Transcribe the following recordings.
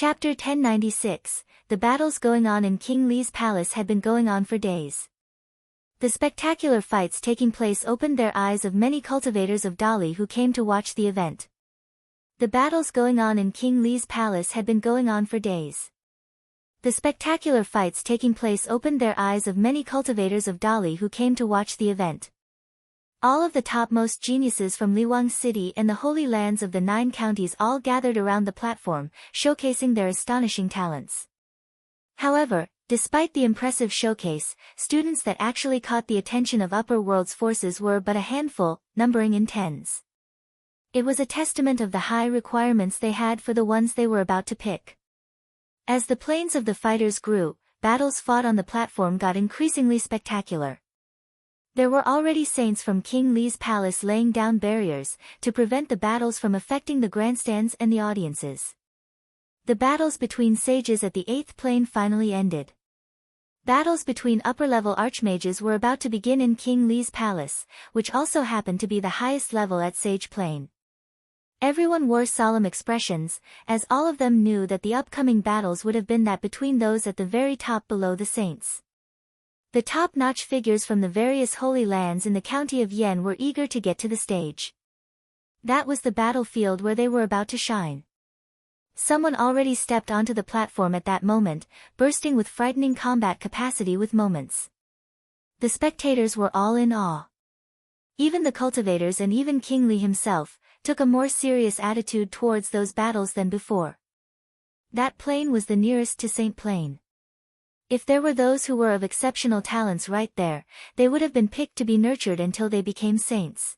Chapter 1096, The battles going on in King Li's palace had been going on for days. The spectacular fights taking place opened their eyes of many cultivators of Dali who came to watch the event. The battles going on in King Li's palace had been going on for days. The spectacular fights taking place opened their eyes of many cultivators of Dali who came to watch the event. All of the topmost geniuses from Liwang City and the Holy Lands of the 9 counties all gathered around the platform, showcasing their astonishing talents. However, despite the impressive showcase, students that actually caught the attention of Upper World's forces were but a handful, numbering in tens. It was a testament of the high requirements they had for the ones they were about to pick. As the planes of the fighters grew, battles fought on the platform got increasingly spectacular. There were already saints from King Li's palace laying down barriers to prevent the battles from affecting the grandstands and the audiences. The battles between sages at the 8th plane finally ended. Battles between upper-level archmages were about to begin in King Li's palace, which also happened to be the highest level at Sage Plane. Everyone wore solemn expressions, as all of them knew that the upcoming battles would have been that between those at the very top below the saints. The top-notch figures from the various holy lands in the county of Yen were eager to get to the stage. That was the battlefield where they were about to shine. Someone already stepped onto the platform at that moment, bursting with frightening combat capacity with moments. The spectators were all in awe. Even the cultivators and even King Li himself took a more serious attitude towards those battles than before. That plane was the nearest to Saint Plane. If there were those who were of exceptional talents right there, they would have been picked to be nurtured until they became saints.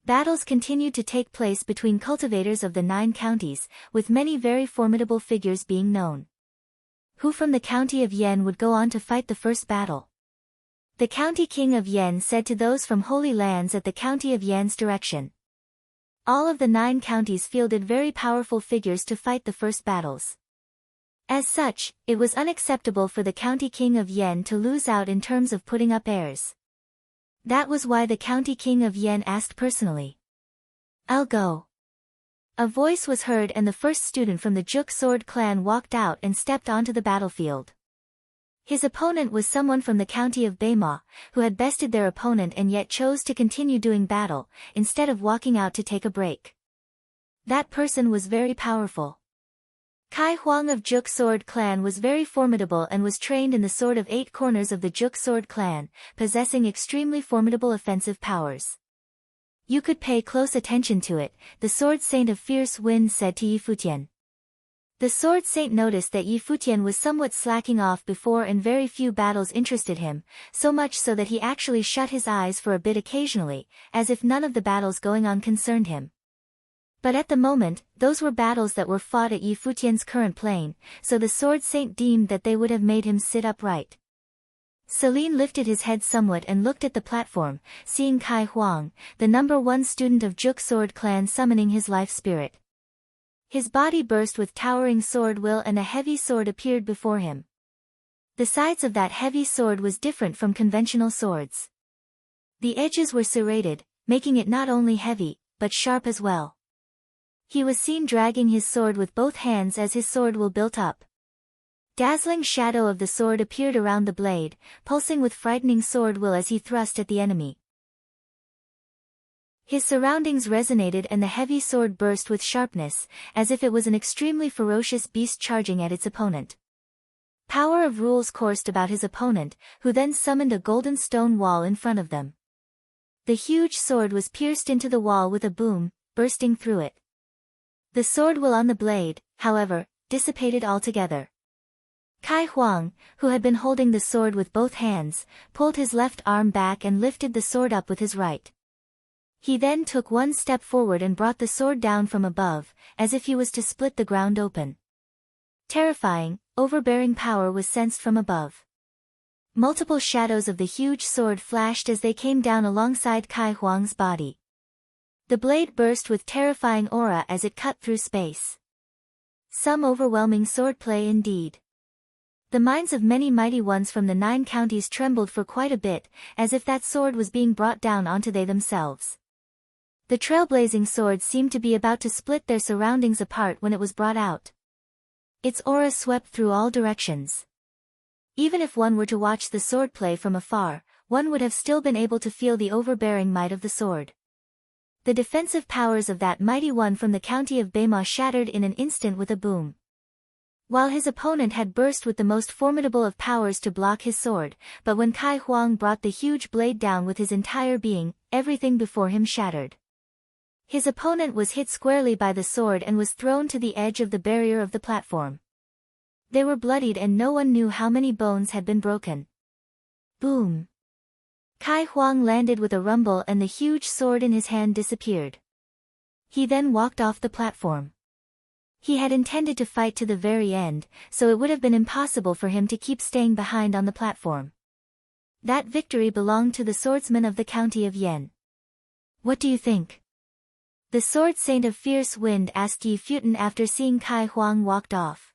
Battles continued to take place between cultivators of the 9 counties, with many very formidable figures being known. Who from the county of Yen would go on to fight the first battle? The county king of Yen said to those from Holy Lands at the county of Yen's direction. All of the 9 counties fielded very powerful figures to fight the first battles. As such, it was unacceptable for the county king of Yen to lose out in terms of putting up heirs. That was why the county king of Yen asked personally. "I'll go." A voice was heard and the first student from the Juk Sword clan walked out and stepped onto the battlefield. His opponent was someone from the county of Baima, who had bested their opponent and yet chose to continue doing battle, instead of walking out to take a break. That person was very powerful. Kai Huang of Juk Sword clan was very formidable and was trained in the Sword of 8 Corners of the Juk Sword clan, possessing extremely formidable offensive powers. "You could pay close attention to it," the Sword Saint of Fierce Wind said to Yi Futian. The Sword Saint noticed that Yi Futian was somewhat slacking off before and very few battles interested him, so much so that he actually shut his eyes for a bit occasionally, as if none of the battles going on concerned him. But at the moment, those were battles that were fought at Yi Futian's current plane, so the Sword Saint deemed that they would have made him sit upright. Celine lifted his head somewhat and looked at the platform, seeing Kai Huang, the number 1 student of Juk Sword clan, summoning his life spirit. His body burst with towering sword will and a heavy sword appeared before him. The sides of that heavy sword was different from conventional swords. The edges were serrated, making it not only heavy, but sharp as well. He was seen dragging his sword with both hands as his sword will built up. Dazzling shadow of the sword appeared around the blade, pulsing with frightening sword will as he thrust at the enemy. His surroundings resonated and the heavy sword burst with sharpness, as if it was an extremely ferocious beast charging at its opponent. Power of rules coursed about his opponent, who then summoned a golden stone wall in front of them. The huge sword was pierced into the wall with a boom, bursting through it. The sword will on the blade, however, dissipated altogether. Kai Huang, who had been holding the sword with both hands, pulled his left arm back and lifted the sword up with his right. He then took one step forward and brought the sword down from above, as if he was to split the ground open. Terrifying, overbearing power was sensed from above. Multiple shadows of the huge sword flashed as they came down alongside Kai Huang's body. The blade burst with terrifying aura as it cut through space. Some overwhelming swordplay indeed. The minds of many mighty ones from the 9 counties trembled for quite a bit, as if that sword was being brought down onto they themselves. The trailblazing sword seemed to be about to split their surroundings apart when it was brought out. Its aura swept through all directions. Even if one were to watch the swordplay from afar, one would have still been able to feel the overbearing might of the sword. The defensive powers of that mighty one from the county of Beima shattered in an instant with a boom. While his opponent had burst with the most formidable of powers to block his sword, but when Kai Huang brought the huge blade down with his entire being, everything before him shattered. His opponent was hit squarely by the sword and was thrown to the edge of the barrier of the platform. They were bloodied and no one knew how many bones had been broken. Boom! Kai Huang landed with a rumble and the huge sword in his hand disappeared. He then walked off the platform. He had intended to fight to the very end, so it would have been impossible for him to keep staying behind on the platform. That victory belonged to the swordsman of the county of Yan. What do you think? The sword saint of fierce wind asked Yi Futian after seeing Kai Huang walked off.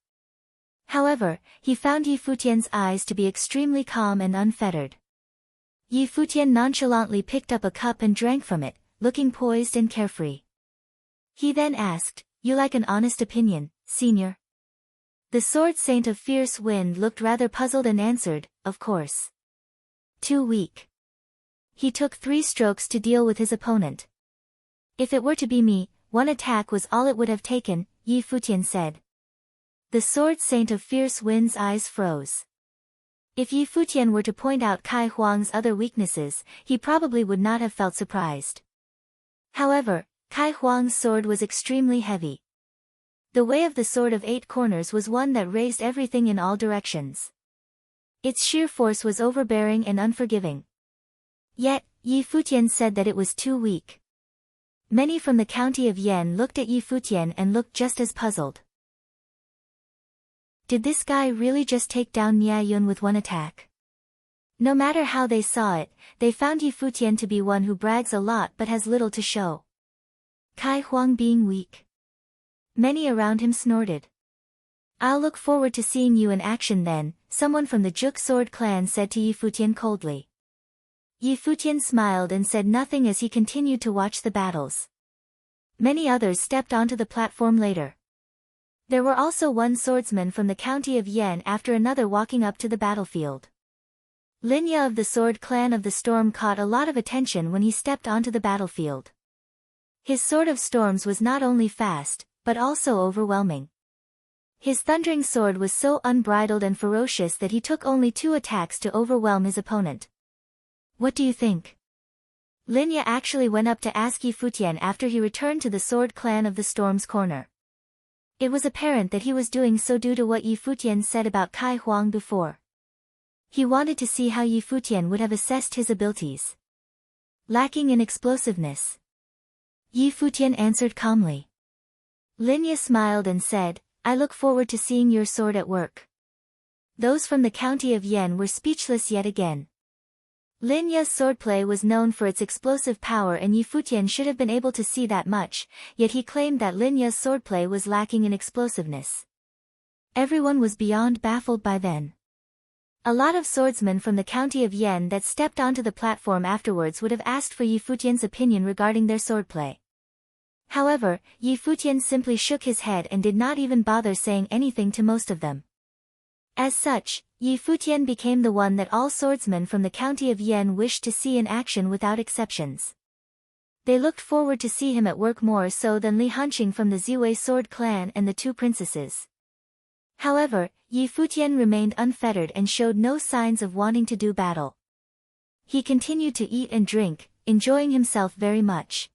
However, he found Yi Futian's eyes to be extremely calm and unfettered. Yi Futian nonchalantly picked up a cup and drank from it, looking poised and carefree. He then asked, "You like an honest opinion, senior?" The sword saint of fierce wind looked rather puzzled and answered, "Of course." Too weak. He took 3 strokes to deal with his opponent. "If it were to be me, one attack was all it would have taken," Yi Futian said. The sword saint of fierce wind's eyes froze. If Yi Futian were to point out Kai Huang's other weaknesses, he probably would not have felt surprised. However, Kai Huang's sword was extremely heavy. The way of the sword of 8 corners was one that raised everything in all directions. Its sheer force was overbearing and unforgiving. Yet, Yi Futian said that it was too weak. Many from the county of Yan looked at Yi Futian and looked just as puzzled. Did this guy really just take down Niayun with one attack? No matter how they saw it, they found Yi Futian to be one who brags a lot but has little to show. Kai Huang being weak. Many around him snorted. "I'll look forward to seeing you in action then," someone from the Juk Sword clan said to Yi Futian coldly. Yi Futian smiled and said nothing as he continued to watch the battles. Many others stepped onto the platform later. There were also one swordsman from the county of Yan after another walking up to the battlefield. Linya of the Sword Clan of the Storm caught a lot of attention when he stepped onto the battlefield. His Sword of Storms was not only fast, but also overwhelming. His thundering sword was so unbridled and ferocious that he took only 2 attacks to overwhelm his opponent. "What do you think?" Linya actually went up to ask Yi Futian after he returned to the Sword Clan of the Storm's corner. It was apparent that he was doing so due to what Yi Futian said about Kai Huang before. He wanted to see how Yi Futian would have assessed his abilities. Lacking in explosiveness. Yi Futian answered calmly. Linya smiled and said, "I look forward to seeing your sword at work." Those from the county of Yan were speechless yet again. Linya's swordplay was known for its explosive power and Yi Futian should have been able to see that much, yet he claimed that Linya's swordplay was lacking in explosiveness. Everyone was beyond baffled by then. A lot of swordsmen from the county of Yan that stepped onto the platform afterwards would have asked for Yi Futian's opinion regarding their swordplay. However, Yi Futian simply shook his head and did not even bother saying anything to most of them. As such, Yi Futian became the one that all swordsmen from the county of Yan wished to see in action without exceptions. They looked forward to see him at work more so than Li Hanqing from the Ziwei Sword Clan and the 2 princesses. However, Yi Futian remained unfettered and showed no signs of wanting to do battle. He continued to eat and drink, enjoying himself very much.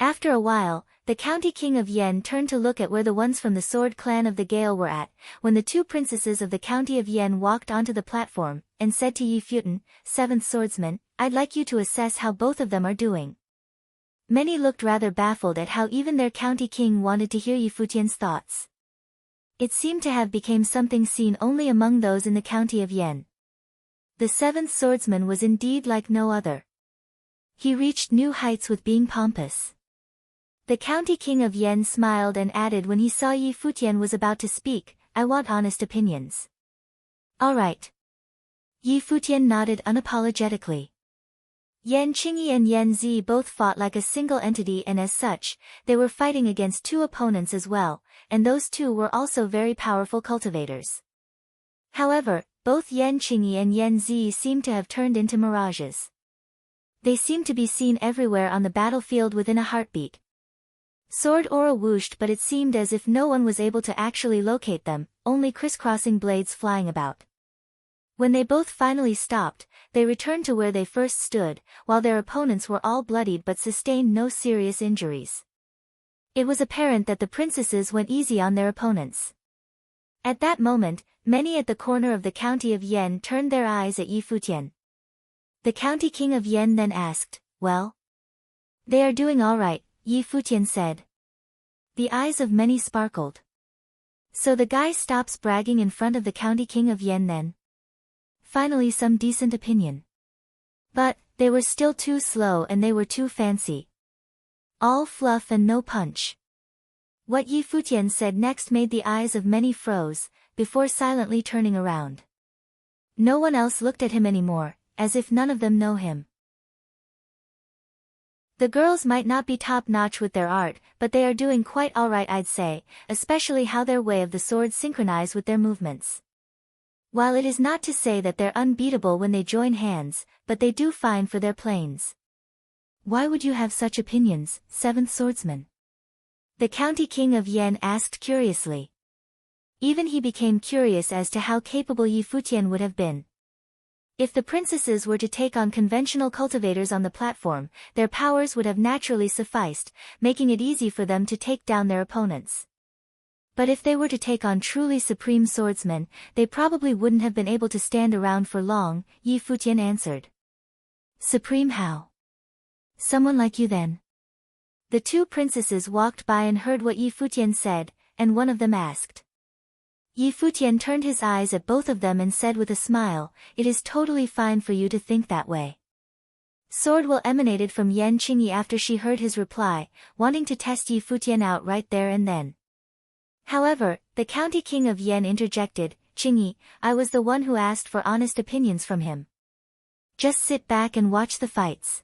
After a while, the county king of Yan turned to look at where the ones from the Sword Clan of the Gale were at, when the 2 princesses of the county of Yan walked onto the platform, and said to Yi Futian, "7th swordsman, I'd like you to assess how both of them are doing." Many looked rather baffled at how even their county king wanted to hear Yi Futian's thoughts. It seemed to have become something seen only among those in the county of Yan. The 7th swordsman was indeed like no other. He reached new heights with being pompous. The county king of Yan smiled and added when he saw Yi Futian was about to speak, "I want honest opinions." "All right." Yi Futian nodded unapologetically. Yan Qingyi and Yan Zi both fought like a single entity and as such, they were fighting against 2 opponents as well, and those two were also very powerful cultivators. However, both Yan Qingyi and Yan Zi seemed to have turned into mirages. They seemed to be seen everywhere on the battlefield within a heartbeat. Sword aura whooshed, but it seemed as if no one was able to actually locate them, only crisscrossing blades flying about. When they both finally stopped, they returned to where they first stood, while their opponents were all bloodied but sustained no serious injuries. It was apparent that the princesses went easy on their opponents. At that moment, many at the corner of the county of Yen turned their eyes at Yi Futian. The county king of Yen then asked, "Well?" "They are doing all right," Yi Futian said. The eyes of many sparkled. "So the guy stops bragging in front of the county king of Yen then? Finally some decent opinion." But, they were still too slow and they were too fancy. All fluff and no punch. What Yi Futian said next made the eyes of many froze, before silently turning around. No one else looked at him anymore, as if none of them know him. The girls might not be top-notch with their art, but they are doing quite alright, I'd say, especially how their way of the sword synchronize with their movements. While it is not to say that they're unbeatable when they join hands, but they do fine for their planes. "Why would you have such opinions, seventh swordsman?" the county king of Yen asked curiously. Even he became curious as to how capable Yi Futian would have been. If the princesses were to take on conventional cultivators on the platform, their powers would have naturally sufficed, making it easy for them to take down their opponents. But if they were to take on truly supreme swordsmen, they probably wouldn't have been able to stand around for long, Yi Futian answered. "Supreme how? Someone like you then?" The two princesses walked by and heard what Yi Futian said, and one of them asked. Yi Futian turned his eyes at both of them and said with a smile, "It is totally fine for you to think that way." Sword will emanated from Yan Qingyi after she heard his reply, wanting to test Yi Futian out right there and then. However, the county king of Yen interjected, "Qingyi, I was the one who asked for honest opinions from him. Just sit back and watch the fights."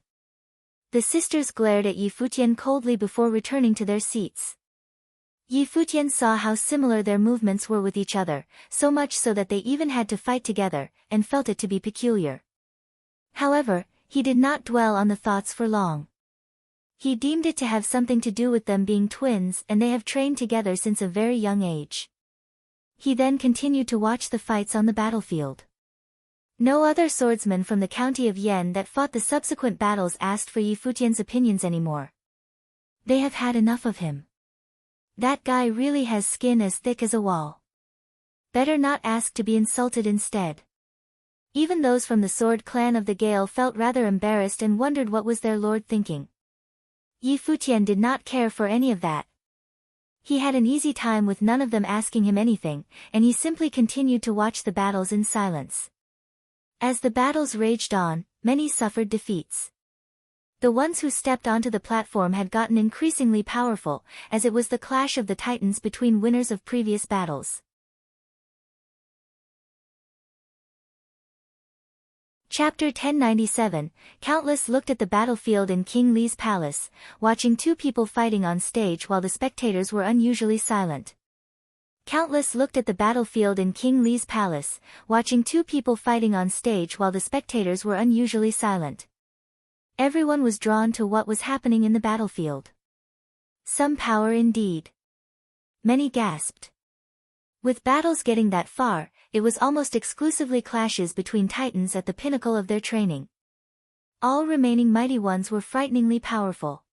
The sisters glared at Yi Futian coldly before returning to their seats. Yi Futian saw how similar their movements were with each other, so much so that they even had to fight together, and felt it to be peculiar. However, he did not dwell on the thoughts for long. He deemed it to have something to do with them being twins and they have trained together since a very young age. He then continued to watch the fights on the battlefield. No other swordsman from the county of Yen that fought the subsequent battles asked for Yi Futian's opinions anymore. They have had enough of him. That guy really has skin as thick as a wall. Better not ask to be insulted instead. Even those from the sword clan of the Gale felt rather embarrassed and wondered what was their lord thinking. Yi Futian did not care for any of that. He had an easy time with none of them asking him anything, and he simply continued to watch the battles in silence. As the battles raged on, many suffered defeats. The ones who stepped onto the platform had gotten increasingly powerful, as it was the clash of the titans between winners of previous battles. Chapter 1097, Countless looked at the battlefield in King Li's palace, watching two people fighting on stage while the spectators were unusually silent. Countless looked at the battlefield in King Li's palace, watching two people fighting on stage while the spectators were unusually silent. Everyone was drawn to what was happening in the battlefield. Some power indeed. Many gasped. With battles getting that far, it was almost exclusively clashes between titans at the pinnacle of their training. All remaining mighty ones were frighteningly powerful.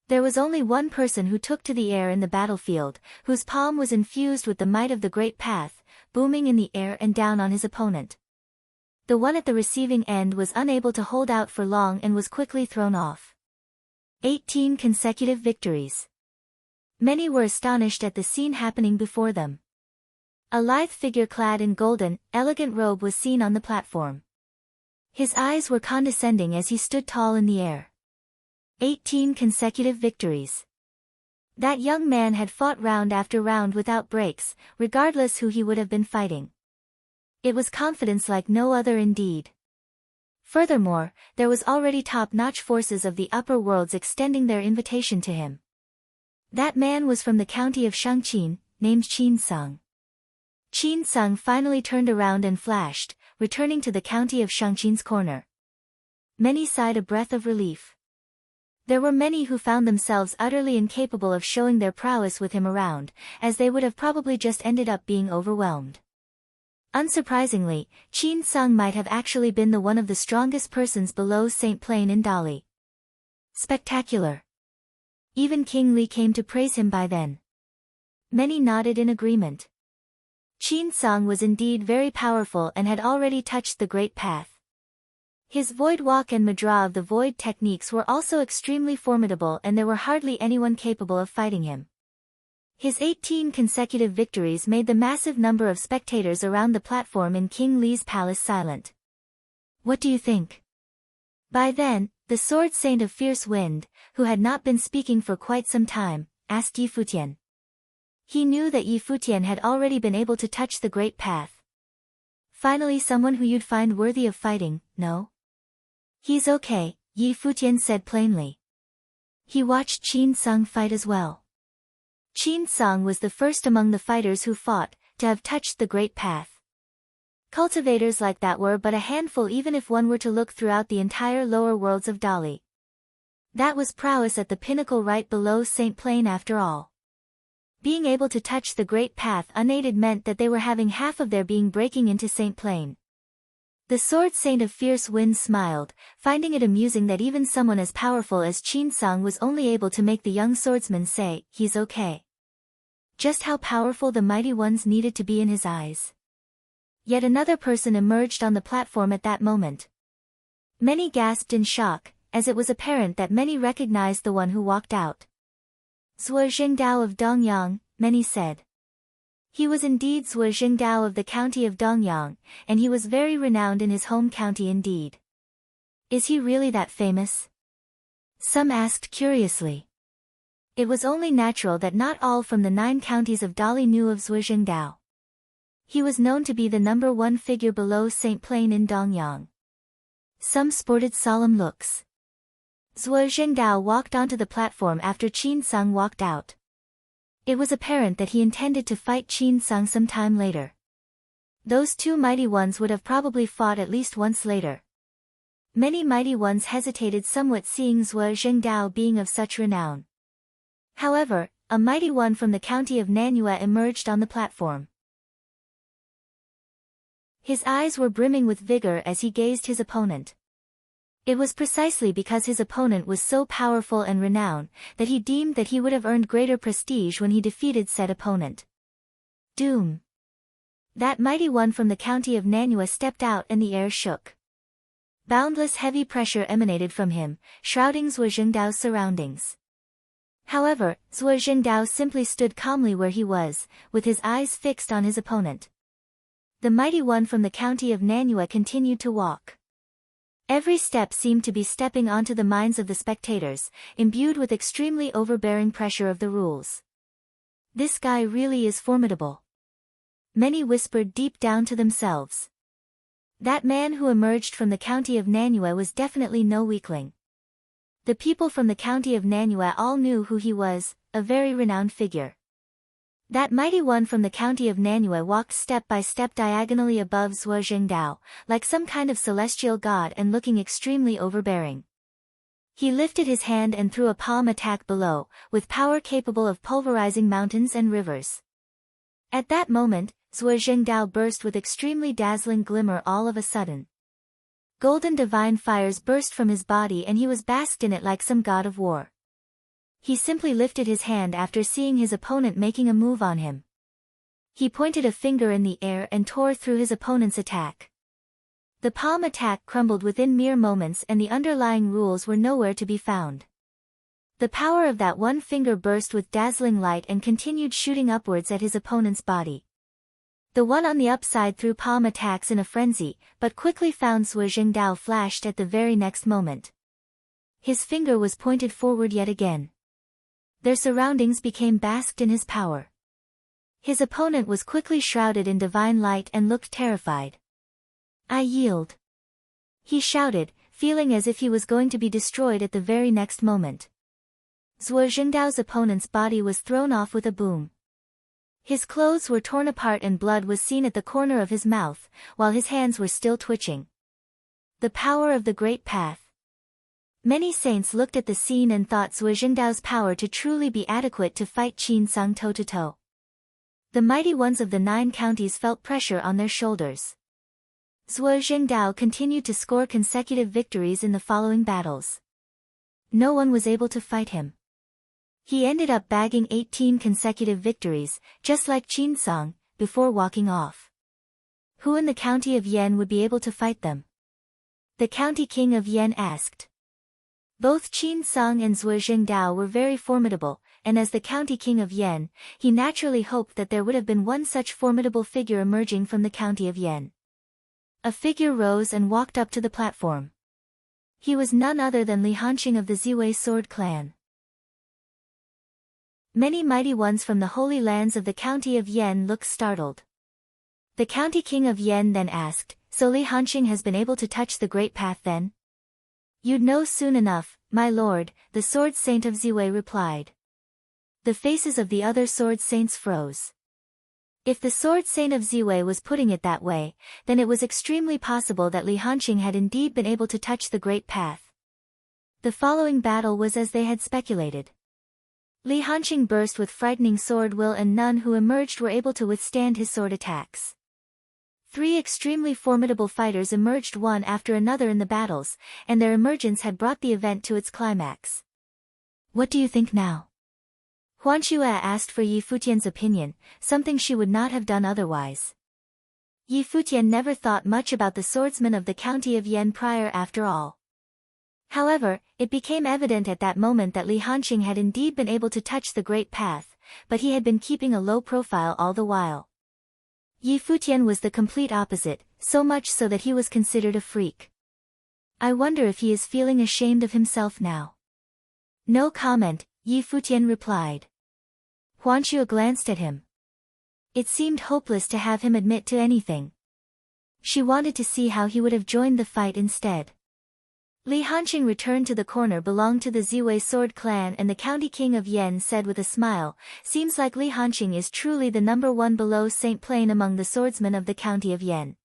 There was only one person who took to the air in the battlefield, whose palm was infused with the might of the great path, booming in the air and down on his opponent. The one at the receiving end was unable to hold out for long and was quickly thrown off. 18 consecutive victories. Many were astonished at the scene happening before them. A lithe figure clad in golden, elegant robe was seen on the platform. His eyes were condescending as he stood tall in the air. 18 consecutive victories. That young man had fought round after round without breaks, regardless who he would have been fighting. It was confidence like no other indeed. Furthermore, there was already top-notch forces of the upper worlds extending their invitation to him. That man was from the county of Shangqin, named Qin Sung. Qin Sung finally turned around and flashed, returning to the county of Shangqin's corner. Many sighed a breath of relief. There were many who found themselves utterly incapable of showing their prowess with him around, as they would have probably just ended up being overwhelmed. Unsurprisingly, Qin Sung might have actually been the one of the strongest persons below St. Plain in Dali. Spectacular. Even King Li came to praise him by then. Many nodded in agreement. Qin Sung was indeed very powerful and had already touched the Great Path. His Void Walk and Mudra of the Void techniques were also extremely formidable, and there were hardly anyone capable of fighting him. His 18 consecutive victories made the massive number of spectators around the platform in King Li's palace silent. What do you think? By then, the Sword Saint of Fierce Wind, who had not been speaking for quite some time, asked Yi Futian. He knew that Yi Futian had already been able to touch the Great Path. Finally, someone who you'd find worthy of fighting, no? He's okay, Yi Futian said plainly. He watched Qin Sung fight as well. Qin Sung was the first among the fighters who fought, to have touched the Great Path. Cultivators like that were but a handful even if one were to look throughout the entire lower worlds of Dali. That was prowess at the pinnacle right below St. Plain after all. Being able to touch the Great Path unaided meant that they were having half of their being breaking into St. Plain. The Sword Saint of Fierce Wind smiled, finding it amusing that even someone as powerful as Qin Sung was only able to make the young swordsman say, "He's okay." Just how powerful the mighty ones needed to be in his eyes. Yet another person emerged on the platform at that moment. Many gasped in shock, as it was apparent that many recognized the one who walked out. Zhuo Jingdao of Dongyang, many said. He was indeed Zhuo Jingdao of the county of Dongyang, and he was very renowned in his home county indeed. Is he really that famous? Some asked curiously. It was only natural that not all from the 9 counties of Dali knew of Zhuo Jingdao. He was known to be the number 1 figure below St. Plain in Dongyang. Some sported solemn looks. Zhuo Jingdao walked onto the platform after Qin Sung walked out. It was apparent that he intended to fight Qin Sung some time later. Those two mighty ones would have probably fought at least once later. Many mighty ones hesitated somewhat seeing Zhuo Jingdao being of such renown. However, a mighty one from the county of Nanyue emerged on the platform. His eyes were brimming with vigor as he gazed his opponent. It was precisely because his opponent was so powerful and renowned, that he deemed that he would have earned greater prestige when he defeated said opponent. Doom! That mighty one from the county of Nanyue stepped out and the air shook. Boundless heavy pressure emanated from him, shrouding Zhuo Jingdao's surroundings. However, Zhuo Jingdao simply stood calmly where he was, with his eyes fixed on his opponent. The mighty one from the county of Nanyue continued to walk. Every step seemed to be stepping onto the minds of the spectators, imbued with extremely overbearing pressure of the rules. This guy really is formidable. Many whispered deep down to themselves. That man who emerged from the county of Nanyue was definitely no weakling. The people from the county of Nanyue all knew who he was, a very renowned figure. That mighty one from the county of Nanyue walked step by step diagonally above Zhuo Jingdao, like some kind of celestial god and looking extremely overbearing. He lifted his hand and threw a palm attack below, with power capable of pulverizing mountains and rivers. At that moment, Zhuo Jingdao burst with extremely dazzling glimmer all of a sudden. Golden divine fires burst from his body and he was basked in it like some god of war. He simply lifted his hand after seeing his opponent making a move on him. He pointed a finger in the air and tore through his opponent's attack. The palm attack crumbled within mere moments and the underlying rules were nowhere to be found. The power of that one finger burst with dazzling light and continued shooting upwards at his opponent's body. The one on the upside threw palm attacks in a frenzy, but quickly found Zhuo Jingdao flashed at the very next moment. His finger was pointed forward yet again. Their surroundings became basked in his power. His opponent was quickly shrouded in divine light and looked terrified. "I yield," he shouted, feeling as if he was going to be destroyed at the very next moment. Zhuo Jingdao's opponent's body was thrown off with a boom. His clothes were torn apart and blood was seen at the corner of his mouth, while his hands were still twitching. The power of the Great Path. Many saints looked at the scene and thought Zhuo Jingdao's power to truly be adequate to fight Qin Sang toe-to-toe. The mighty ones of the 9 counties felt pressure on their shoulders. Zhuo Jingdao continued to score consecutive victories in the following battles. No one was able to fight him. He ended up bagging 18 consecutive victories, just like Qin Sang, before walking off. Who in the county of Yan would be able to fight them? The county king of Yan asked. Both Qin Sang and Zhuo Jingdao were very formidable, and as the county king of Yan, he naturally hoped that there would have been one such formidable figure emerging from the county of Yan. A figure rose and walked up to the platform. He was none other than Li Hanqing of the Ziwei Sword Clan. Many mighty ones from the holy lands of the county of Yan looked startled. The county king of Yan then asked, "So Li Hanqing has been able to touch the Great Path then?" "You'd know soon enough, my lord," the sword saint of Ziwei replied. The faces of the other sword saints froze. If the sword saint of Ziwei was putting it that way, then it was extremely possible that Li Hanqing had indeed been able to touch the Great Path. The following battle was as they had speculated. Li Hanqing burst with frightening sword will and none who emerged were able to withstand his sword attacks. 3 extremely formidable fighters emerged one after another in the battles, and their emergence had brought the event to its climax. "What do you think now?" Huan Xue asked for Yi Futian's opinion, something she would not have done otherwise. Yi Futian never thought much about the swordsmen of the county of Yan prior after all. However, it became evident at that moment that Li Hanqing had indeed been able to touch the Great Path, but he had been keeping a low profile all the while. Yi Futian was the complete opposite, so much so that he was considered a freak. "I wonder if he is feeling ashamed of himself now." "No comment," Yi Futian replied. Huan Xue glanced at him. It seemed hopeless to have him admit to anything. She wanted to see how he would have joined the fight instead. Li Hanqing returned to the corner belonged to the Ziwei Sword Clan, and the county king of Yan said with a smile, "Seems like Li Hanqing is truly the number 1 below Saint Plain among the swordsmen of the county of Yan."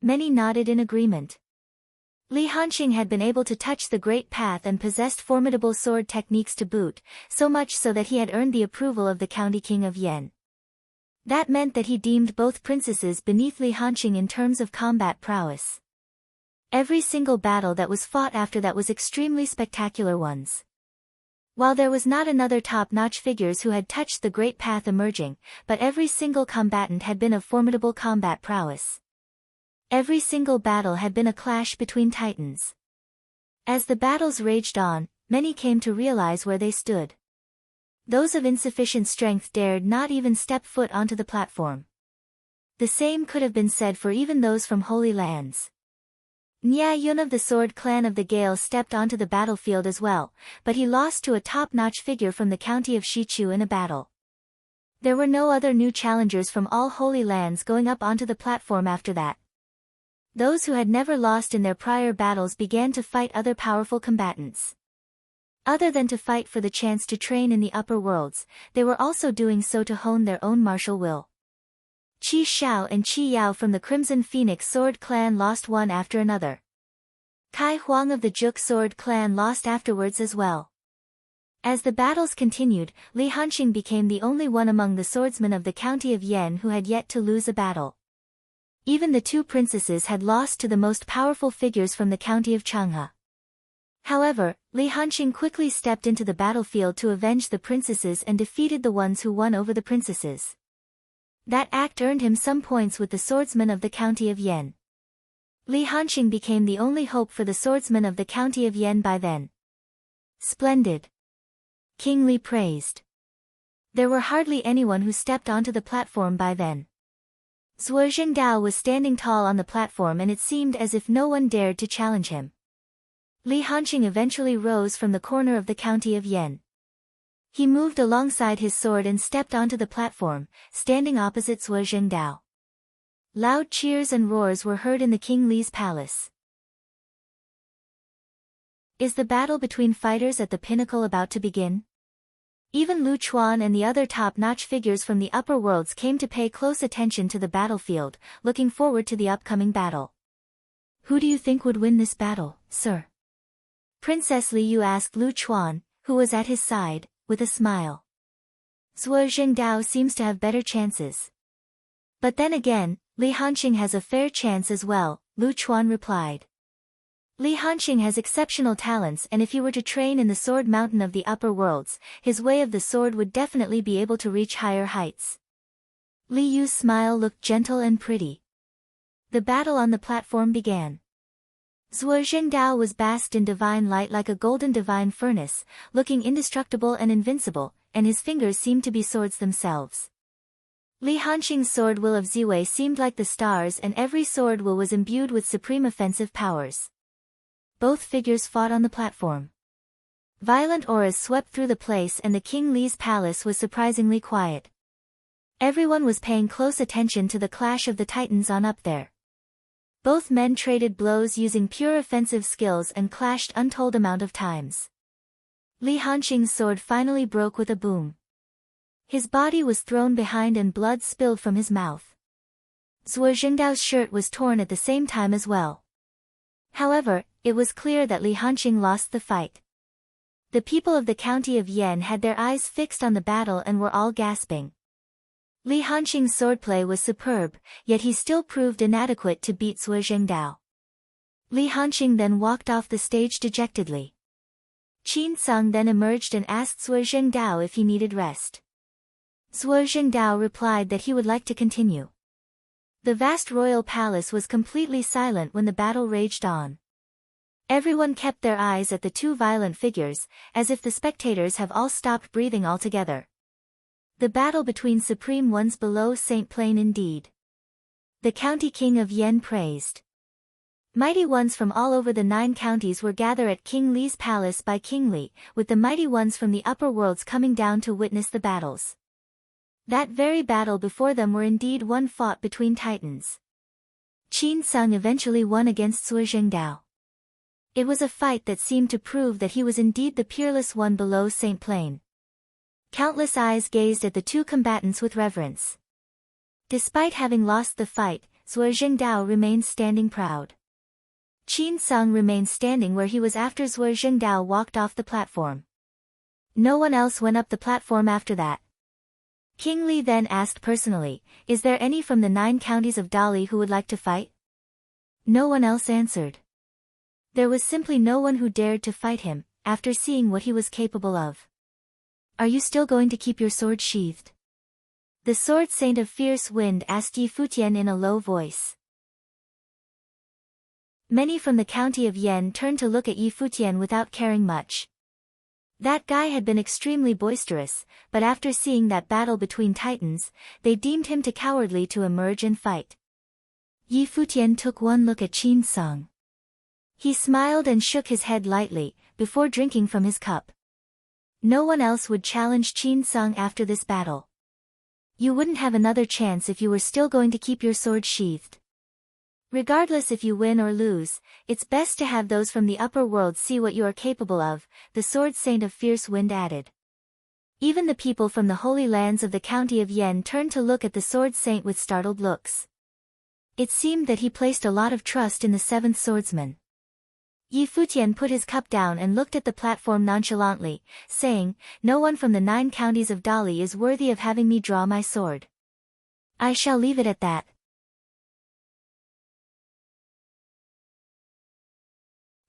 Many nodded in agreement. Li Hanqing had been able to touch the Great Path and possessed formidable sword techniques to boot, so much so that he had earned the approval of the county king of Yan. That meant that he deemed both princesses beneath Li Hanqing in terms of combat prowess. Every single battle that was fought after that was extremely spectacular ones. While there was not another top-notch figures who had touched the Great Path emerging, but every single combatant had been of formidable combat prowess. Every single battle had been a clash between titans. As the battles raged on, many came to realize where they stood. Those of insufficient strength dared not even step foot onto the platform. The same could have been said for even those from holy lands. Nya Yun of the Sword Clan of the Gale stepped onto the battlefield as well, but he lost to a top-notch figure from the county of Shichu in a battle. There were no other new challengers from all holy lands going up onto the platform after that. Those who had never lost in their prior battles began to fight other powerful combatants. Other than to fight for the chance to train in the upper worlds, they were also doing so to hone their own martial will. Qi Xiao and Qi Yao from the Crimson Phoenix Sword Clan lost one after another. Kai Huang of the Juk Sword Clan lost afterwards as well. As the battles continued, Li Hanqing became the only one among the swordsmen of the county of Yan who had yet to lose a battle. Even the 2 princesses had lost to the most powerful figures from the county of Changhe. However, Li Hanqing quickly stepped into the battlefield to avenge the princesses and defeated the ones who won over the princesses. That act earned him some points with the swordsmen of the county of Yan. Li Hanqing became the only hope for the swordsmen of the county of Yan by then. Splendid! King Li praised. There were hardly anyone who stepped onto the platform by then. Zhuo Jingdao was standing tall on the platform and it seemed as if no one dared to challenge him. Li Hanqing eventually rose from the corner of the county of Yan. He moved alongside his sword and stepped onto the platform, standing opposite Zhuo Jingdao. Loud cheers and roars were heard in the King Li's palace. Is the battle between fighters at the pinnacle about to begin? Even Lu Chuan and the other top-notch figures from the upper worlds came to pay close attention to the battlefield, looking forward to the upcoming battle. Who do you think would win this battle, sir? Princess Li Yu asked Lu Chuan, who was at his side, with a smile. Zhuo Zhengdao seems to have better chances. But then again, Li Hanqing has a fair chance as well, Lu Chuan replied. Li Hanqing has exceptional talents, and if he were to train in the sword mountain of the upper worlds, his way of the sword would definitely be able to reach higher heights. Li Yu's smile looked gentle and pretty. The battle on the platform began. Zhuo Zhengdao was basked in divine light like a golden divine furnace, looking indestructible and invincible, and his fingers seemed to be swords themselves. Li Hanqing's sword will of Ziwei seemed like the stars, and every sword will was imbued with supreme offensive powers. Both figures fought on the platform. Violent auras swept through the place, and the King Li's palace was surprisingly quiet. Everyone was paying close attention to the clash of the titans on up there. Both men traded blows using pure offensive skills and clashed untold amount of times. Li Hanqing's sword finally broke with a boom. His body was thrown behind and blood spilled from his mouth. Zhuo Zhengdao's shirt was torn at the same time as well. However, it was clear that Li Hanqing lost the fight. The people of the county of Yan had their eyes fixed on the battle and were all gasping. Li Hanqing's swordplay was superb, yet he still proved inadequate to beat Zhuo Zhengdao. Li Hanqing then walked off the stage dejectedly. Qin Sung then emerged and asked Zhuo Zhengdao if he needed rest. Zhuo Zhengdao replied that he would like to continue. The vast royal palace was completely silent when the battle raged on. Everyone kept their eyes at the two violent figures, as if the spectators have all stopped breathing altogether. The battle between supreme ones below Saint Plain indeed. The county king of Yan praised. Mighty ones from all over the 9 counties were gathered at King Li's palace by King Li, with the mighty ones from the upper worlds coming down to witness the battles. That very battle before them were indeed one fought between titans. Qin Sung eventually won against Zhuo Zhengdao. It was a fight that seemed to prove that he was indeed the peerless one below Saint Plain. Countless eyes gazed at the two combatants with reverence. Despite having lost the fight, Zhuo Zhengdao remained standing proud. Qin Sung remained standing where he was after Zhuo Zhengdao walked off the platform. No one else went up the platform after that. King Li then asked personally, "Is there any from the 9 counties of Dali who would like to fight?" No one else answered. There was simply no one who dared to fight him, after seeing what he was capable of. "Are you still going to keep your sword sheathed?" The sword saint of fierce wind asked Yi Futian in a low voice. Many from the county of Yan turned to look at Yi Futian without caring much. That guy had been extremely boisterous, but after seeing that battle between titans, they deemed him too cowardly to emerge and fight. Yi Futian took one look at Qin Sung. He smiled and shook his head lightly, before drinking from his cup. No one else would challenge Qin Sung after this battle. You wouldn't have another chance if you were still going to keep your sword sheathed. Regardless if you win or lose, it's best to have those from the upper world see what you are capable of, the sword saint of fierce wind added. Even the people from the holy lands of the county of Yan turned to look at the sword saint with startled looks. It seemed that he placed a lot of trust in the 7th swordsman. Yi Futian put his cup down and looked at the platform nonchalantly, saying, "No one from the 9 counties of Dali is worthy of having me draw my sword. I shall leave it at that."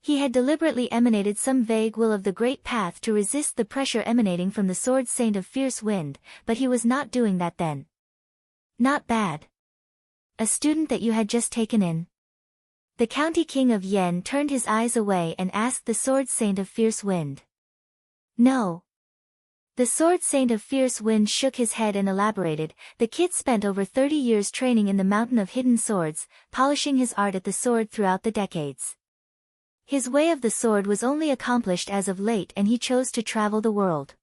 He had deliberately emanated some vague will of the great path to resist the pressure emanating from the sword saint of fierce wind, but he was not doing that then. Not bad. A student that you had just taken in. The county king of Yan turned his eyes away and asked the sword saint of fierce wind. No. The sword saint of fierce wind shook his head and elaborated, "The kid spent over 30 years training in the mountain of hidden swords, polishing his art at the sword throughout the decades. His way of the sword was only accomplished as of late, and he chose to travel the world.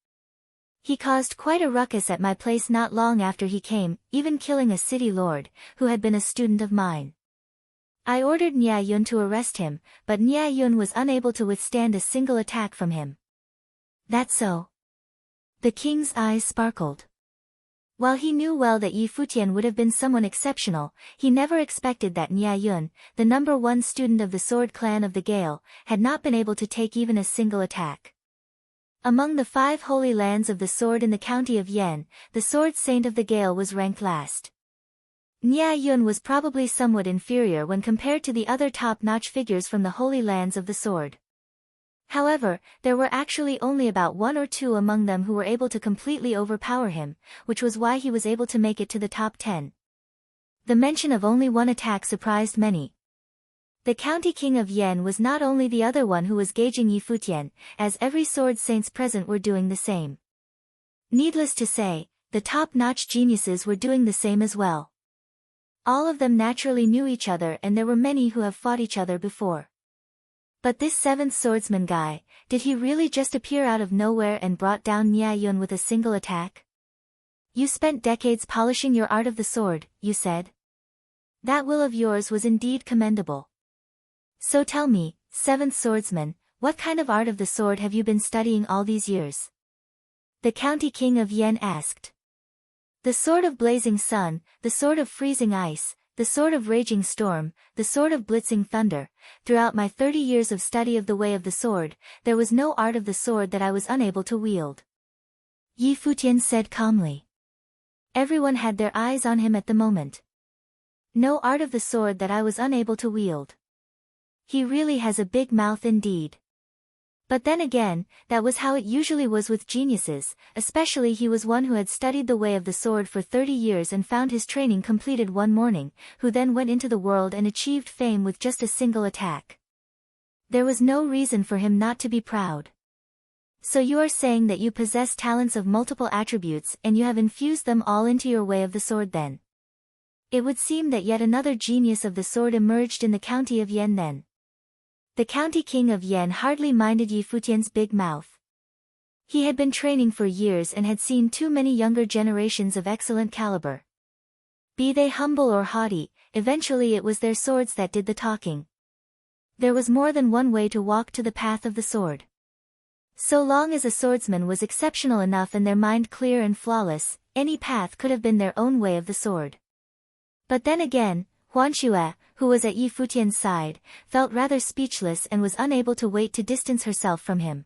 He caused quite a ruckus at my place not long after he came, even killing a city lord, who had been a student of mine. I ordered Nia Yun to arrest him, but Nia Yun was unable to withstand a single attack from him. That so? The king's eyes sparkled. While he knew well that Yi Futian would have been someone exceptional, he never expected that Nia Yun, the #1 student of the Sword Clan of the Gale, had not been able to take even a single attack. Among the 5 holy lands of the sword in the county of Yen, the Sword Saint of the Gale was ranked last. Nia Yun was probably somewhat inferior when compared to the other top-notch figures from the holy lands of the sword. However, there were actually only about 1 or 2 among them who were able to completely overpower him, which was why he was able to make it to the top 10. The mention of only 1 attack surprised many. The county king of Yen was not only the other one who was gauging Yi Futian, as every sword saints present were doing the same. Needless to say, the top-notch geniuses were doing the same as well. All of them naturally knew each other, and there were many who have fought each other before. But this 7th swordsman guy, did he really just appear out of nowhere and brought down Nia Yun with a single attack? You spent decades polishing your art of the sword, you said. That will of yours was indeed commendable. So tell me, 7th swordsman, what kind of art of the sword have you been studying all these years? The county king of Yen asked. The sword of blazing sun, the sword of freezing ice, the sword of raging storm, the sword of blitzing thunder. Throughout my 30 years of study of the way of the sword, there was no art of the sword that I was unable to wield. Yi Futian said calmly. Everyone had their eyes on him at the moment. No art of the sword that I was unable to wield. He really has a big mouth indeed. But then again, that was how it usually was with geniuses, especially he was one who had studied the way of the sword for 30 years and found his training completed one morning, who then went into the world and achieved fame with just a single attack. There was no reason for him not to be proud. So you are saying that you possess talents of multiple attributes and you have infused them all into your way of the sword then? It would seem that yet another genius of the sword emerged in the county of Yen then. The county king of Yen hardly minded Yi Futian's big mouth. He had been training for years and had seen too many younger generations of excellent caliber. Be they humble or haughty, eventually it was their swords that did the talking. There was more than one way to walk to the path of the sword. So long as a swordsman was exceptional enough and their mind clear and flawless, any path could have been their own way of the sword. But then again, Huanxue, who was at Yi Futian's side, felt rather speechless and was unable to wait to distance herself from him.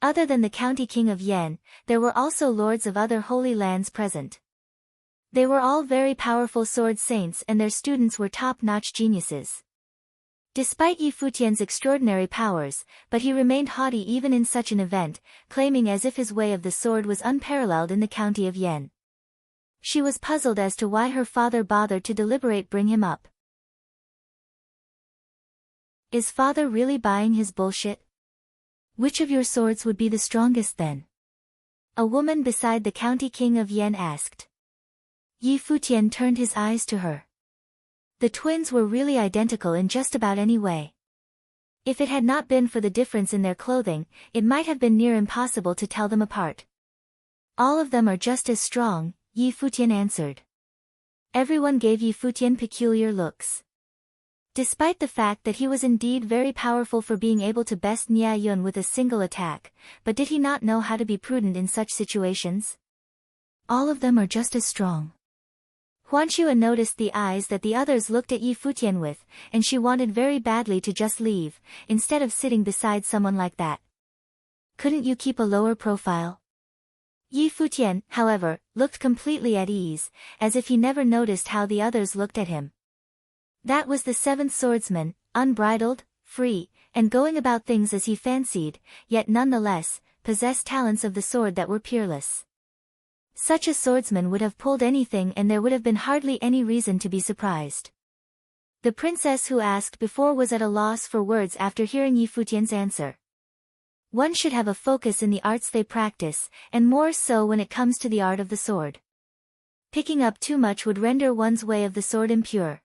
Other than the county king of Yen, there were also lords of other holy lands present. They were all very powerful sword saints and their students were top-notch geniuses. Despite Yi Futian's extraordinary powers, but he remained haughty even in such an event, claiming as if his way of the sword was unparalleled in the county of Yen. She was puzzled as to why her father bothered to deliberate bring him up. Is father really buying his bullshit? Which of your swords would be the strongest then? A woman beside the county king of Yen asked. Yi Futian turned his eyes to her. The twins were really identical in just about any way. If it had not been for the difference in their clothing, it might have been near impossible to tell them apart. All of them are just as strong, Yi Futian answered. Everyone gave Yi Futian peculiar looks. Despite the fact that he was indeed very powerful for being able to best Nia Yun with a single attack, but did he not know how to be prudent in such situations? All of them are just as strong. Huanxue noticed the eyes that the others looked at Yi Futian with, and she wanted very badly to just leave, instead of sitting beside someone like that. Couldn't you keep a lower profile? Yi Futian, however, looked completely at ease, as if he never noticed how the others looked at him. That was the 7th swordsman, unbridled, free, and going about things as he fancied, yet nonetheless, possessed talents of the sword that were peerless. Such a swordsman would have pulled anything and there would have been hardly any reason to be surprised. The princess who asked before was at a loss for words after hearing Yi Futian's answer. One should have a focus in the arts they practice, and more so when it comes to the art of the sword. Picking up too much would render one's way of the sword impure.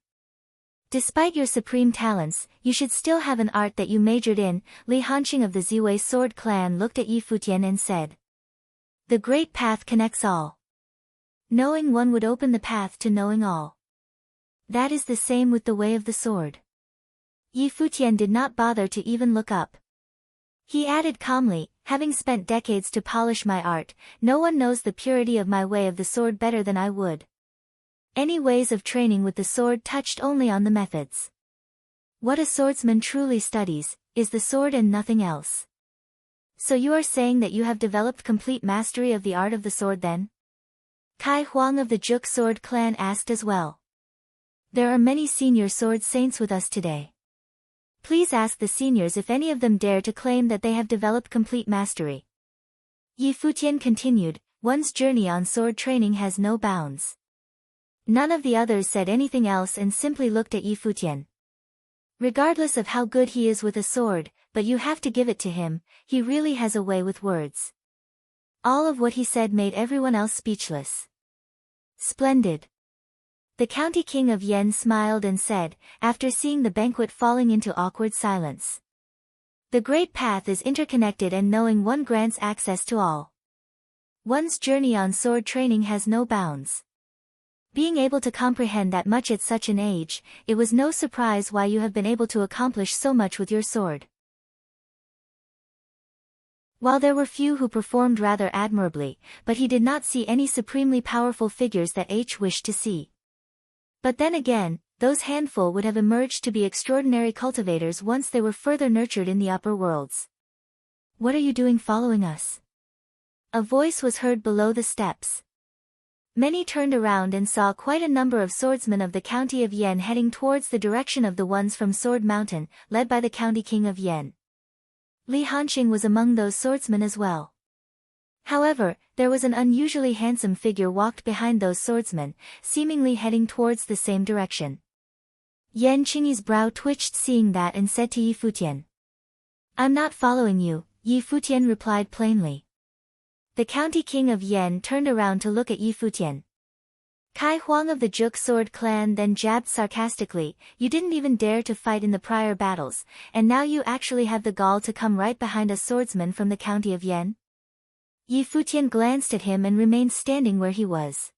Despite your supreme talents, you should still have an art that you majored in. Li Hanqing of the Ziwei sword clan looked at Yi Futian and said. The great path connects all. Knowing one would open the path to knowing all. That is the same with the way of the sword. Yi Futian did not bother to even look up. He added calmly, having spent decades to polish my art, no one knows the purity of my way of the sword better than I would. Any ways of training with the sword touched only on the methods. What a swordsman truly studies, is the sword and nothing else. So you are saying that you have developed complete mastery of the art of the sword then? Kai Huang of the Juk sword clan asked as well. There are many senior sword saints with us today. Please ask the seniors if any of them dare to claim that they have developed complete mastery. Yi Futian continued, one's journey on sword training has no bounds. None of the others said anything else and simply looked at Yi Futian. Regardless of how good he is with a sword, but you have to give it to him, he really has a way with words. All of what he said made everyone else speechless. Splendid. The county king of Yen smiled and said, after seeing the banquet falling into awkward silence. The great path is interconnected and knowing one grants access to all. One's journey on sword training has no bounds. Being able to comprehend that much at such an age, it was no surprise why you have been able to accomplish so much with your sword. While there were few who performed rather admirably, but he did not see any supremely powerful figures that H wished to see. But then again, those handful would have emerged to be extraordinary cultivators once they were further nurtured in the upper worlds. What are you doing following us? A voice was heard below the steps. Many turned around and saw quite a number of swordsmen of the county of Yen heading towards the direction of the ones from Sword Mountain, led by the county king of Yen. Li Hanqing was among those swordsmen as well. However, there was an unusually handsome figure walked behind those swordsmen, seemingly heading towards the same direction. Yan Qingyi's brow twitched seeing that and said to Yi Futian. I'm not following you, Yi Futian replied plainly. The county king of Yen turned around to look at Yi Futian. Kai Huang of the Juk sword clan then jabbed sarcastically, you didn't even dare to fight in the prior battles, and now you actually have the gall to come right behind a swordsman from the county of Yen? Yi Futian glanced at him and remained standing where he was.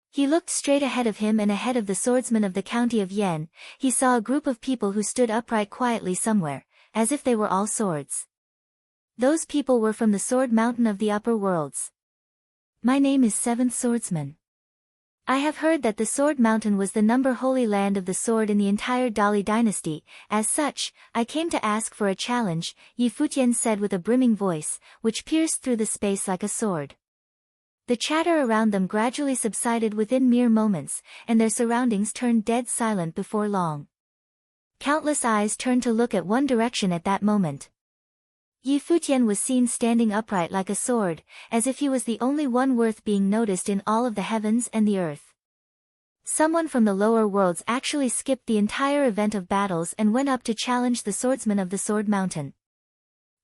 He looked straight ahead of him and ahead of the swordsmen of the county of Yen. He saw a group of people who stood upright quietly somewhere, as if they were all swords. Those people were from the Sword Mountain of the upper worlds. My name is Seventh Swordsman. I have heard that the Sword Mountain was the holy land of the sword in the entire Dali dynasty. As such, I came to ask for a challenge, Yi Futian said with a brimming voice, which pierced through the space like a sword. The chatter around them gradually subsided within mere moments, and their surroundings turned dead silent before long. Countless eyes turned to look at one direction at that moment. Yi Futian was seen standing upright like a sword, as if he was the only one worth being noticed in all of the heavens and the earth. Someone from the lower worlds actually skipped the entire event of battles and went up to challenge the swordsman of the Sword Mountain.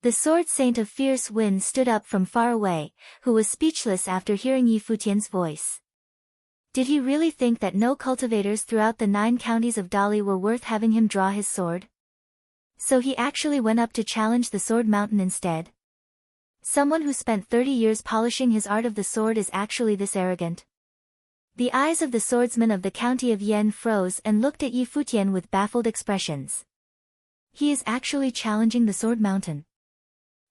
The sword saint of fierce wind stood up from far away, who was speechless after hearing Yi Futian's voice. Did he really think that no cultivators throughout the 9 counties of Dali were worth having him draw his sword? So he actually went up to challenge the Sword Mountain instead? Someone who spent 30 years polishing his art of the sword is actually this arrogant? The eyes of the swordsman of the county of Yen froze and looked at Yi Futian with baffled expressions. He is actually challenging the Sword Mountain.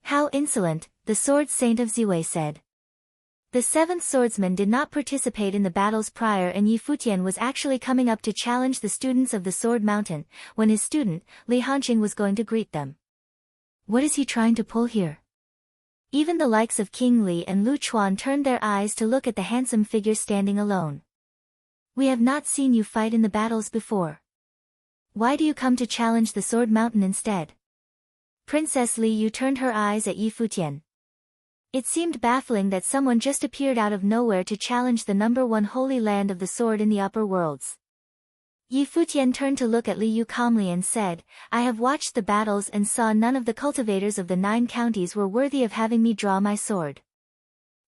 How insolent, the sword saint of Ziwei said. The 7th swordsman did not participate in the battles prior and Yi Futian was actually coming up to challenge the students of the Sword Mountain, when his student, Li Hanqing was going to greet them. What is he trying to pull here? Even the likes of King Li and Lu Chuan turned their eyes to look at the handsome figure standing alone. We have not seen you fight in the battles before. Why do you come to challenge the Sword Mountain instead? Princess Li Yu turned her eyes at Yi Futian. It seemed baffling that someone just appeared out of nowhere to challenge the #1 holy land of the sword in the upper worlds. Yi Futian turned to look at Li Yu calmly and said, I have watched the battles and saw none of the cultivators of the 9 counties were worthy of having me draw my sword.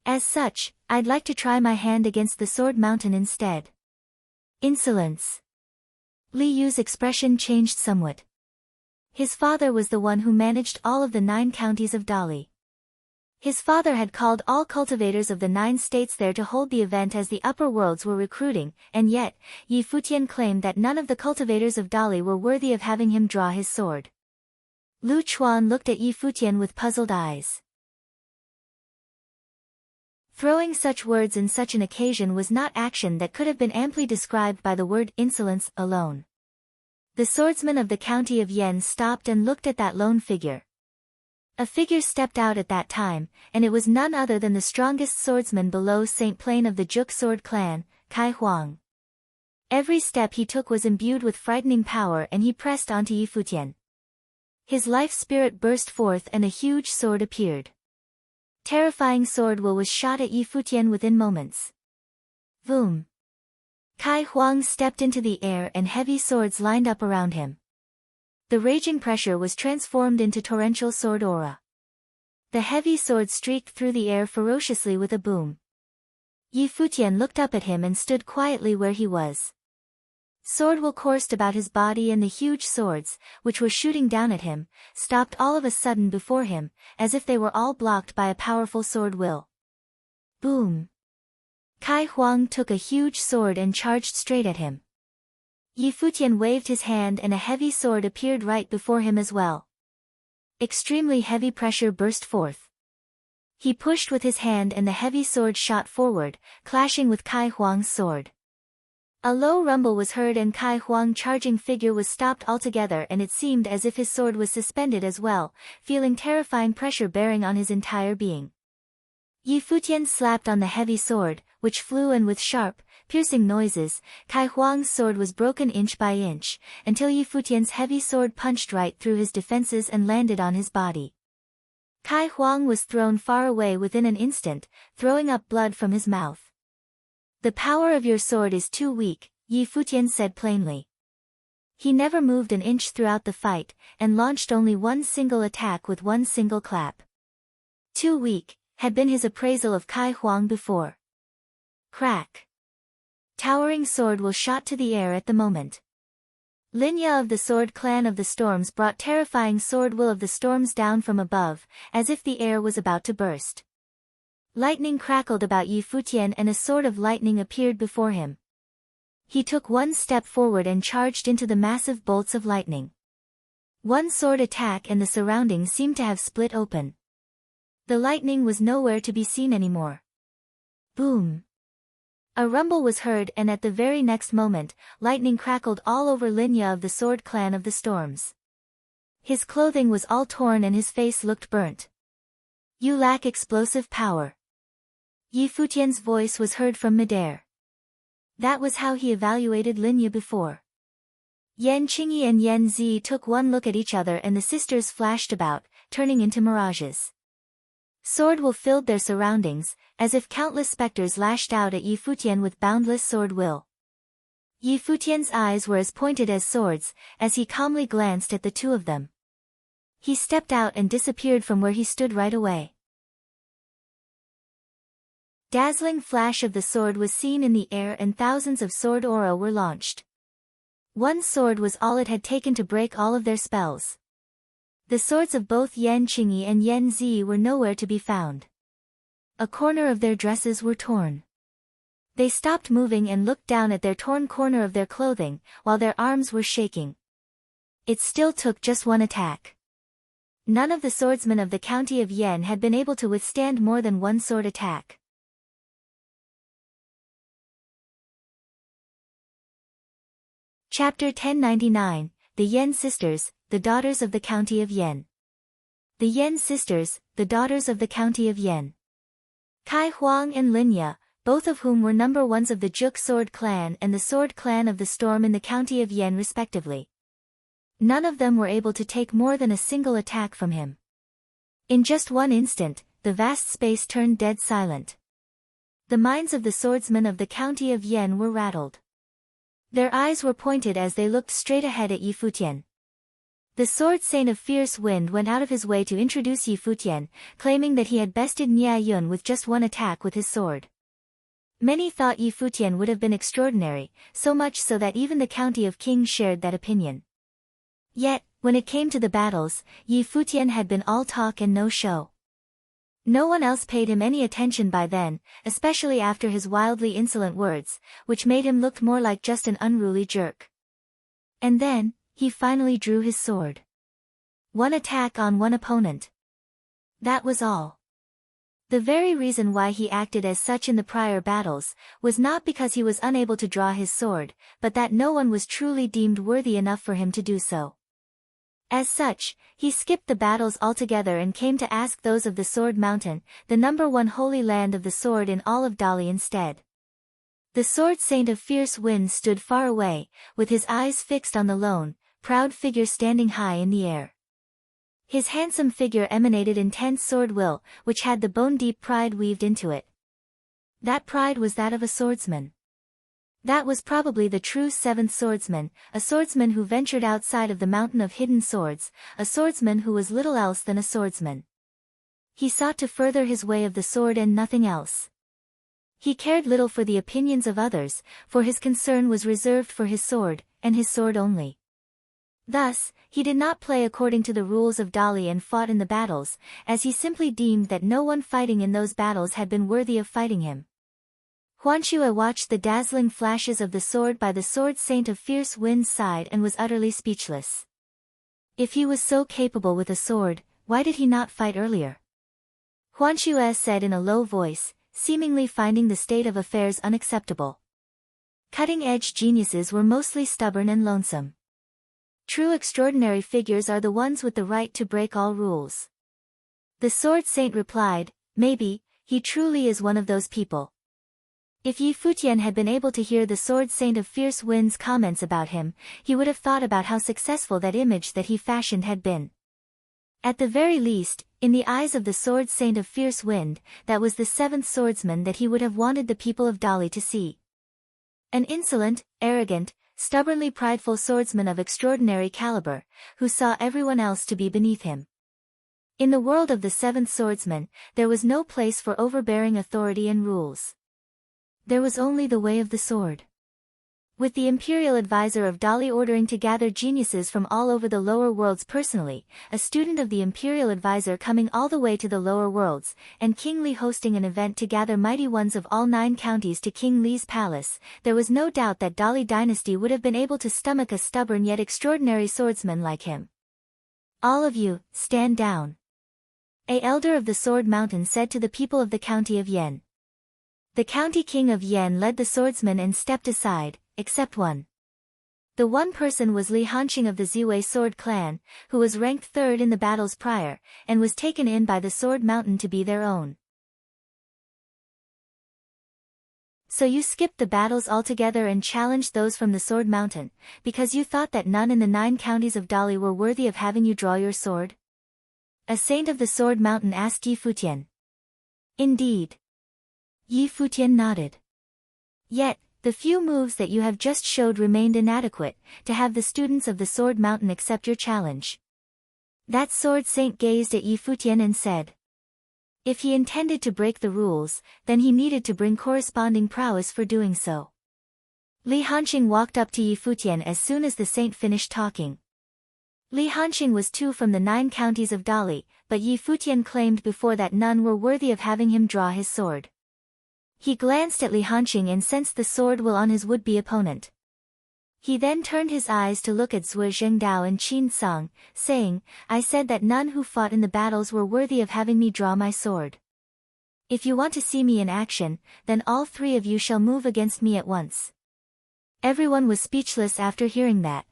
As such, I'd like to try my hand against the Sword Mountain instead. Insolence. Li Yu's expression changed somewhat. His father was the one who managed all of the 9 counties of Dali. His father had called all cultivators of the 9 states there to hold the event as the upper worlds were recruiting, and yet, Yi Futian claimed that none of the cultivators of Dali were worthy of having him draw his sword. Lu Chuan looked at Yi Futian with puzzled eyes. Throwing such words in such an occasion was not action that could have been amply described by the word insolence alone. The swordsman of the county of Yen stopped and looked at that lone figure. A figure stepped out at that time, and it was none other than the strongest swordsman below St. Plain of the Juk sword clan, Kai Huang. Every step he took was imbued with frightening power, and he pressed onto Yi Futian. His life spirit burst forth and a huge sword appeared. Terrifying sword will was shot at Yi Futian within moments. Boom! Kai Huang stepped into the air and heavy swords lined up around him. The raging pressure was transformed into torrential sword aura. The heavy sword streaked through the air ferociously with a boom. Yi Futian looked up at him and stood quietly where he was. Sword will coursed about his body, and the huge swords, which were shooting down at him, stopped all of a sudden before him, as if they were all blocked by a powerful sword will. Boom! Kai Huang took a huge sword and charged straight at him. Yi Futian waved his hand and a heavy sword appeared right before him as well. Extremely heavy pressure burst forth. He pushed with his hand and the heavy sword shot forward, clashing with Kai Huang's sword. A low rumble was heard and Kai Huang's charging figure was stopped altogether, and it seemed as if his sword was suspended as well, feeling terrifying pressure bearing on his entire being. Yi Futian slapped on the heavy sword, which flew, and with sharp, piercing noises, Kai Huang's sword was broken inch by inch, until Yi Futian's heavy sword punched right through his defenses and landed on his body. Kai Huang was thrown far away within an instant, throwing up blood from his mouth. "The power of your sword is too weak," Yi Futian said plainly. He never moved an inch throughout the fight, and launched only one single attack with one single clap. "Too weak," had been his appraisal of Kai Huang before. Crack! Towering sword will shot to the air at the moment. Linya of the Sword Clan of the Storms brought terrifying sword will of the storms down from above, as if the air was about to burst. Lightning crackled about Yi Futian and a sword of lightning appeared before him. He took one step forward and charged into the massive bolts of lightning. One sword attack and the surroundings seemed to have split open. The lightning was nowhere to be seen anymore. Boom! A rumble was heard, and at the very next moment, lightning crackled all over Linya of the Sword Clan of the Storms. His clothing was all torn and his face looked burnt. "You lack explosive power." Yi Futian's voice was heard from midair. That was how he evaluated Linya before. Yan Qingyi and Yan Zi took one look at each other, and the sisters flashed about, turning into mirages. Sword will filled their surroundings, as if countless specters lashed out at Yi Futian with boundless sword will. Yi Futian's eyes were as pointed as swords, as he calmly glanced at the two of them. He stepped out and disappeared from where he stood right away. Dazzling flash of the sword was seen in the air, and thousands of sword aura were launched. One sword was all it had taken to break all of their spells. The swords of both Yan Qingyi and Yan Zi were nowhere to be found. A corner of their dresses were torn. They stopped moving and looked down at their torn corner of their clothing, while their arms were shaking. It still took just one attack. None of the swordsmen of the county of Yen had been able to withstand more than one sword attack. Chapter 1099, The Yen Sisters, the Daughters of the County of Yen. The Yen Sisters, the Daughters of the County of Yen. Kai Huang and Linya, both of whom were number ones of the Juk Sword Clan and the Sword Clan of the Storm in the county of Yen respectively. None of them were able to take more than a single attack from him. In just one instant, the vast space turned dead silent. The minds of the swordsmen of the county of Yen were rattled. Their eyes were pointed as they looked straight ahead at Yi Futian. The sword saint of fierce wind went out of his way to introduce Yi Futian, claiming that he had bested Nia Yun with just one attack with his sword. Many thought Yi Futian would have been extraordinary, so much so that even the county of Kings shared that opinion. Yet, when it came to the battles, Yi Futian had been all talk and no show. No one else paid him any attention by then, especially after his wildly insolent words, which made him look more like just an unruly jerk. And then, he finally drew his sword. One attack on one opponent. That was all. The very reason why he acted as such in the prior battles, was not because he was unable to draw his sword, but that no one was truly deemed worthy enough for him to do so. As such, he skipped the battles altogether and came to ask those of the Sword Mountain, the #1 holy land of the sword in all of Dali instead. The Sword Saint of Fierce Winds stood far away, with his eyes fixed on the lone, proud figure standing high in the air. His handsome figure emanated intense sword will, which had the bone-deep pride weaved into it. That pride was that of a swordsman. That was probably the true seventh swordsman, a swordsman who ventured outside of the mountain of hidden swords, a swordsman who was little else than a swordsman. He sought to further his way of the sword and nothing else. He cared little for the opinions of others, for his concern was reserved for his sword, and his sword only. Thus, he did not play according to the rules of Dali and fought in the battles, as he simply deemed that no one fighting in those battles had been worthy of fighting him. Huanxue watched the dazzling flashes of the sword by the Sword Saint of Fierce Wind's side and was utterly speechless. If he was so capable with a sword, why did he not fight earlier? Huanxue said in a low voice, seemingly finding the state of affairs unacceptable. Cutting-edge geniuses were mostly stubborn and lonesome. True extraordinary figures are the ones with the right to break all rules. The Sword Saint replied, maybe, he truly is one of those people. If Yi Futian had been able to hear the Sword Saint of Fierce Wind's comments about him, he would have thought about how successful that image that he fashioned had been. At the very least, in the eyes of the Sword Saint of Fierce Wind, that was the seventh swordsman that he would have wanted the people of Dali to see. An insolent, arrogant, stubbornly prideful swordsman of extraordinary caliber, who saw everyone else to be beneath him. In the world of the seventh swordsman, there was no place for overbearing authority and rules. There was only the way of the sword. With the imperial advisor of Dali ordering to gather geniuses from all over the lower worlds personally, a student of the imperial advisor coming all the way to the lower worlds, and King Li hosting an event to gather mighty ones of all 9 counties to King Li's palace, there was no doubt that Dali dynasty would have been able to stomach a stubborn yet extraordinary swordsman like him. All of you, stand down. A elder of the Sword Mountain said to the people of the county of Yan. The county king of Yan led the swordsmen and stepped aside, except one. The one person was Li Hanqing of the Ziwei Sword Clan, who was ranked 3rd in the battles prior, and was taken in by the Sword Mountain to be their own. So you skipped the battles altogether and challenged those from the Sword Mountain, because you thought that none in the 9 counties of Dali were worthy of having you draw your sword? A saint of the Sword Mountain asked Yi Futian. Indeed. Yi Futian nodded. Yet, the few moves that you have just showed remained inadequate, to have the students of the Sword Mountain accept your challenge. That Sword Saint gazed at Yi Futian and said. If he intended to break the rules, then he needed to bring corresponding prowess for doing so. Li Hanqing walked up to Yi Futian as soon as the saint finished talking. Li Hanqing was 2 from the 9 counties of Dali, but Yi Futian claimed before that none were worthy of having him draw his sword. He glanced at Li Hanqing and sensed the sword will on his would-be opponent. He then turned his eyes to look at Zhuo Zhengdao and Qin Song, saying, I said that none who fought in the battles were worthy of having me draw my sword. If you want to see me in action, then all 3 of you shall move against me at once. Everyone was speechless after hearing that.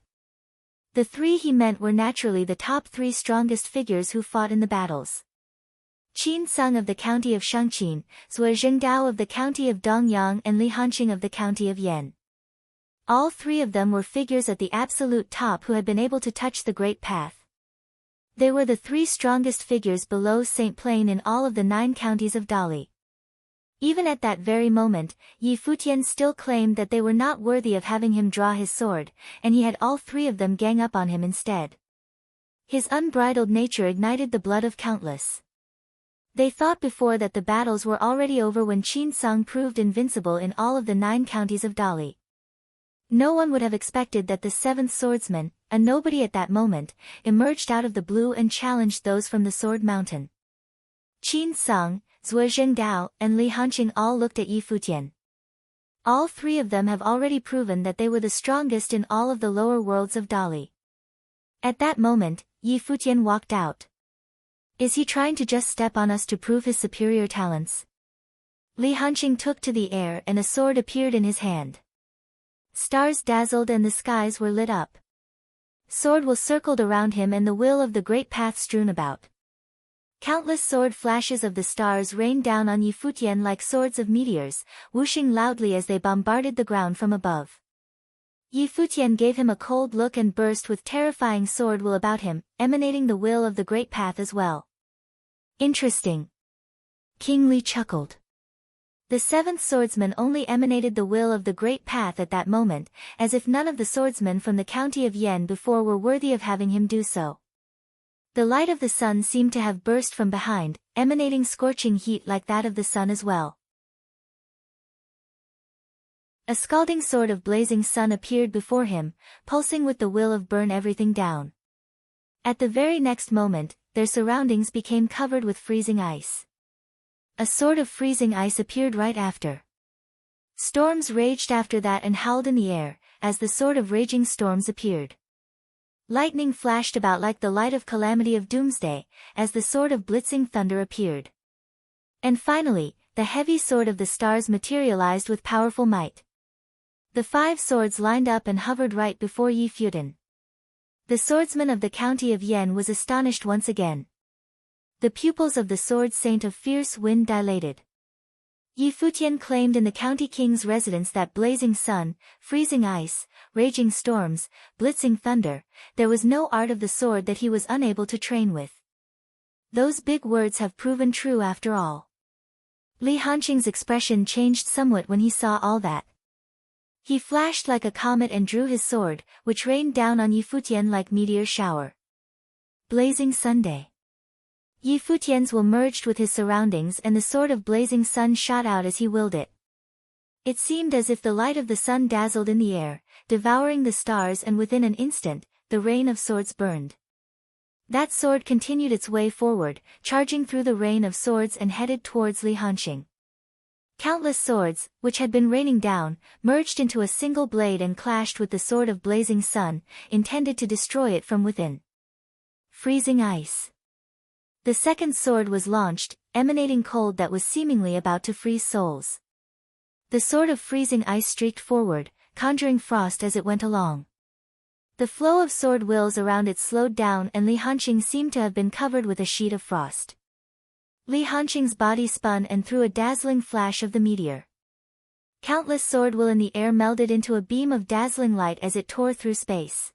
The 3 he meant were naturally the top 3 strongest figures who fought in the battles. Qin Song of the county of Shangqin, Zhuo Zhengdao of the county of Dongyang and Li Hanqing of the county of Yan. All 3 of them were figures at the absolute top who had been able to touch the Great Path. They were the 3 strongest figures below St. Plain in all of the 9 counties of Dali. Even at that very moment, Yi Futian still claimed that they were not worthy of having him draw his sword, and he had all 3 of them gang up on him instead. His unbridled nature ignited the blood of countless. They thought before that the battles were already over when Qin Song proved invincible in all of the 9 counties of Dali. No one would have expected that the 7th swordsman, a nobody at that moment, emerged out of the blue and challenged those from the Sword Mountain. Qin Sung, Zhuo Zhengdao, and Li Hanqing all looked at Yi Futian. All three of them have already proven that they were the strongest in all of the lower worlds of Dali. At that moment, Yi Futian walked out. Is he trying to just step on us to prove his superior talents? Li Hanqing took to the air and a sword appeared in his hand. Stars dazzled and the skies were lit up. Sword will circled around him and the will of the great path strewn about. Countless sword flashes of the stars rained down on Yi Futian like swords of meteors, whooshing loudly as they bombarded the ground from above. Yi Futian gave him a cold look and burst with terrifying sword will about him, emanating the will of the great path as well. Interesting. King Li chuckled. The seventh swordsman only emanated the will of the great path at that moment, as if none of the swordsmen from the county of Yan before were worthy of having him do so. The light of the sun seemed to have burst from behind, emanating scorching heat like that of the sun as well. A scalding sword of blazing sun appeared before him, pulsing with the will of burn everything down. At the very next moment, their surroundings became covered with freezing ice. A sword of freezing ice appeared right after. Storms raged after that and howled in the air, as the sword of raging storms appeared. Lightning flashed about like the light of calamity of doomsday, as the sword of blitzing thunder appeared. And finally, the heavy sword of the stars materialized with powerful might. The 5 swords lined up and hovered right before Yi Futian. The swordsman of the county of Yan was astonished once again. The pupils of the sword saint of fierce wind dilated. Yi Futian claimed in the county king's residence that blazing sun, freezing ice, raging storms, blitzing thunder, there was no art of the sword that he was unable to train with. Those big words have proven true after all. Li Hanqing's expression changed somewhat when he saw all that. He flashed like a comet and drew his sword, which rained down on Yi Futian like meteor shower. Blazing Sunday. Yi Futian's will merged with his surroundings and the sword of blazing sun shot out as he willed it. It seemed as if the light of the sun dazzled in the air, devouring the stars, and within an instant, the rain of swords burned. That sword continued its way forward, charging through the rain of swords and headed towards Li Hanqing. Countless swords, which had been raining down, merged into a single blade and clashed with the sword of blazing sun, intended to destroy it from within. Freezing ice. The second sword was launched, emanating cold that was seemingly about to freeze souls. The sword of freezing ice streaked forward, conjuring frost as it went along. The flow of sword wills around it slowed down and Li Hanqing seemed to have been covered with a sheet of frost. Li Hanqing's body spun and threw a dazzling flash of the meteor. Countless sword will in the air melded into a beam of dazzling light as it tore through space.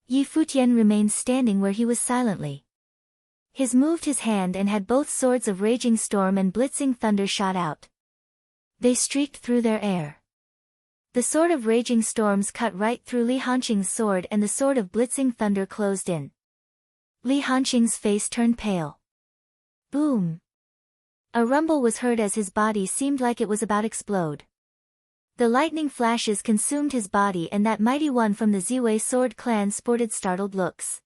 Yi Futian remained standing where he was silently. He moved his hand and had both swords of raging storm and blitzing thunder shot out. They streaked through their air. The sword of raging storms cut right through Li Hanqing's sword and the sword of blitzing thunder closed in. Li Hanqing's face turned pale. Boom! A rumble was heard as his body seemed like it was about to explode. The lightning flashes consumed his body and that mighty one from the Ziwei sword clan sported startled looks.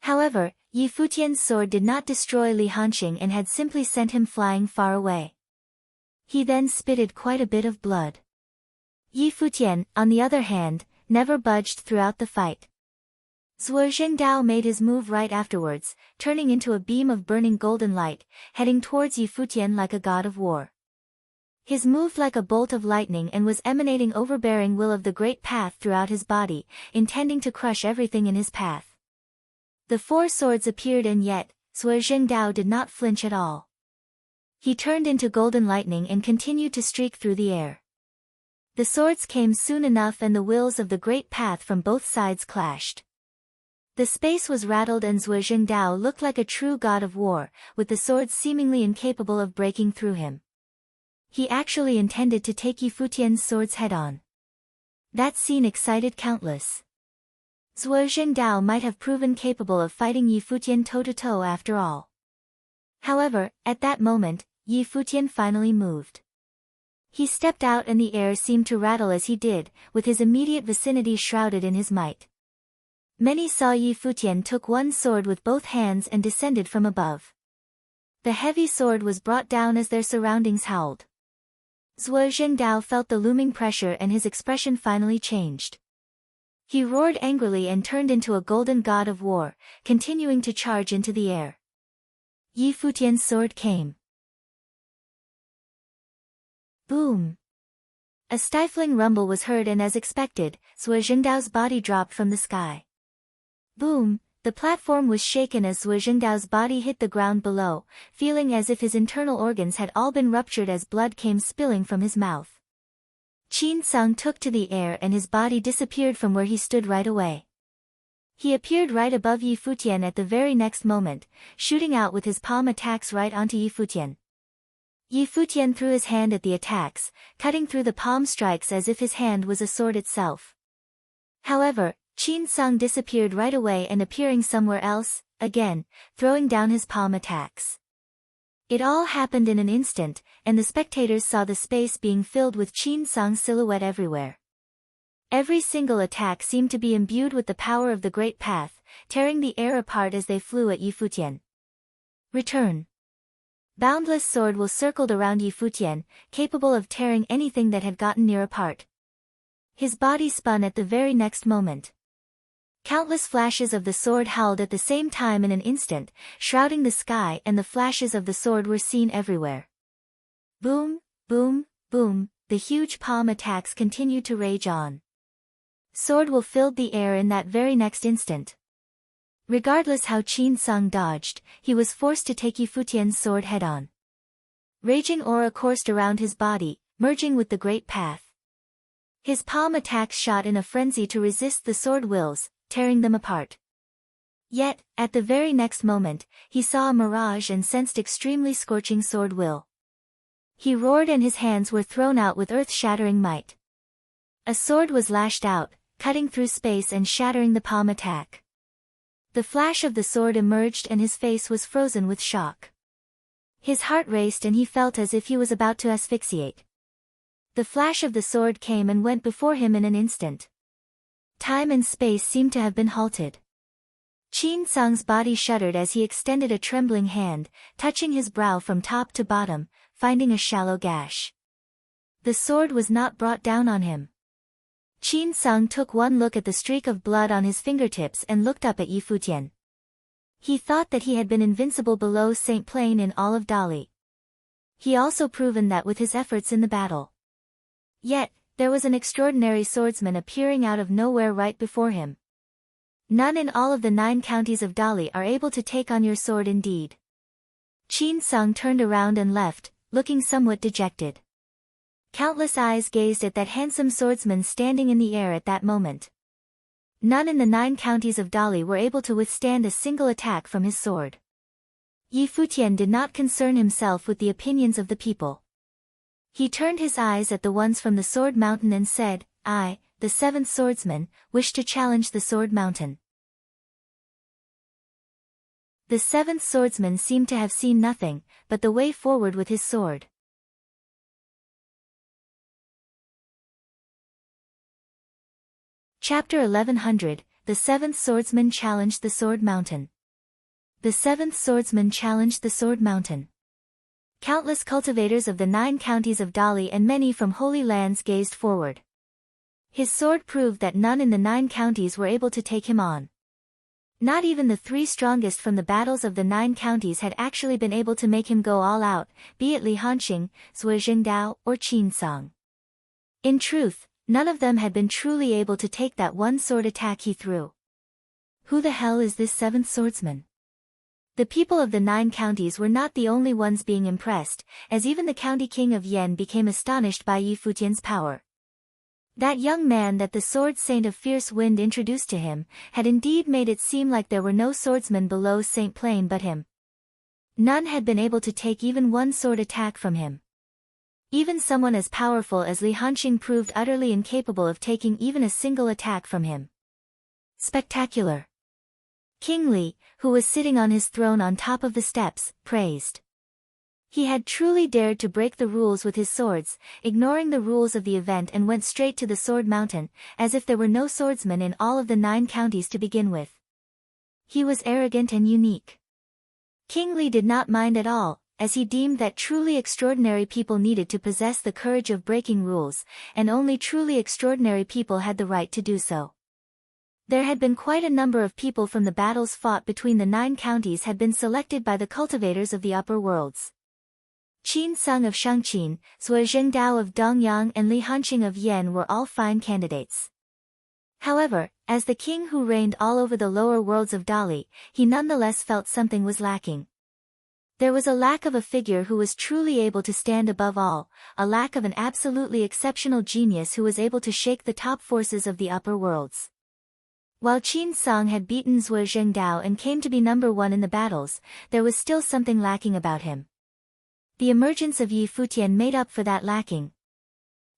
However, Yi Futian's sword did not destroy Li Hanqing and had simply sent him flying far away. He then spitted quite a bit of blood. Yi Futian, on the other hand, never budged throughout the fight. Zhuo Zhengdao made his move right afterwards, turning into a beam of burning golden light, heading towards Yi Futian like a god of war. His moved like a bolt of lightning and was emanating overbearing will of the great path throughout his body, intending to crush everything in his path. The 4 swords appeared and yet, Zhuo Zhengdao did not flinch at all. He turned into golden lightning and continued to streak through the air. The swords came soon enough and the wills of the great path from both sides clashed. The space was rattled and Zhuo Zhengdao looked like a true god of war, with the swords seemingly incapable of breaking through him. He actually intended to take Yi Futian's swords head-on. That scene excited countless. Zhuo Zhengdao might have proven capable of fighting Yi Futian toe-to-toe after all. However, at that moment, Yi Futian finally moved. He stepped out and the air seemed to rattle as he did, with his immediate vicinity shrouded in his might. Many saw Yi Futian took one sword with both hands and descended from above. The heavy sword was brought down as their surroundings howled. Zhuo Zhengdao felt the looming pressure and his expression finally changed. He roared angrily and turned into a golden god of war, continuing to charge into the air. Yi Futian's sword came. Boom! A stifling rumble was heard, and as expected, Zhuo Zhengdao's body dropped from the sky. Boom! The platform was shaken as Zhuo Zhengdao's body hit the ground below, feeling as if his internal organs had all been ruptured as blood came spilling from his mouth. Qin Sung took to the air and his body disappeared from where he stood right away. He appeared right above Yi Futian at the very next moment, shooting out with his palm attacks right onto Yi Futian. Yi Futian threw his hand at the attacks, cutting through the palm strikes as if his hand was a sword itself. However, Qin Sung disappeared right away and appearing somewhere else, again, throwing down his palm attacks. It all happened in an instant, and the spectators saw the space being filled with Qin Sung's silhouette everywhere. Every single attack seemed to be imbued with the power of the Great Path, tearing the air apart as they flew at Yi Futian. Return. Boundless sword will circled around Yi Futian, capable of tearing anything that had gotten near apart. His body spun at the very next moment. Countless flashes of the sword howled at the same time in an instant, shrouding the sky, and the flashes of the sword were seen everywhere. Boom, boom, boom, the huge palm attacks continued to rage on. Sword will filled the air in that very next instant. Regardless how Qin Sung dodged, he was forced to take Yi Futian's sword head-on. Raging aura coursed around his body, merging with the Great Path. His palm attacks shot in a frenzy to resist the sword wills, tearing them apart. Yet, at the very next moment, he saw a mirage and sensed extremely scorching sword will. He roared and his hands were thrown out with earth-shattering might. A sword was lashed out, cutting through space and shattering the palm attack. The flash of the sword emerged and his face was frozen with shock. His heart raced and he felt as if he was about to asphyxiate. The flash of the sword came and went before him in an instant. Time and space seemed to have been halted. Qin Sung's body shuddered as he extended a trembling hand, touching his brow from top to bottom, finding a shallow gash. The sword was not brought down on him. Qin Sung took one look at the streak of blood on his fingertips and looked up at Yi Futian. He thought that he had been invincible below St. Plain in all of Dali. He also proven that with his efforts in the battle. Yet, there was an extraordinary swordsman appearing out of nowhere right before him. None in all of the 9 counties of Dali are able to take on your sword indeed. Qin Sung turned around and left, looking somewhat dejected. Countless eyes gazed at that handsome swordsman standing in the air at that moment. None in the 9 counties of Dali were able to withstand a single attack from his sword. Yi Futian did not concern himself with the opinions of the people. He turned his eyes at the ones from the Sword Mountain and said, I, the 7th swordsman, wish to challenge the Sword Mountain. The 7th swordsman seemed to have seen nothing, but the way forward with his sword. Chapter 1100, The 7th Swordsman Challenged the Sword Mountain. The 7th Swordsman challenged the Sword Mountain. Countless cultivators of the 9 counties of Dali and many from holy lands gazed forward. His sword proved that none in the 9 counties were able to take him on. Not even the 3 strongest from the battles of the 9 counties had actually been able to make him go all out, be it Li Hanxing, Zhuo Zhengdao, or Qin Sung. In truth, none of them had been truly able to take that one sword attack he threw. Who the hell is this 7th swordsman? The people of the 9 counties were not the only ones being impressed, as even the county king of Yen became astonished by Yi Futian's power. That young man that the sword saint of fierce wind introduced to him, had indeed made it seem like there were no swordsmen below St. Plain but him. None had been able to take even one sword attack from him. Even someone as powerful as Li Hanxing proved utterly incapable of taking even a single attack from him. Spectacular. King Li, who was sitting on his throne on top of the steps, praised. He had truly dared to break the rules with his swords, ignoring the rules of the event, and went straight to the Sword Mountain, as if there were no swordsmen in all of the 9 counties to begin with. He was arrogant and unique. King Li did not mind at all, as he deemed that truly extraordinary people needed to possess the courage of breaking rules, and only truly extraordinary people had the right to do so. There had been quite a number of people from the battles fought between the 9 counties had been selected by the cultivators of the upper worlds. Qin Sung of Shangqin, Zhuo Zhengdao of Dongyang and Li Hanqing of Yan were all fine candidates. However, as the king who reigned all over the lower worlds of Dali, he nonetheless felt something was lacking. There was a lack of a figure who was truly able to stand above all, a lack of an absolutely exceptional genius who was able to shake the top forces of the upper worlds. While Qin Song had beaten Zhuo Zhengdao and came to be number 1 in the battles, there was still something lacking about him. The emergence of Yi Futian made up for that lacking.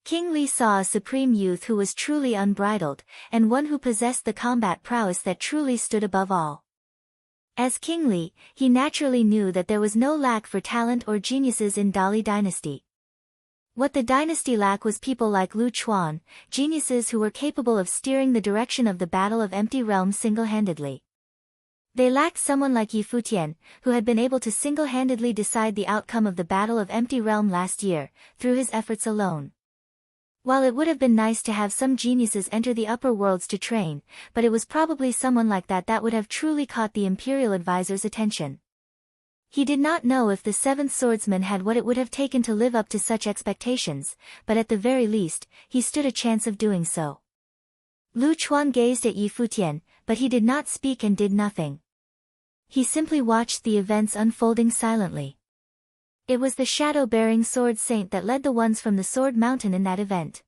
King Li saw a supreme youth who was truly unbridled, and one who possessed the combat prowess that truly stood above all. As King Li, he naturally knew that there was no lack for talent or geniuses in Dali dynasty. What the dynasty lacked was people like Lu Chuan, geniuses who were capable of steering the direction of the Battle of Empty Realms single-handedly. They lacked someone like Yi Futian, who had been able to single-handedly decide the outcome of the Battle of Empty Realm last year, through his efforts alone. While it would have been nice to have some geniuses enter the upper worlds to train, but it was probably someone like that would have truly caught the imperial advisor's attention. He did not know if the 7th swordsman had what it would have taken to live up to such expectations, but at the very least, he stood a chance of doing so. Lu Chuan gazed at Yi Futian, but he did not speak and did nothing. He simply watched the events unfolding silently. It was the shadow-bearing sword saint that led the ones from the Sword Mountain in that event.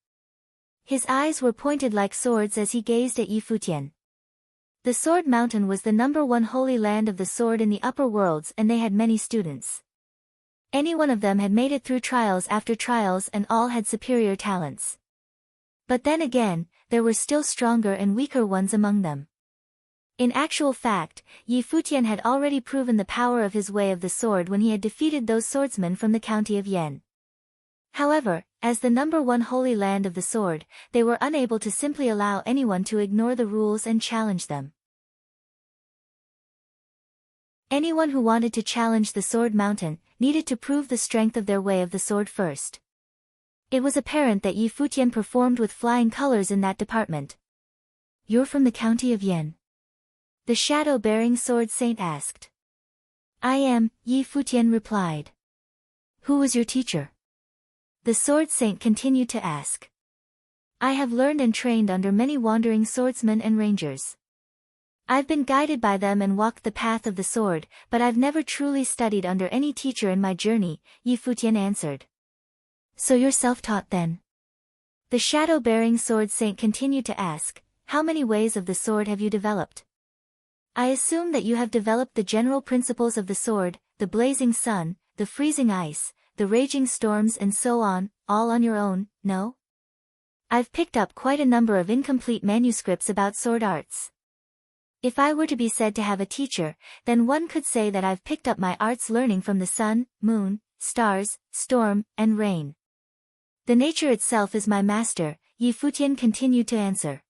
His eyes were pointed like swords as he gazed at Yi Futian. The Sword Mountain was the number 1 holy land of the sword in the upper worlds, and they had many students. Any one of them had made it through trials after trials, and all had superior talents. But then again, there were still stronger and weaker ones among them. In actual fact, Yi Futian had already proven the power of his way of the sword when he had defeated those swordsmen from the county of Yan. However, as the number 1 holy land of the sword, they were unable to simply allow anyone to ignore the rules and challenge them. Anyone who wanted to challenge the Sword Mountain needed to prove the strength of their way of the sword first. It was apparent that Yi Futian performed with flying colors in that department. "You're from the county of Yan?" the shadow-bearing sword saint asked. "I am," Yi Futian replied. "Who was your teacher?" the sword saint continued to ask. "I have learned and trained under many wandering swordsmen and rangers. I've been guided by them and walked the path of the sword, but I've never truly studied under any teacher in my journey," Yi Futian answered. "So you're self-taught then?" the shadow-bearing sword saint continued to ask. "How many ways of the sword have you developed?" "I assume that you have developed the general principles of the sword, the blazing sun, the freezing ice, the raging storms and so on, all on your own, no?" "I've picked up quite a number of incomplete manuscripts about sword arts. If I were to be said to have a teacher, then one could say that I've picked up my arts learning from the sun, moon, stars, storm, and rain. The nature itself is my master," Yi Futian continued to answer.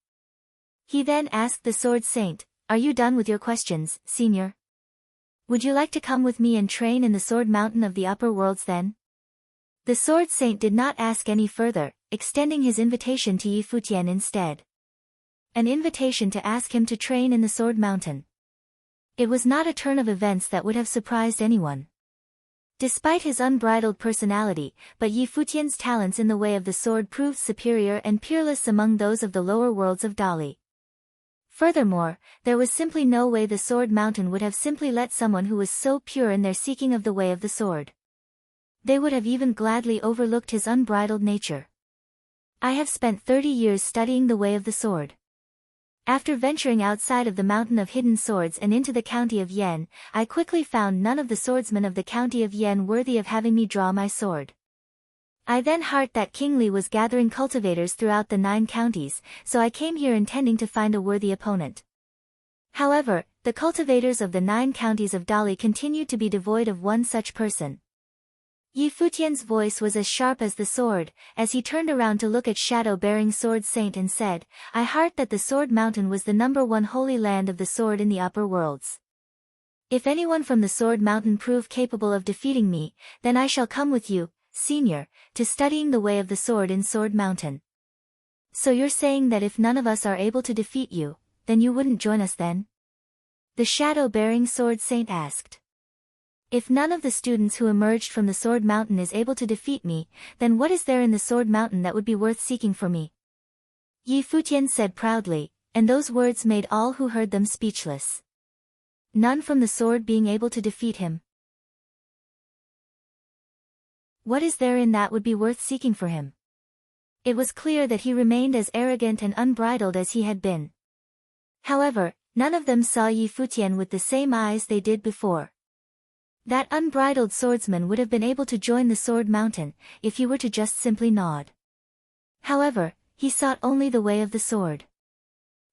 He then asked the sword saint, "Are you done with your questions, senior? Would you like to come with me and train in the Sword Mountain of the upper worlds then?" The sword saint did not ask any further, extending his invitation to Yi Futian instead. An invitation to ask him to train in the Sword Mountain. It was not a turn of events that would have surprised anyone. Despite his unbridled personality, but Yi Futian's talents in the way of the sword proved superior and peerless among those of the lower worlds of Dali. Furthermore, there was simply no way the Sword Mountain would have simply let someone who was so pure in their seeking of the way of the sword. They would have even gladly overlooked his unbridled nature. "I have spent 30 years studying the way of the sword. After venturing outside of the Mountain of Hidden Swords and into the county of Yan, I quickly found none of the swordsmen of the county of Yan worthy of having me draw my sword. I then heard that King Li was gathering cultivators throughout the 9 counties, so I came here intending to find a worthy opponent. However, the cultivators of the 9 counties of Dali continued to be devoid of one such person." Yi Futian's voice was as sharp as the sword, as he turned around to look at shadow-bearing sword saint and said, "I heard that the Sword Mountain was the number 1 holy land of the sword in the upper worlds. If anyone from the Sword Mountain prove capable of defeating me, then I shall come with you, senior, to studying the way of the sword in Sword Mountain. So you're saying that if none of us are able to defeat you, then you wouldn't join us then? The shadow-bearing sword saint asked. If none of the students who emerged from the Sword Mountain is able to defeat me, then what is there in the Sword Mountain that would be worth seeking for me? Yi Futian said proudly, and those words made all who heard them speechless. None from the sword being able to defeat him. What is there in that would be worth seeking for him? It was clear that he remained as arrogant and unbridled as he had been. However, none of them saw Yi Futian with the same eyes they did before. That unbridled swordsman would have been able to join the Sword Mountain, if he were to just simply nod. However, he sought only the way of the sword.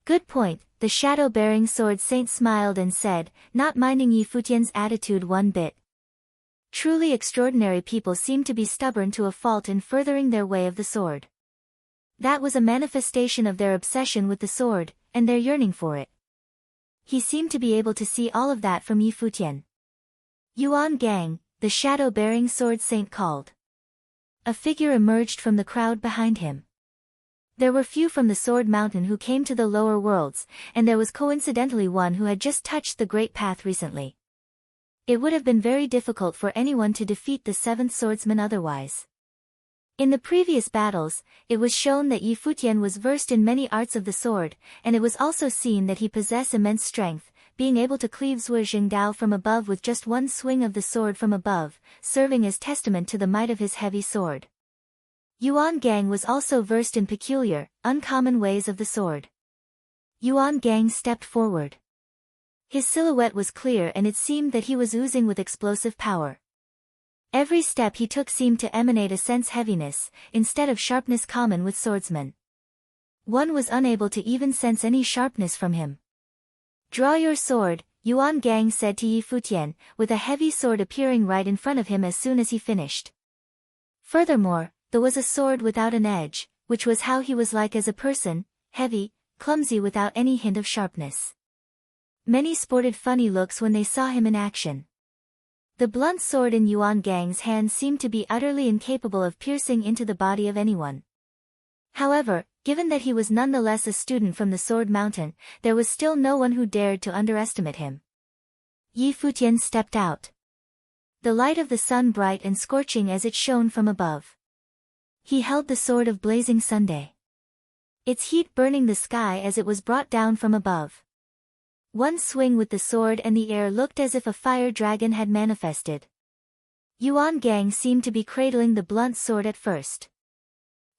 Good point, the shadow-bearing sword saint smiled and said, not minding Yi Futian's attitude one bit. Truly extraordinary people seem to be stubborn to a fault in furthering their way of the sword. That was a manifestation of their obsession with the sword, and their yearning for it. He seemed to be able to see all of that from Yi Futian. Yuan Gang, the shadow-bearing sword saint called. A figure emerged from the crowd behind him. There were few from the Sword Mountain who came to the lower worlds, and there was coincidentally one who had just touched the Great Path recently. It would have been very difficult for anyone to defeat the seventh swordsman otherwise. In the previous battles, it was shown that Yi Futian was versed in many arts of the sword, and it was also seen that he possessed immense strength, being able to cleave Zhuo Jingdao from above with just one swing of the sword from above, serving as testament to the might of his heavy sword. Yuan Gang was also versed in peculiar, uncommon ways of the sword. Yuan Gang stepped forward. His silhouette was clear and it seemed that he was oozing with explosive power. Every step he took seemed to emanate a sense heaviness, instead of sharpness common with swordsmen. One was unable to even sense any sharpness from him. Draw your sword, Yuan Gang said to Yi Futian, with a heavy sword appearing right in front of him as soon as he finished. Furthermore, there was a sword without an edge, which was how he was like as a person, heavy, clumsy without any hint of sharpness. Many sported funny looks when they saw him in action. The blunt sword in Yuan Gang's hand seemed to be utterly incapable of piercing into the body of anyone. However, given that he was nonetheless a student from the Sword Mountain, there was still no one who dared to underestimate him. Yi Futian stepped out. The light of the sun bright and scorching as it shone from above. He held the sword of blazing Sunday. Its heat burning the sky as it was brought down from above. One swing with the sword and the air looked as if a fire dragon had manifested. Yuan Gang seemed to be cradling the blunt sword at first.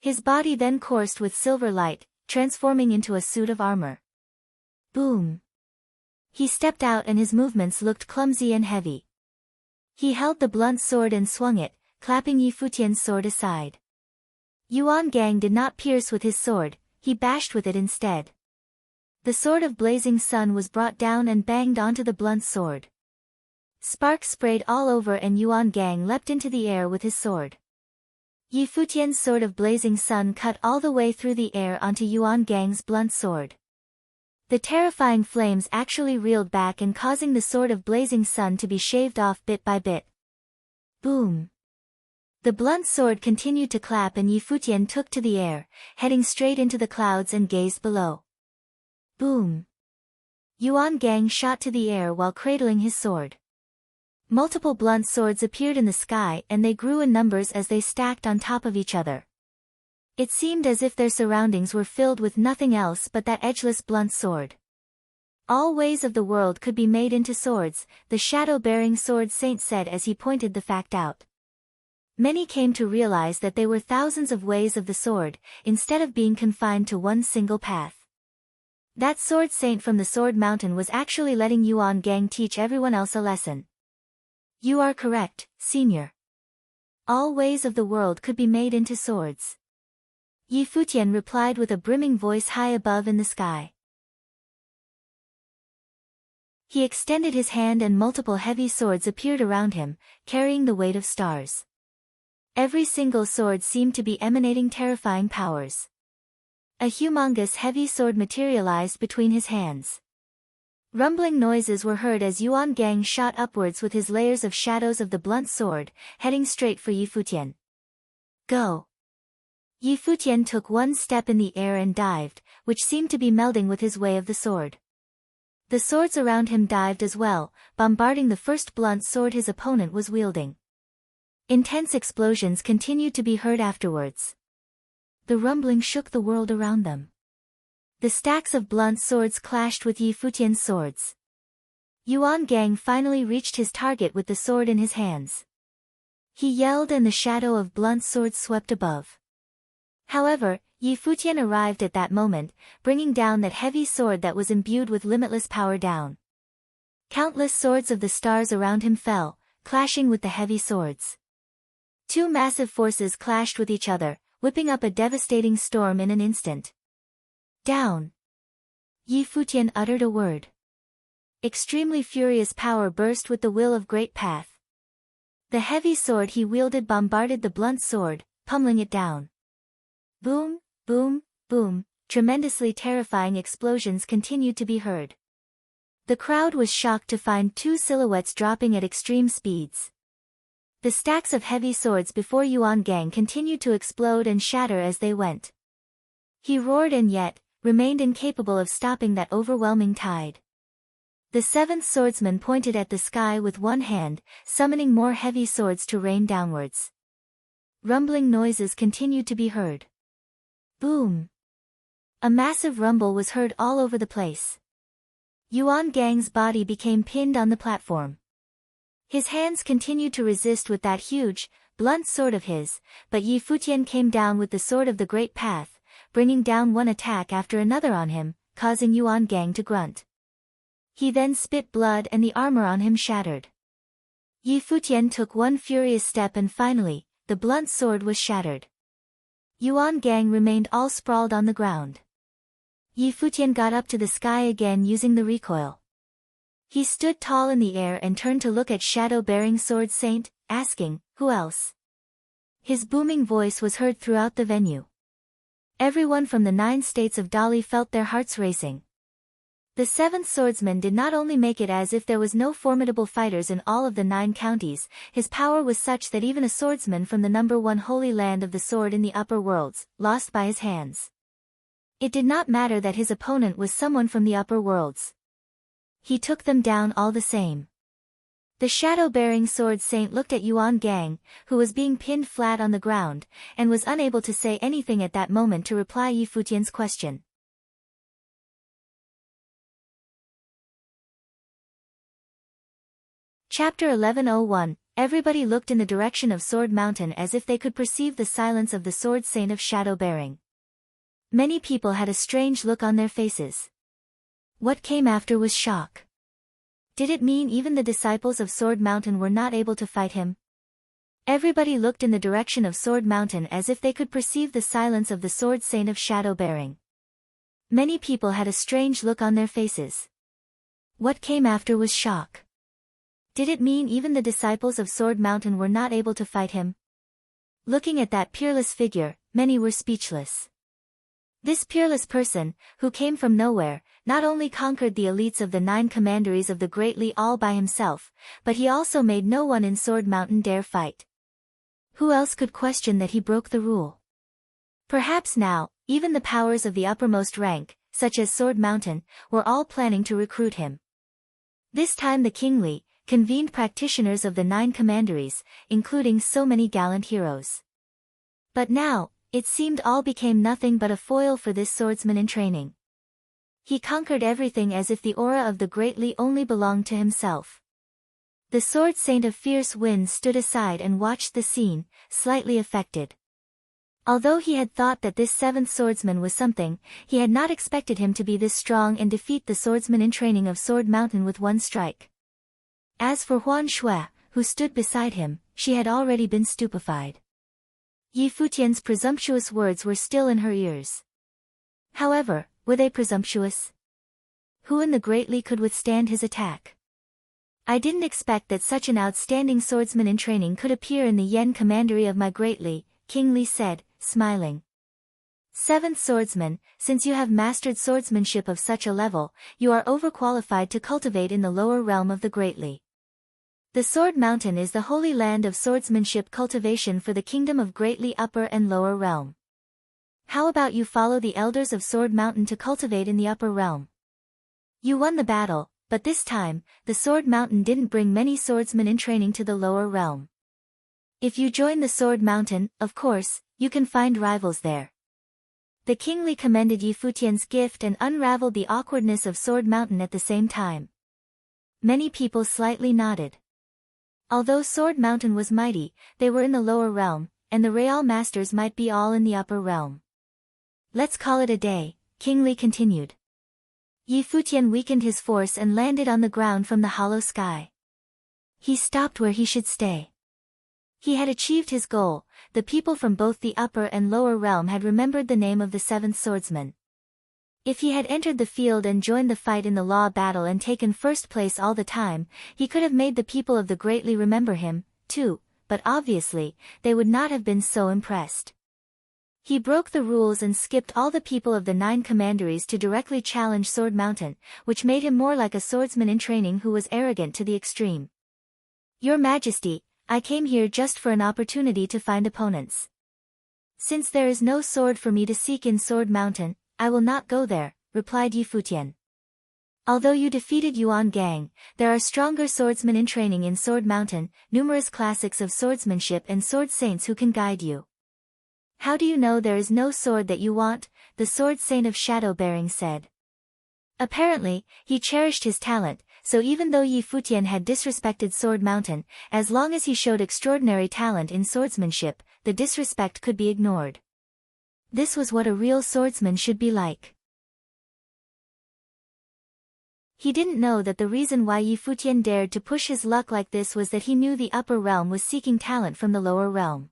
His body then coursed with silver light, transforming into a suit of armor. Boom! He stepped out and his movements looked clumsy and heavy. He held the blunt sword and swung it, clapping Yi Futian's sword aside. Yuan Gang did not pierce with his sword, he bashed with it instead. The sword of blazing sun was brought down and banged onto the blunt sword. Sparks sprayed all over and Yuan Gang leapt into the air with his sword. Yi Futian's sword of blazing sun cut all the way through the air onto Yuan Gang's blunt sword. The terrifying flames actually reeled back and causing the sword of blazing sun to be shaved off bit by bit. Boom! The blunt sword continued to clap and Yi Futian took to the air, heading straight into the clouds and gazed below. Boom! Yuan Gang shot to the air while cradling his sword. Multiple blunt swords appeared in the sky and they grew in numbers as they stacked on top of each other. It seemed as if their surroundings were filled with nothing else but that edgeless blunt sword. All ways of the world could be made into swords, the shadow-bearing sword saint said as he pointed the fact out. Many came to realize that they were thousands of ways of the sword, instead of being confined to one single path. That sword saint from the Sword Mountain was actually letting Yuan Gang teach everyone else a lesson. You are correct, senior. All ways of the world could be made into swords. Yi Futian replied with a brimming voice high above in the sky. He extended his hand and multiple heavy swords appeared around him, carrying the weight of stars. Every single sword seemed to be emanating terrifying powers. A humongous heavy sword materialized between his hands. Rumbling noises were heard as Yuan Gang shot upwards with his layers of shadows of the blunt sword, heading straight for Yi Futian. Go! Yi Futian took one step in the air and dived, which seemed to be melding with his way of the sword. The swords around him dived as well, bombarding the first blunt sword his opponent was wielding. Intense explosions continued to be heard afterwards. The rumbling shook the world around them. The stacks of blunt swords clashed with Yi Futian's swords. Yuan Gang finally reached his target with the sword in his hands. He yelled and the shadow of blunt swords swept above. However, Yi Futian arrived at that moment, bringing down that heavy sword that was imbued with limitless power down. Countless swords of the stars around him fell, clashing with the heavy swords. Two massive forces clashed with each other, whipping up a devastating storm in an instant. Down! Yi Futian uttered a word. Extremely furious power burst with the will of great path. The heavy sword he wielded bombarded the blunt sword, pummeling it down. Boom, boom, boom, tremendously terrifying explosions continued to be heard. The crowd was shocked to find two silhouettes dropping at extreme speeds. The stacks of heavy swords before Yuan Gang continued to explode and shatter as they went. He roared and yet remained incapable of stopping that overwhelming tide. The seventh swordsman pointed at the sky with one hand, summoning more heavy swords to rain downwards. Rumbling noises continued to be heard. Boom! A massive rumble was heard all over the place. Yuan Gang's body became pinned on the platform. His hands continued to resist with that huge, blunt sword of his, but Yi Futian came down with the sword of the Great Path, bringing down one attack after another on him, causing Yuan Gang to grunt. He then spit blood and the armor on him shattered. Yi Futian took one furious step and finally, the blunt sword was shattered. Yuan Gang remained all sprawled on the ground. Yi Futian got up to the sky again using the recoil. He stood tall in the air and turned to look at shadow-bearing Sword Saint, asking, "Who else?" His booming voice was heard throughout the venue. Everyone from the 9 states of Dali felt their hearts racing. The 7th swordsman did not only make it as if there was no formidable fighters in all of the 9 counties, his power was such that even a swordsman from the number 1 holy land of the sword in the upper worlds, lost by his hands. It did not matter that his opponent was someone from the upper worlds. He took them down all the same. The shadow-bearing Sword Saint looked at Yuan Gang, who was being pinned flat on the ground, and was unable to say anything at that moment to reply Yi Futian's question. Chapter 1101. Everybody looked in the direction of Sword Mountain as if they could perceive the silence of the Sword Saint of shadow-bearing. Many people had a strange look on their faces. What came after was shock. Did it mean even the disciples of Sword Mountain were not able to fight him? Everybody looked in the direction of Sword Mountain as if they could perceive the silence of the Sword Saint of shadow-bearing. Many people had a strange look on their faces. What came after was shock. Did it mean even the disciples of Sword Mountain were not able to fight him? Looking at that peerless figure, many were speechless. This peerless person, who came from nowhere, not only conquered the elites of the 9 commanderies of the Great Li all by himself, but he also made no one in Sword Mountain dare fight. Who else could question that he broke the rule? Perhaps now, even the powers of the uppermost rank, such as Sword Mountain, were all planning to recruit him. This time the King Li convened practitioners of the 9 commanderies, including so many gallant heroes. But now, it seemed all became nothing but a foil for this swordsman in training. He conquered everything as if the aura of the Great Li only belonged to himself. The Sword Saint of Fierce Winds stood aside and watched the scene, slightly affected. Although he had thought that this 7th swordsman was something, he had not expected him to be this strong and defeat the swordsman in training of Sword Mountain with one strike. As for Huan Shui, who stood beside him, she had already been stupefied. Yi Futian's presumptuous words were still in her ears. However, were they presumptuous? Who in the Great Li could withstand his attack? I didn't expect that such an outstanding swordsman in training could appear in the Yen commandery of my Great Li, King Li said, smiling. Seventh swordsman, since you have mastered swordsmanship of such a level, you are overqualified to cultivate in the lower realm of the Greatly. The Sword Mountain is the holy land of swordsmanship cultivation for the kingdom of Greatly Upper and Lower Realm. How about you follow the elders of Sword Mountain to cultivate in the upper realm? You won the battle, but this time, the Sword Mountain didn't bring many swordsmen in training to the lower realm. If you join the Sword Mountain, of course, you can find rivals there. The kingly commended Yi Futian's gift and unraveled the awkwardness of Sword Mountain at the same time. Many people slightly nodded. Although Sword Mountain was mighty, they were in the lower realm, and the Real Masters might be all in the upper realm. Let's call it a day, King Li continued. Yi Futian weakened his force and landed on the ground from the hollow sky. He stopped where he should stay. He had achieved his goal. The people from both the upper and lower realm had remembered the name of the seventh swordsman. If he had entered the field and joined the fight in the law battle and taken first place all the time, he could have made the people of the Greatly remember him, too, but obviously, they would not have been so impressed. He broke the rules and skipped all the people of the 9 commanderies to directly challenge Sword Mountain, which made him more like a swordsman in training who was arrogant to the extreme. Your Majesty, I came here just for an opportunity to find opponents. Since there is no sword for me to seek in Sword Mountain, I will not go there, replied Yi Futian. Although you defeated Yuan Gang, there are stronger swordsmen in training in Sword Mountain, numerous classics of swordsmanship and sword saints who can guide you. How do you know there is no sword that you want? The sword saint of shadow bearing said. Apparently, he cherished his talent, so even though Yi Futian had disrespected Sword Mountain, as long as he showed extraordinary talent in swordsmanship, the disrespect could be ignored. This was what a real swordsman should be like. He didn't know that the reason why Yi Futian dared to push his luck like this was that he knew the upper realm was seeking talent from the lower realm.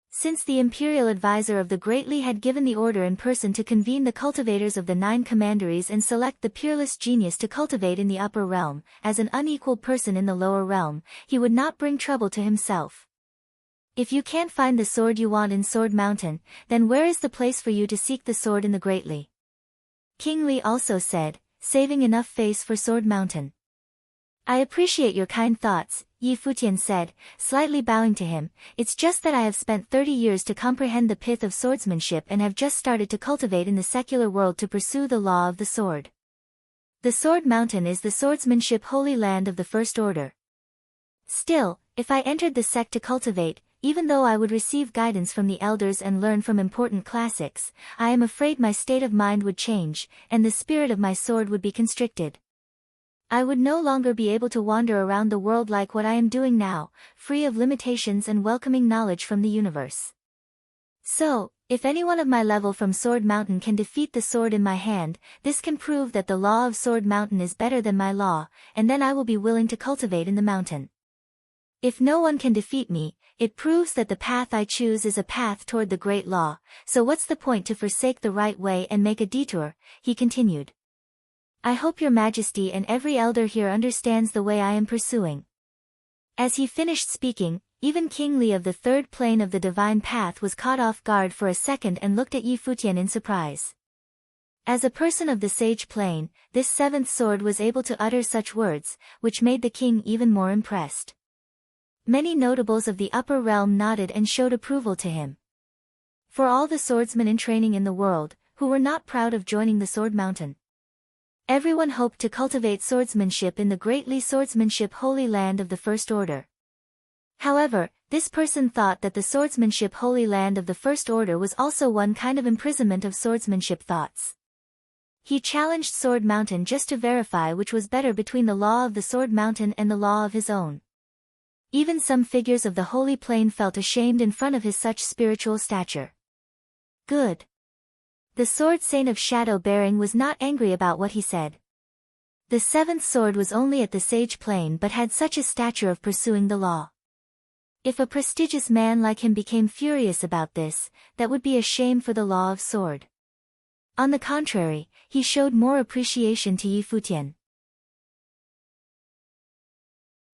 Since the imperial advisor of the Greatly had given the order in person to convene the cultivators of the 9 commanderies and select the peerless genius to cultivate in the upper realm, as an unequal person in the lower realm, he would not bring trouble to himself. If you can't find the sword you want in Sword Mountain, then where is the place for you to seek the sword in the Greatly? King Li also said, saving enough face for Sword Mountain. I appreciate your kind thoughts, Yi Futian said, slightly bowing to him. It's just that I have spent 30 years to comprehend the pith of swordsmanship and have just started to cultivate in the secular world to pursue the law of the sword. The Sword Mountain is the swordsmanship holy land of the First Order. Still, if I entered the sect to cultivate, even though I would receive guidance from the elders and learn from important classics, I am afraid my state of mind would change, and the spirit of my sword would be constricted. I would no longer be able to wander around the world like what I am doing now, free of limitations and welcoming knowledge from the universe. So, if anyone of my level from Sword Mountain can defeat the sword in my hand, this can prove that the law of Sword Mountain is better than my law, and then I will be willing to cultivate in the mountain. If no one can defeat me, it proves that the path I choose is a path toward the great law, so what's the point to forsake the right way and make a detour, he continued. I hope your Majesty and every elder here understands the way I am pursuing. As he finished speaking, even King Li of the third plane of the divine path was caught off guard for a second and looked at Yi Futian in surprise. As a person of the sage plane, this seventh sword was able to utter such words, which made the king even more impressed. Many notables of the upper realm nodded and showed approval to him. For all the swordsmen in training in the world, who were not proud of joining the Sword Mountain, everyone hoped to cultivate swordsmanship in the Greatly swordsmanship holy land of the First Order. However, this person thought that the swordsmanship holy land of the First Order was also one kind of imprisonment of swordsmanship thoughts. He challenged Sword Mountain just to verify which was better between the law of the Sword Mountain and the law of his own. Even some figures of the Holy Plane felt ashamed in front of his such spiritual stature. Good. The sword saint of shadow bearing was not angry about what he said. The seventh sword was only at the sage plane but had such a stature of pursuing the law. If a prestigious man like him became furious about this, that would be a shame for the law of sword. On the contrary, he showed more appreciation to Yi Futian.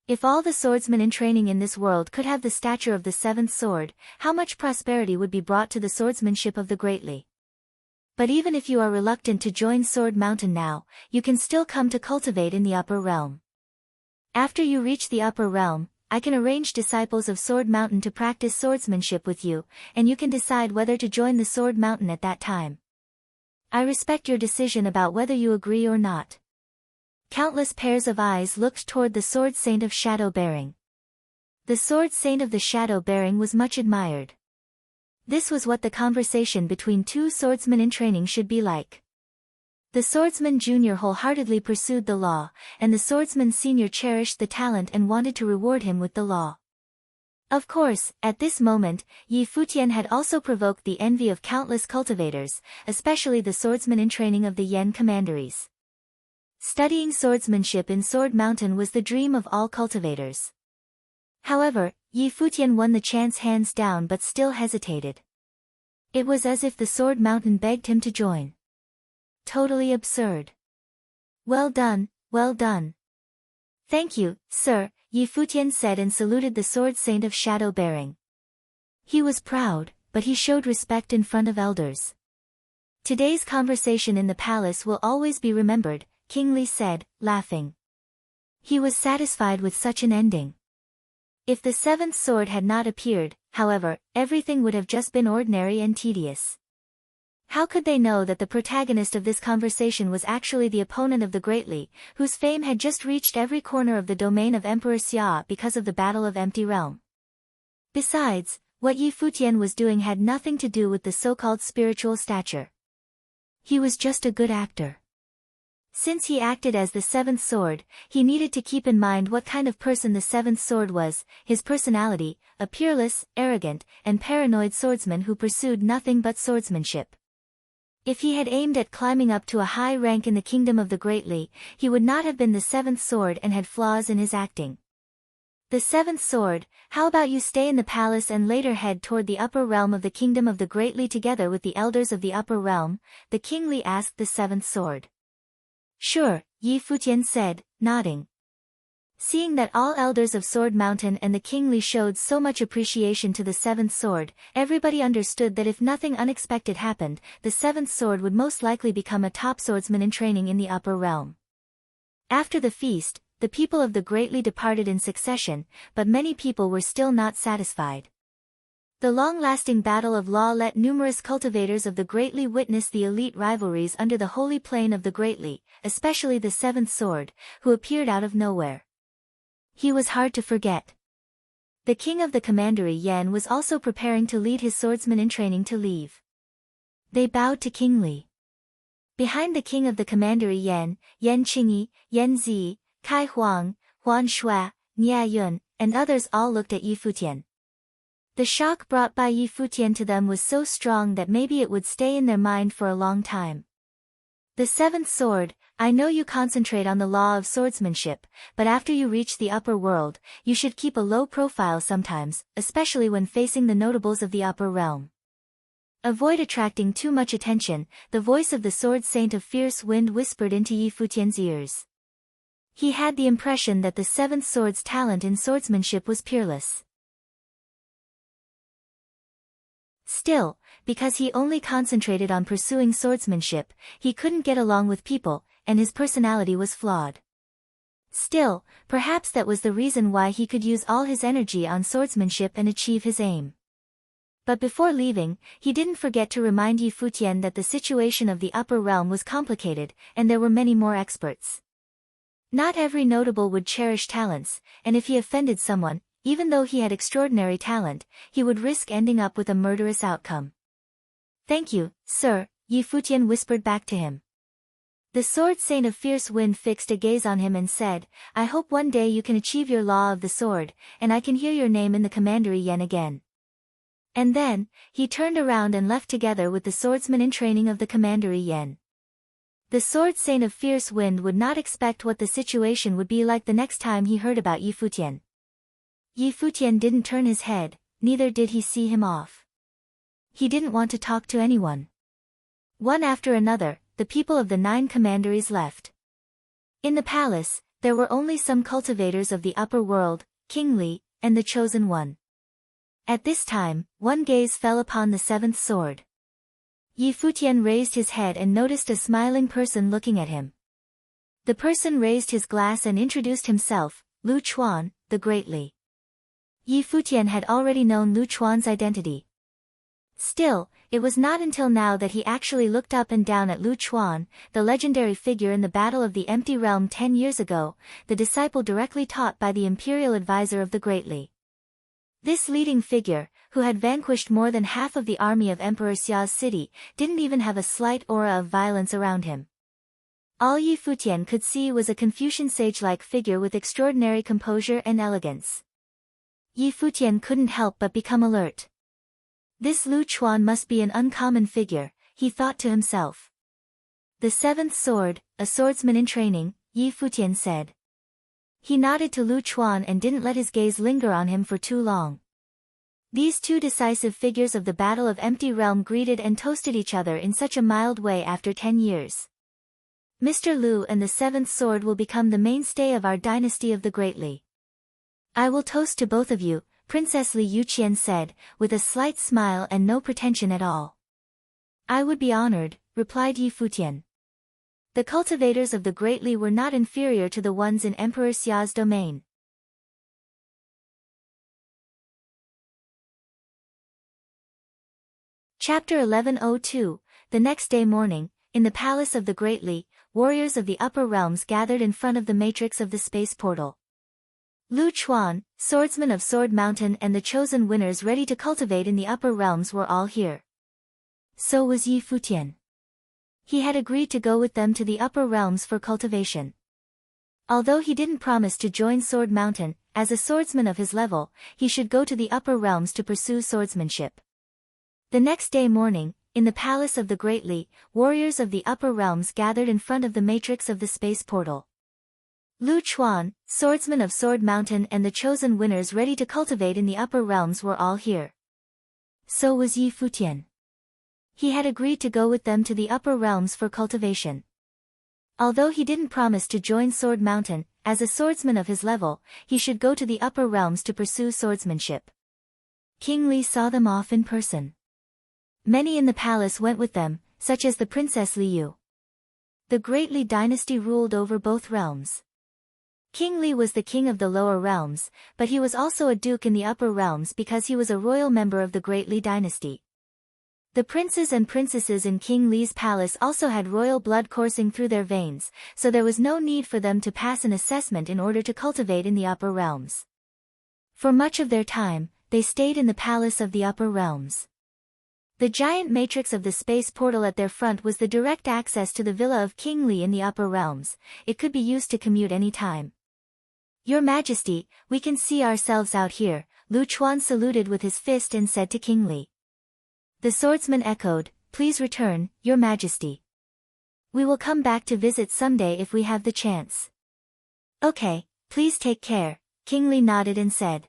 If all the swordsmen in training in this world could have the stature of the seventh sword, how much prosperity would be brought to the swordsmanship of the Greatly. But even if you are reluctant to join Sword Mountain now, you can still come to cultivate in the upper realm. After you reach the upper realm, I can arrange disciples of Sword Mountain to practice swordsmanship with you, and you can decide whether to join the Sword Mountain at that time. I respect your decision about whether you agree or not. Countless pairs of eyes looked toward the Sword Saint of Shadow Bearing. The Sword Saint of the Shadow Bearing was much admired. This was what the conversation between two swordsmen in training should be like. The Swordsman Junior wholeheartedly pursued the law, and the Swordsman Senior cherished the talent and wanted to reward him with the law. Of course, at this moment, Yi Futian had also provoked the envy of countless cultivators, especially the swordsmen in training of the Yen commanderies. Studying swordsmanship in Sword Mountain was the dream of all cultivators. However, Yi Futian won the chance hands down but still hesitated. It was as if the Sword Mountain begged him to join. Totally absurd. Well done, well done. Thank you, sir, Yi Futian said and saluted the Sword Saint of Shadow Bearing. He was proud, but he showed respect in front of elders. Today's conversation in the palace will always be remembered, King Li said, laughing. He was satisfied with such an ending. If the seventh sword had not appeared, however, everything would have just been ordinary and tedious. How could they know that the protagonist of this conversation was actually the opponent of the Great Li, whose fame had just reached every corner of the domain of Emperor Xia because of the Battle of Empty Realm? Besides, what Yi Futian was doing had nothing to do with the so-called spiritual stature. He was just a good actor. Since he acted as the seventh sword, he needed to keep in mind what kind of person the seventh sword was, his personality, a peerless, arrogant, and paranoid swordsman who pursued nothing but swordsmanship. If he had aimed at climbing up to a high rank in the kingdom of the Great Li, he would not have been the seventh sword and had flaws in his acting. The seventh sword, how about you stay in the palace and later head toward the upper realm of the kingdom of the Great Li together with the elders of the upper realm? The King Li asked the seventh sword. Sure, Yi Futian said, nodding. Seeing that all elders of Sword Mountain and the King Li showed so much appreciation to the seventh sword, everybody understood that if nothing unexpected happened, the seventh sword would most likely become a top swordsman in training in the upper realm. After the feast, the people of the Great Li departed in succession, but many people were still not satisfied. The long-lasting battle of law let numerous cultivators of the Great Li witness the elite rivalries under the holy plane of the Great Li, especially the seventh sword, who appeared out of nowhere. He was hard to forget. The king of the commandery Yen was also preparing to lead his swordsmen in training to leave. They bowed to King Li. Behind the king of the commandery Yen, Yen Qingyi, Yen Zi, Kai Huang, Huan Shui, Nia Yun, and others all looked at Yi Futian. The shock brought by Yi Futian to them was so strong that maybe it would stay in their mind for a long time. The seventh sword, I know you concentrate on the law of swordsmanship, but after you reach the upper world, you should keep a low profile sometimes, especially when facing the notables of the upper realm. Avoid attracting too much attention, the voice of the Sword Saint of Fierce Wind whispered into Yi Futian's ears. He had the impression that the seventh sword's talent in swordsmanship was peerless. Still, because he only concentrated on pursuing swordsmanship, he couldn't get along with people, and his personality was flawed. Still, perhaps that was the reason why he could use all his energy on swordsmanship and achieve his aim. But before leaving, he didn't forget to remind Yi Futian that the situation of the upper realm was complicated, and there were many more experts. Not every notable would cherish talents, and if he offended someone, even though he had extraordinary talent, he would risk ending up with a murderous outcome. Thank you, sir, Yi Futian whispered back to him. The Sword Saint of Fierce Wind fixed a gaze on him and said, I hope one day you can achieve your law of the sword, and I can hear your name in the commandery Yen again. And then, he turned around and left together with the swordsman in training of the commandery Yen. The Sword Saint of Fierce Wind would not expect what the situation would be like the next time he heard about Yi Futian. Yi Futian didn't turn his head, neither did he see him off. He didn't want to talk to anyone. One after another, the people of the 9 commanderies left. In the palace, there were only some cultivators of the upper world, King Li, and the Chosen One. At this time, one gaze fell upon the seventh sword. Yi Futian raised his head and noticed a smiling person looking at him. The person raised his glass and introduced himself, Lu Chuan, the Great Li. Yi Futian had already known Lu Chuan's identity. Still, it was not until now that he actually looked up and down at Lu Chuan, the legendary figure in the Battle of the Empty Realm 10 years ago, the disciple directly taught by the imperial advisor of the Great Li. This leading figure, who had vanquished more than half of the army of Emperor Xia's city, didn't even have a slight aura of violence around him. All Yi Futian could see was a Confucian sage-like figure with extraordinary composure and elegance. Yi Futian couldn't help but become alert. This Lu Chuan must be an uncommon figure, he thought to himself. The seventh sword, a swordsman in training, Yi Futian said. He nodded to Lu Chuan and didn't let his gaze linger on him for too long. These two decisive figures of the Battle of Empty Realm greeted and toasted each other in such a mild way after 10 years. Mr. Lu and the seventh sword will become the mainstay of our dynasty of the Great Li. I will toast to both of you, Princess Li Yuqian said, with a slight smile and no pretension at all. I would be honored, replied Yi Futian. The cultivators of the Great Li were not inferior to the ones in Emperor Xia's domain. Chapter 1102, the next day morning, in the palace of the Great Li, warriors of the upper realms gathered in front of the matrix of the space portal. Lu Chuan, swordsman of Sword Mountain and the chosen winners ready to cultivate in the upper realms were all here. So was Yi Futian. He had agreed to go with them to the upper realms for cultivation. Although he didn't promise to join Sword Mountain, as a swordsman of his level, he should go to the upper realms to pursue swordsmanship. The next day morning, in the palace of the Great Li, warriors of the upper realms gathered in front of the matrix of the space portal. Lu Chuan, swordsman of Sword Mountain and the chosen winners ready to cultivate in the upper realms were all here. So was Yi Futian. He had agreed to go with them to the upper realms for cultivation. Although he didn't promise to join Sword Mountain, as a swordsman of his level, he should go to the upper realms to pursue swordsmanship. King Li saw them off in person. Many in the palace went with them, such as the Princess Li Yu. The Great Li dynasty ruled over both realms. King Li was the king of the lower realms, but he was also a duke in the upper realms because he was a royal member of the Great Li dynasty. The princes and princesses in King Li's palace also had royal blood coursing through their veins, so there was no need for them to pass an assessment in order to cultivate in the upper realms. For much of their time, they stayed in the palace of the upper realms. The giant matrix of the space portal at their front was the direct access to the villa of King Li in the upper realms. It could be used to commute any time. Your Majesty, we can see ourselves out here, Lu Chuan saluted with his fist and said to King Li. The swordsman echoed, please return, Your Majesty. We will come back to visit someday if we have the chance. Okay, please take care, King Li nodded and said.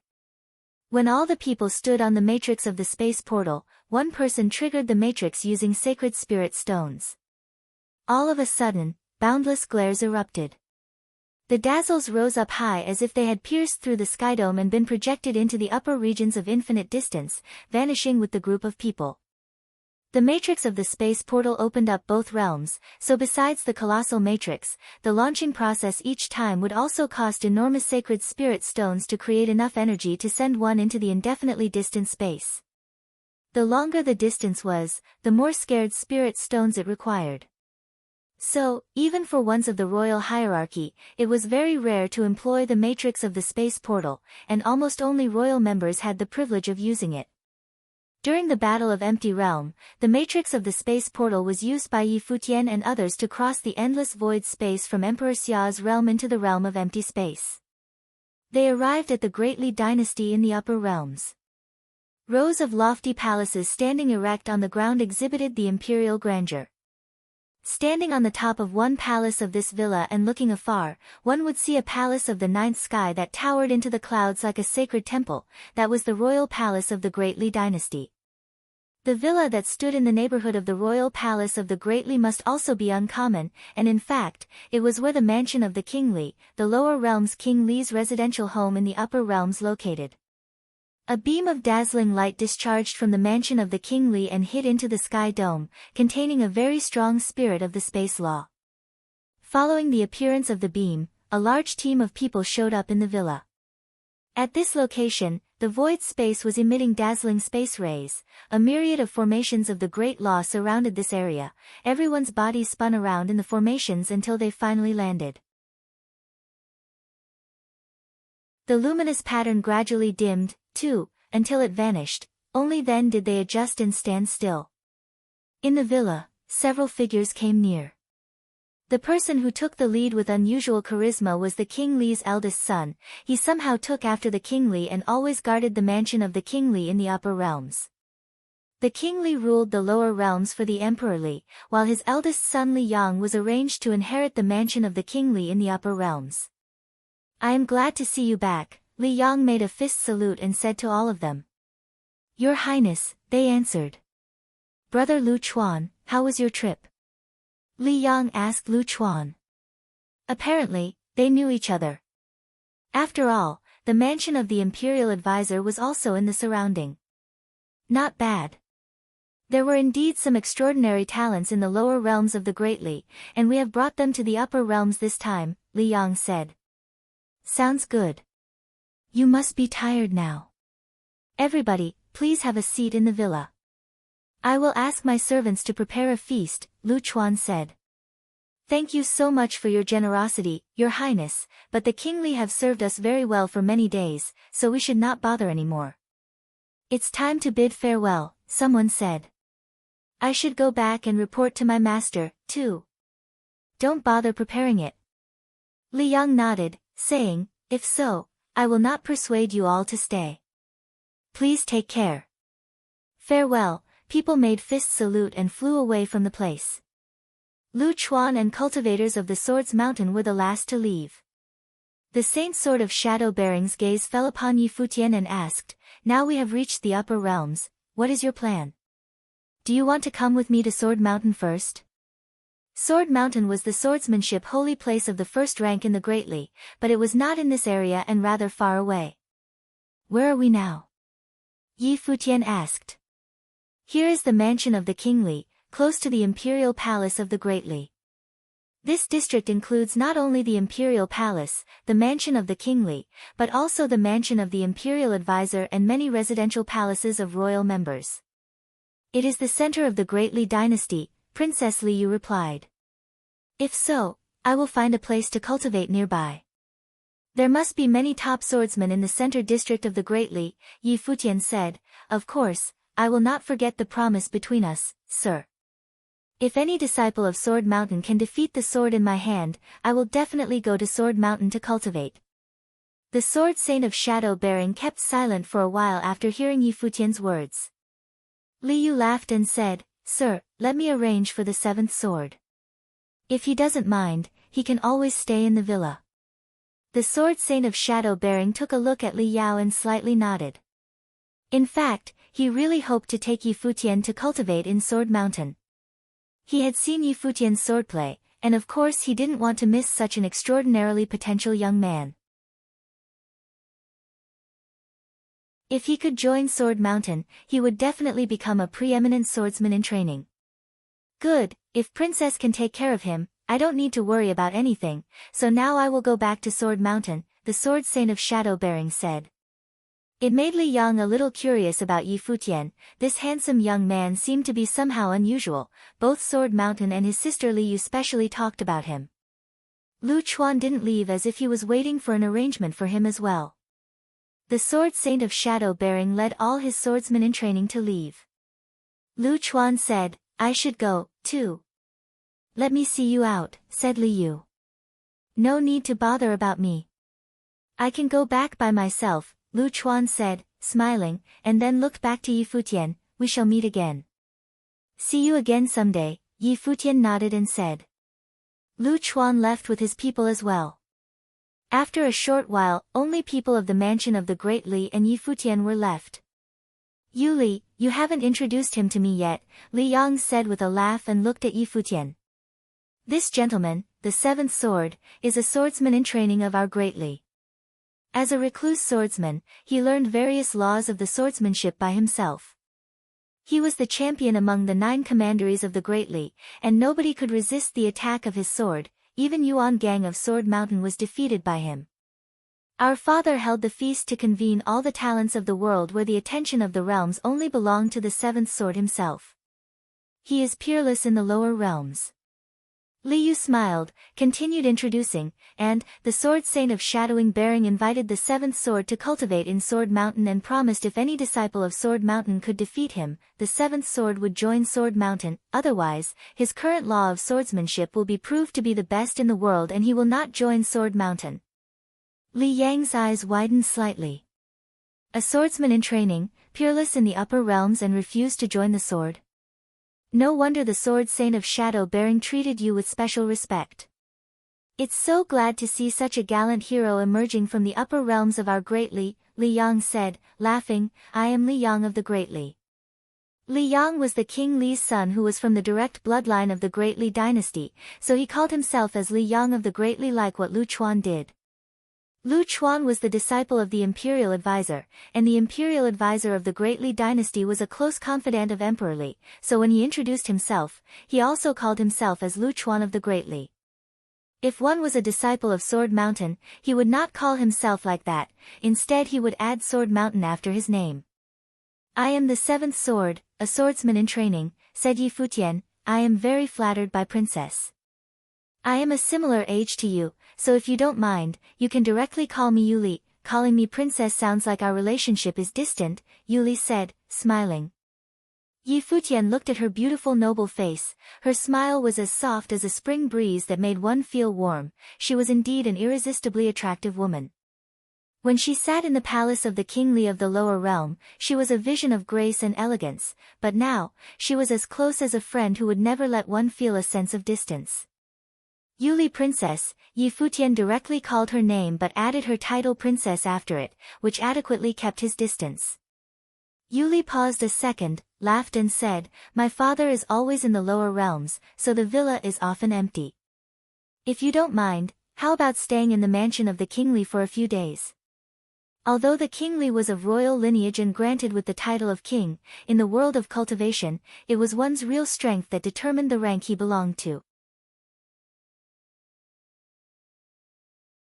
When all the people stood on the matrix of the space portal, one person triggered the matrix using sacred spirit stones. All of a sudden, boundless glares erupted. The dazzles rose up high as if they had pierced through the skydome and been projected into the upper regions of infinite distance, vanishing with the group of people. The matrix of the space portal opened up both realms, so besides the colossal matrix, the launching process each time would also cost enormous sacred spirit stones to create enough energy to send one into the indefinitely distant space. The longer the distance was, the more scared spirit stones it required. So, even for ones of the royal hierarchy, it was very rare to employ the matrix of the space portal, and almost only royal members had the privilege of using it. During the Battle of Empty Realm, the matrix of the space portal was used by Yi Futian and others to cross the endless void space from Emperor Xia's realm into the realm of empty space. They arrived at the Great Li dynasty in the upper realms. Rows of lofty palaces standing erect on the ground exhibited the imperial grandeur. Standing on the top of one palace of this villa and looking afar, one would see a palace of the ninth sky that towered into the clouds like a sacred temple. That was the royal palace of the Great Li dynasty. The villa that stood in the neighborhood of the royal palace of the Great Li must also be uncommon, and in fact, it was where the mansion of the King Li, the lower realms King Li's residential home in the upper realms located. A beam of dazzling light discharged from the mansion of the King Li and hit into the sky dome, containing a very strong spirit of the space law. Following the appearance of the beam, a large team of people showed up in the villa. At this location, the void space was emitting dazzling space rays. A myriad of formations of the Great Law surrounded this area. Everyone's bodies spun around in the formations until they finally landed. The luminous pattern gradually dimmed, too, until it vanished. Only then did they adjust and stand still. In the villa, several figures came near. The person who took the lead with unusual charisma was the King Li's eldest son. He somehow took after the King Li and always guarded the mansion of the King Li in the upper realms. The King Li ruled the lower realms for the Emperor Li, while his eldest son Li Yang was arranged to inherit the mansion of the King Li in the upper realms. "I am glad to see you back," Li Yang made a fist salute and said to all of them. "Your Highness," they answered. "Brother Lu Chuan, how was your trip?" Li Yang asked Lu Chuan. Apparently, they knew each other. After all, the mansion of the imperial advisor was also in the surrounding. Not bad. There were indeed some extraordinary talents in the lower realms of the Great Li, and we have brought them to the upper realms this time, Li Yang said. Sounds good. You must be tired now. Everybody, please have a seat in the villa. I will ask my servants to prepare a feast, Lu Chuan said. Thank you so much for your generosity, Your Highness, but the King Li have served us very well for many days, so we should not bother anymore. It's time to bid farewell, someone said. I should go back and report to my master, too. Don't bother preparing it. Li Yang nodded, saying, if so, I will not persuade you all to stay. Please take care. Farewell. People made fist salute and flew away from the place. Lu Chuan and cultivators of the Swords Mountain were the last to leave. The Saint Sword of Shadow-Bearing's gaze fell upon Yi Futian and asked, now we have reached the upper realms, what is your plan? Do you want to come with me to Sword Mountain first? Sword Mountain was the swordsmanship holy place of the first rank in the Great Li, but it was not in this area and rather far away. Where are we now? Yi Futian asked. Here is the mansion of the King Li, close to the imperial palace of the Great Li. This district includes not only the imperial palace, the mansion of the King Li, but also the mansion of the imperial advisor and many residential palaces of royal members. It is the center of the Great Li dynasty, Princess Li Yu replied. If so, I will find a place to cultivate nearby. There must be many top swordsmen in the center district of the Great Li, Yi Futian said. Of course, I will not forget the promise between us, sir. If any disciple of Sword Mountain can defeat the sword in my hand, I will definitely go to Sword Mountain to cultivate. The Sword Saint of Shadow Bearing kept silent for a while after hearing Yi Futian's words. Li Yu laughed and said, Sir, let me arrange for the seventh sword. If he doesn't mind, he can always stay in the villa. The Sword Saint of Shadow Bearing took a look at Li Yao and slightly nodded. In fact, he really hoped to take Yi Futian to cultivate in Sword Mountain. He had seen Yi Futian's swordplay, and of course he didn't want to miss such an extraordinarily potential young man. If he could join Sword Mountain, he would definitely become a preeminent swordsman in training. Good, if Princess can take care of him, I don't need to worry about anything, so now I will go back to Sword Mountain, the Sword Saint of Shadow Bearing said. It made Li Yang a little curious about Yi Futian. This handsome young man seemed to be somehow unusual. Both Sword Mountain and his sister Li Yu specially talked about him. Lu Chuan didn't leave as if he was waiting for an arrangement for him as well. The Sword Saint of Shadow Bearing led all his swordsmen in training to leave. Lu Chuan said, I should go, too. Let me see you out, said Li Yu. No need to bother about me. I can go back by myself, Lu Chuan said, smiling, and then looked back to Yi Futian, we shall meet again. See you again someday, Yi Futian nodded and said. Lu Chuan left with his people as well. After a short while, only people of the mansion of the Great Li and Yi Futian were left. Yu Li, you haven't introduced him to me yet, Li Yang said with a laugh and looked at Yi Futian. This gentleman, the seventh sword, is a swordsman in training of our Great Li. As a recluse swordsman, he learned various laws of the swordsmanship by himself. He was the champion among the 9 commanderies of the Great Li, and nobody could resist the attack of his sword. Even Yuan Gang of Sword Mountain was defeated by him. Our father held the feast to convene all the talents of the world, where the attention of the realms only belonged to the 7th sword himself. He is peerless in the lower realms. Li Yu smiled, continued introducing, and, the Sword Saint of Shadowing Bearing invited the 7th sword to cultivate in Sword Mountain and promised if any disciple of Sword Mountain could defeat him, the 7th sword would join Sword Mountain. Otherwise, his current law of swordsmanship will be proved to be the best in the world and he will not join Sword Mountain. Li Yang's eyes widened slightly. A swordsman in training, peerless in the upper realms and refused to join the sword? No wonder the Sword Saint of Shadow Bearing treated you with special respect. It's so glad to see such a gallant hero emerging from the upper realms of our Great Li, Li Yang said, laughing. I am Li Yang of the Great Li. Li Yang was the King Li's son who was from the direct bloodline of the Great Li dynasty, so he called himself as Li Yang of the Great Li, like what Lu Chuan did. Lu Chuan was the disciple of the imperial advisor, and the imperial advisor of the Great Li dynasty was a close confidant of Emperor Li, so when he introduced himself, he also called himself as Lu Chuan of the Great Li. If one was a disciple of Sword Mountain, he would not call himself like that, instead he would add Sword Mountain after his name. I am the 7th sword, a swordsman in training, said Yi Futian. I am very flattered by Princess. I am a similar age to you, so if you don't mind, you can directly call me Yuli. Calling me Princess sounds like our relationship is distant, Yuli said, smiling. Yi Futian looked at her beautiful noble face. Her smile was as soft as a spring breeze that made one feel warm. She was indeed an irresistibly attractive woman. When she sat in the palace of the King Li of the lower realm, she was a vision of grace and elegance, but now, she was as close as a friend who would never let one feel a sense of distance. Yuli Princess, Yi Futian directly called her name but added her title Princess after it, which adequately kept his distance. Yuli paused a second, laughed and said, my father is always in the lower realms, so the villa is often empty. If you don't mind, how about staying in the mansion of the King Li for a few days? Although the King Li was of royal lineage and granted with the title of king, in the world of cultivation, it was one's real strength that determined the rank he belonged to.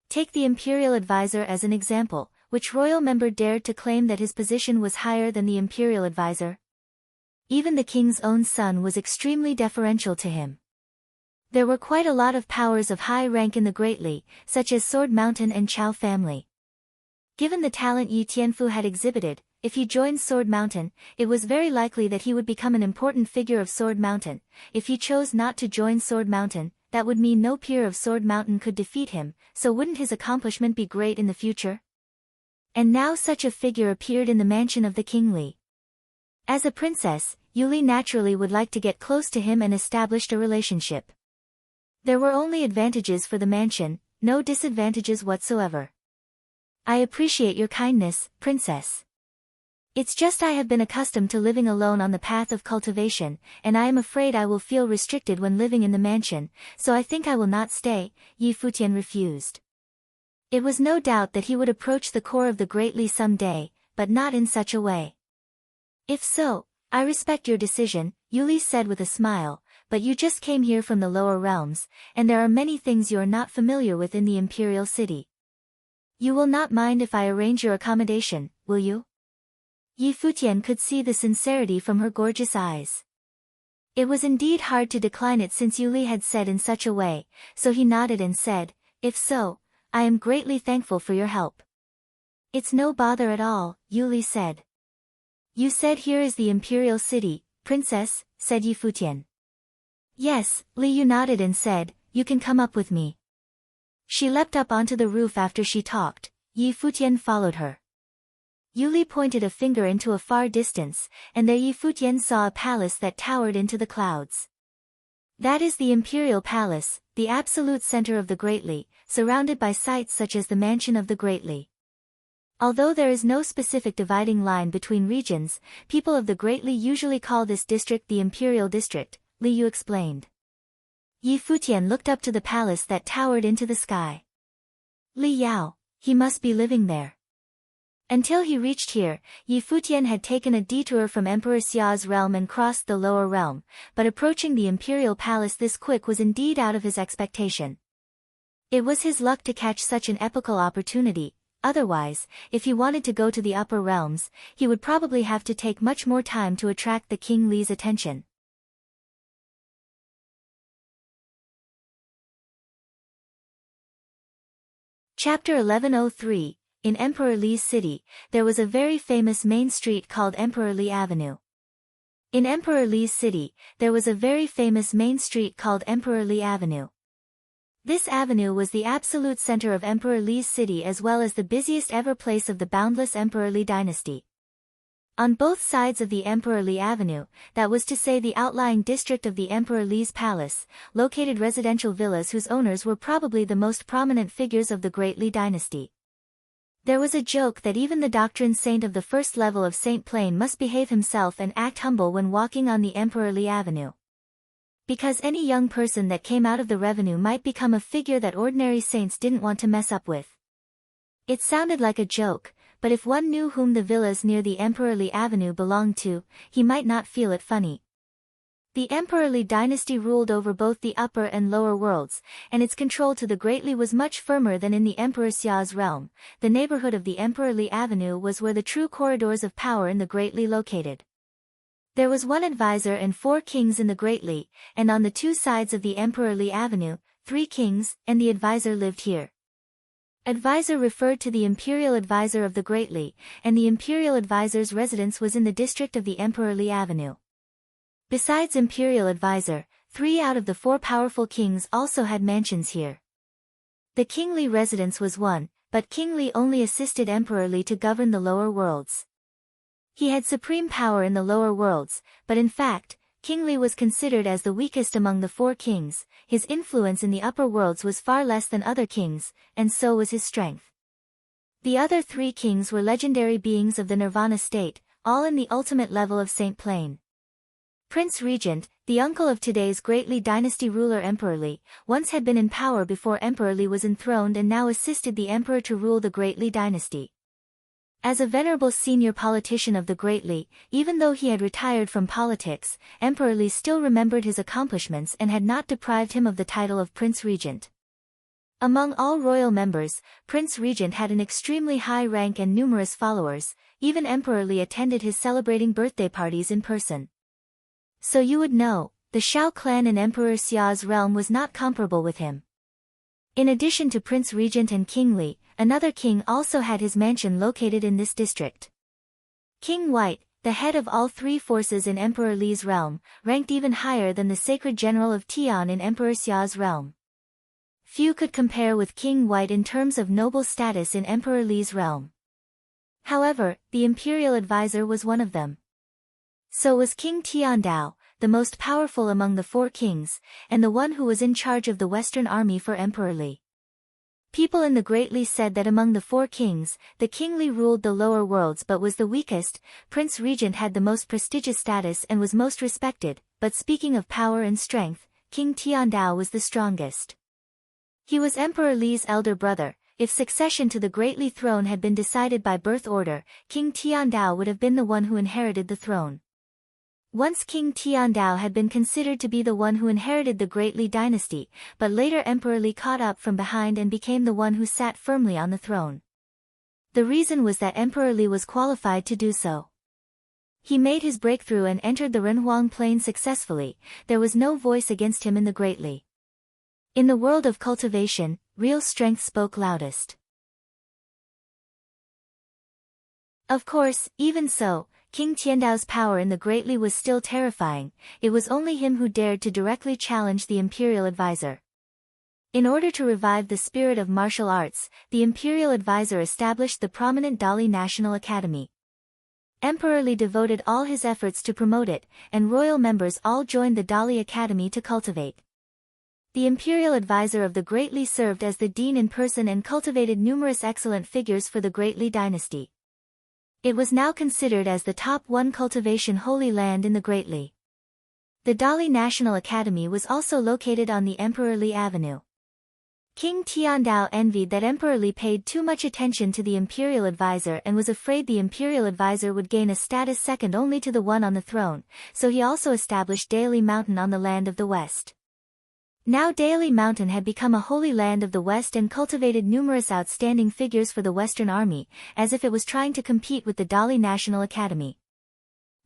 Take the imperial advisor as an example. Which royal member dared to claim that his position was higher than the imperial advisor? Even the king's own son was extremely deferential to him. There were quite a lot of powers of high rank in the Great Li, such as Sword Mountain and Chao family. Given the talent Yi Tianfu had exhibited, if he joined Sword Mountain, it was very likely that he would become an important figure of Sword Mountain. If he chose not to join Sword Mountain, that would mean no peer of Sword Mountain could defeat him, so wouldn't his accomplishment be great in the future? And now such a figure appeared in the mansion of the King Li. As a princess, Yuli naturally would like to get close to him and established a relationship. There were only advantages for the mansion, no disadvantages whatsoever. I appreciate your kindness, Princess. It's just I have been accustomed to living alone on the path of cultivation, and I am afraid I will feel restricted when living in the mansion, so I think I will not stay, Yi Futian refused. It was no doubt that he would approach the core of the Great Li someday, but not in such a way. If so, I respect your decision, Yuli said with a smile, but you just came here from the lower realms, and there are many things you are not familiar with in the imperial city. You will not mind if I arrange your accommodation, will you? Yi Futian could see the sincerity from her gorgeous eyes. It was indeed hard to decline it since Yuli had said in such a way, so he nodded and said, if so, I am greatly thankful for your help. It's no bother at all, Yuli said. You said here is the imperial city, Princess, said Yi Futian. Yes, Li Yu nodded and said, you can come up with me. She leapt up onto the roof after she talked. Yi Futian followed her. Yuli pointed a finger into a far distance, and there Yi Futian saw a palace that towered into the clouds. That is the Imperial Palace, the absolute center of the Great Li, surrounded by sites such as the Mansion of the Great Li. Although there is no specific dividing line between regions, people of the Great Li usually call this district the Imperial District, Li Yu explained. Yi Futian looked up to the palace that towered into the sky. Li Yao, He must be living there. Until he reached here, Yi Futian had taken a detour from Emperor Xia's realm and crossed the lower realm, but approaching the imperial palace this quick was indeed out of his expectation. It was his luck to catch such an epical opportunity, otherwise, if he wanted to go to the upper realms, he would probably have to take much more time to attract the King Li's attention. Chapter 1103. In Emperor Li's city, there was a very famous main street called Emperor Li Avenue. In Emperor Li's city, there was a very famous main street called Emperor Li Avenue. This avenue was the absolute center of Emperor Li's city as well as the busiest ever place of the boundless Emperor Li dynasty. On both sides of the Emperor Li Avenue, that was to say the outlying district of the Emperor Li's palace, located residential villas whose owners were probably the most prominent figures of the great Li dynasty. There was a joke that even the doctrine saint of the first level of Saint Plain must behave himself and act humble when walking on the Emperor Li Avenue. Because any young person that came out of the revenue might become a figure that ordinary saints didn't want to mess up with. It sounded like a joke, but if one knew whom the villas near the Emperor Li Avenue belonged to, he might not feel it funny. The Emperor Li dynasty ruled over both the upper and lower worlds, and its control to the Great Li was much firmer than in the Emperor Xia's realm. The neighborhood of the Emperor Li Avenue was where the true corridors of power in the Great Li located. There was one advisor and 4 kings in the Great Li, and on the 2 sides of the Emperor Li Avenue, 3 kings, and the advisor lived here. Advisor referred to the imperial advisor of the Great Li, and the imperial advisor's residence was in the district of the Emperor Li Avenue. Besides imperial advisor, 3 out of the 4 powerful kings also had mansions here. The King Li residence was one, but King Li only assisted Emperor Li to govern the lower worlds. He had supreme power in the lower worlds, but in fact, King Li was considered as the weakest among the 4 kings. His influence in the upper worlds was far less than other kings, and so was his strength. The other 3 kings were legendary beings of the Nirvana state, all in the ultimate level of Saint Plain. Prince Regent, the uncle of today's Great Li dynasty ruler Emperor Li, once had been in power before Emperor Li was enthroned and now assisted the emperor to rule the Great Li dynasty. As a venerable senior politician of the Great Li, even though he had retired from politics, Emperor Li still remembered his accomplishments and had not deprived him of the title of Prince Regent. Among all royal members, Prince Regent had an extremely high rank and numerous followers. Even Emperor Li attended his celebrating birthday parties in person. So you would know, the Shao clan in Emperor Xia's realm was not comparable with him. In addition to Prince Regent and King Li, another king also had his mansion located in this district. King White, the head of all 3 forces in Emperor Li's realm, ranked even higher than the sacred general of Tian in Emperor Xia's realm. Few could compare with King White in terms of noble status in Emperor Li's realm. However, the imperial advisor was one of them. So was King Tiandao, the most powerful among the 4 kings, and the one who was in charge of the Western army for Emperor Li. People in the Great Li said that among the 4 kings, the King Li ruled the lower worlds but was the weakest. Prince Regent had the most prestigious status and was most respected, but speaking of power and strength, King Tiandao was the strongest. He was Emperor Li's elder brother. If succession to the Great Li throne had been decided by birth order, King Tiandao would have been the one who inherited the throne. Once King Tiandao had been considered to be the one who inherited the Great Li dynasty, but later Emperor Li caught up from behind and became the one who sat firmly on the throne. The reason was that Emperor Li was qualified to do so. He made his breakthrough and entered the Renhuang Plain successfully. There was no voice against him in the Great Li. In the world of cultivation, real strength spoke loudest. Of course, even so, King Tiandao's power in the Great Li was still terrifying. It was only him who dared to directly challenge the imperial advisor. In order to revive the spirit of martial arts, the imperial advisor established the prominent Dali National Academy. Emperor Li devoted all his efforts to promote it, and royal members all joined the Dali Academy to cultivate. The imperial advisor of the Great Li served as the dean in person and cultivated numerous excellent figures for the Great Li dynasty. It was now considered as the top 1 cultivation holy land in the Great Li. The Dali National Academy was also located on the Emperor Li Avenue. King Tiandao envied that Emperor Li paid too much attention to the imperial advisor and was afraid the imperial advisor would gain a status second only to the one on the throne, so he also established Daily Mountain on the land of the West. Now Daily Mountain had become a holy land of the West and cultivated numerous outstanding figures for the Western Army, as if it was trying to compete with the Dali National Academy.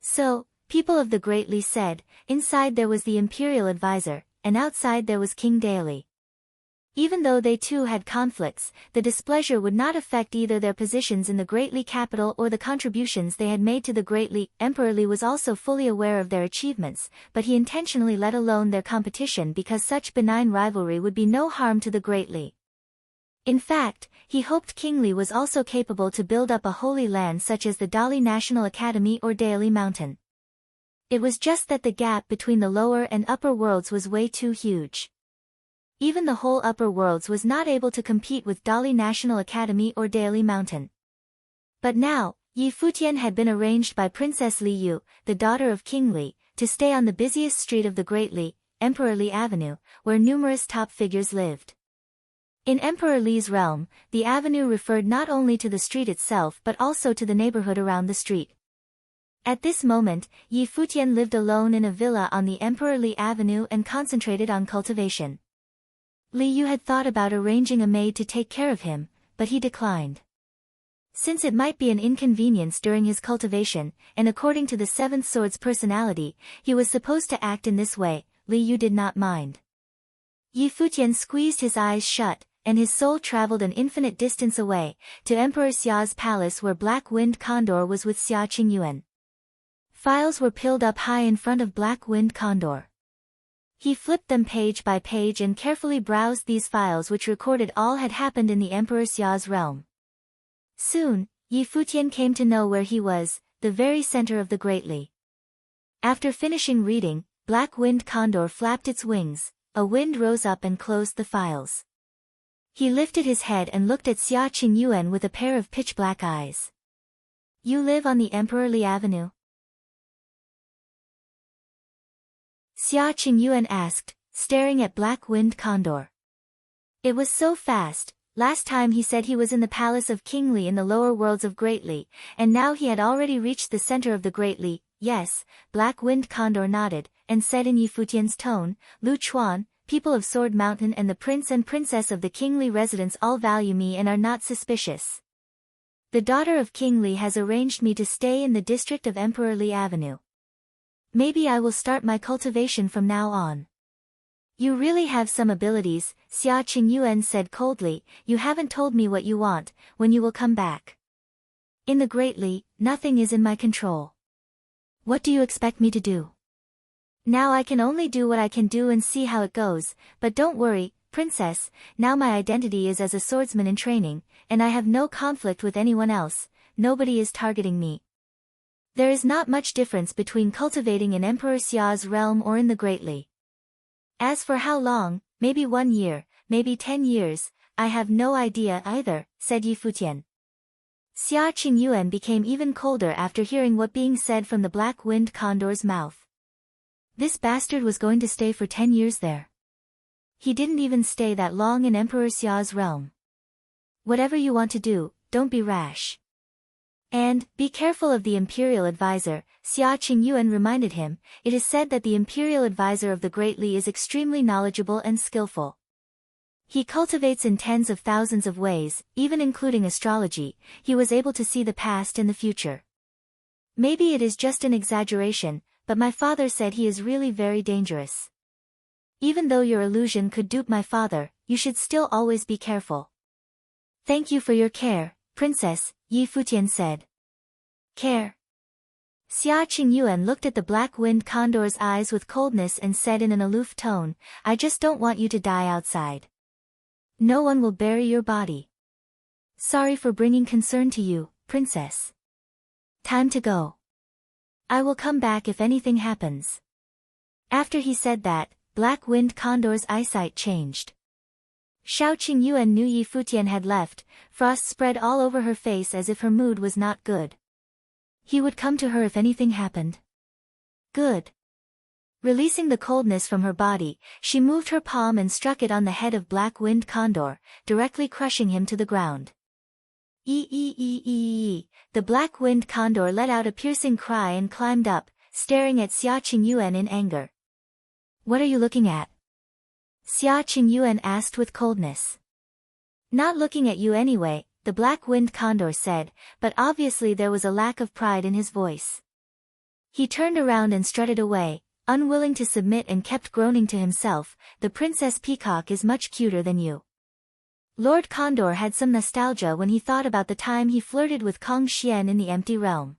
So, people of the Great Li said, inside there was the imperial advisor, and outside there was King Daily. Even though they too had conflicts, the displeasure would not affect either their positions in the Great Li capital or the contributions they had made to the Great Li. Emperor Li was also fully aware of their achievements, but he intentionally let alone their competition because such benign rivalry would be no harm to the Great Li. In fact, he hoped King Li was also capable to build up a holy land such as the Dali National Academy or Daily Mountain. It was just that the gap between the lower and upper worlds was way too huge. Even the whole upper worlds was not able to compete with Dali National Academy or Daily Mountain. But now, Yi Futian had been arranged by Princess Li Yu, the daughter of King Li, to stay on the busiest street of the Great Li, Emperor Li Avenue, where numerous top figures lived. In Emperor Li's realm, the avenue referred not only to the street itself but also to the neighborhood around the street. At this moment, Yi Futian lived alone in a villa on the Emperor Li Avenue and concentrated on cultivation. Li Yu had thought about arranging a maid to take care of him, but he declined. Since it might be an inconvenience during his cultivation, and according to the Seventh Sword's personality, he was supposed to act in this way, Li Yu did not mind. Yi Futian squeezed his eyes shut, and his soul traveled an infinite distance away, to Emperor Xia's palace where Black-Winged Condor was with Xia Qingyuan. Files were piled up high in front of Black-Winged Condor. He flipped them page by page and carefully browsed these files which recorded all had happened in the Emperor Xia's realm. Soon, Yi Futian came to know where he was, the very center of the Great Li. After finishing reading, Black-Winged Condor flapped its wings, a wind rose up and closed the files. He lifted his head and looked at Xia Qingyuan with a pair of pitch-black eyes. "You live on the Emperor Li Avenue?" Xia Qingyuan asked, staring at Black-Winged Condor. It was so fast. Last time he said he was in the palace of King Li in the lower worlds of Great Li, and now he had already reached the center of the Great Li. Yes, Black-Winged Condor nodded, and said in Yi Futian's tone, "Lu Chuan, people of Sword Mountain and the prince and princess of the King Li residence all value me and are not suspicious. The daughter of King Li has arranged me to stay in the district of Emperor Li Avenue. Maybe I will start my cultivation from now on." "You really have some abilities," Xia Qingyuan said coldly. "You haven't told me what you want, when you will come back. In the Great Li, nothing is in my control. What do you expect me to do? Now I can only do what I can do and see how it goes, but don't worry, princess, now my identity is as a swordsman in training, and I have no conflict with anyone else, nobody is targeting me. There is not much difference between cultivating in Emperor Xia's realm or in the Great Li. As for how long, maybe 1 year, maybe 10 years, I have no idea either," said Yi Futian. Xia Qingyuan became even colder after hearing what being said from the Black-Winged Condor's mouth. This bastard was going to stay for 10 years there. He didn't even stay that long in Emperor Xia's realm. "Whatever you want to do, don't be rash. And, be careful of the imperial advisor," Xia Qingyuan reminded him. "It is said that the imperial advisor of the Great Li is extremely knowledgeable and skillful. He cultivates in tens of thousands of ways, even including astrology. He was able to see the past and the future. Maybe it is just an exaggeration, but my father said he is really very dangerous. Even though your illusion could dupe my father, you should still always be careful." "Thank you for your care, princess," Yi Futian said. "Care?" Xia Qingyuan looked at the Black-Winged Condor's eyes with coldness and said in an aloof tone, "I just don't want you to die outside. No one will bury your body. Sorry for bringing concern to you, princess. Time to go. I will come back if anything happens." After he said that, Black-Winged Condor's eyesight changed. Xiao Qingyuan knew Yi Futian had left. Frost spread all over her face as if her mood was not good. He would come to her if anything happened. Good. Releasing the coldness from her body, she moved her palm and struck it on the head of Black-winged Condor, directly crushing him to the ground. Ee. The Black-winged Condor let out a piercing cry and climbed up, staring at Xia Qingyuan in anger. What are you looking at? Xia Qingyuan asked with coldness. Not looking at you anyway, the Black-winged Condor said, but obviously there was a lack of pride in his voice. He turned around and strutted away, unwilling to submit, and kept groaning to himself, the Princess Peacock is much cuter than you. Lord Condor had some nostalgia when he thought about the time he flirted with Kong Xian in the Empty Realm.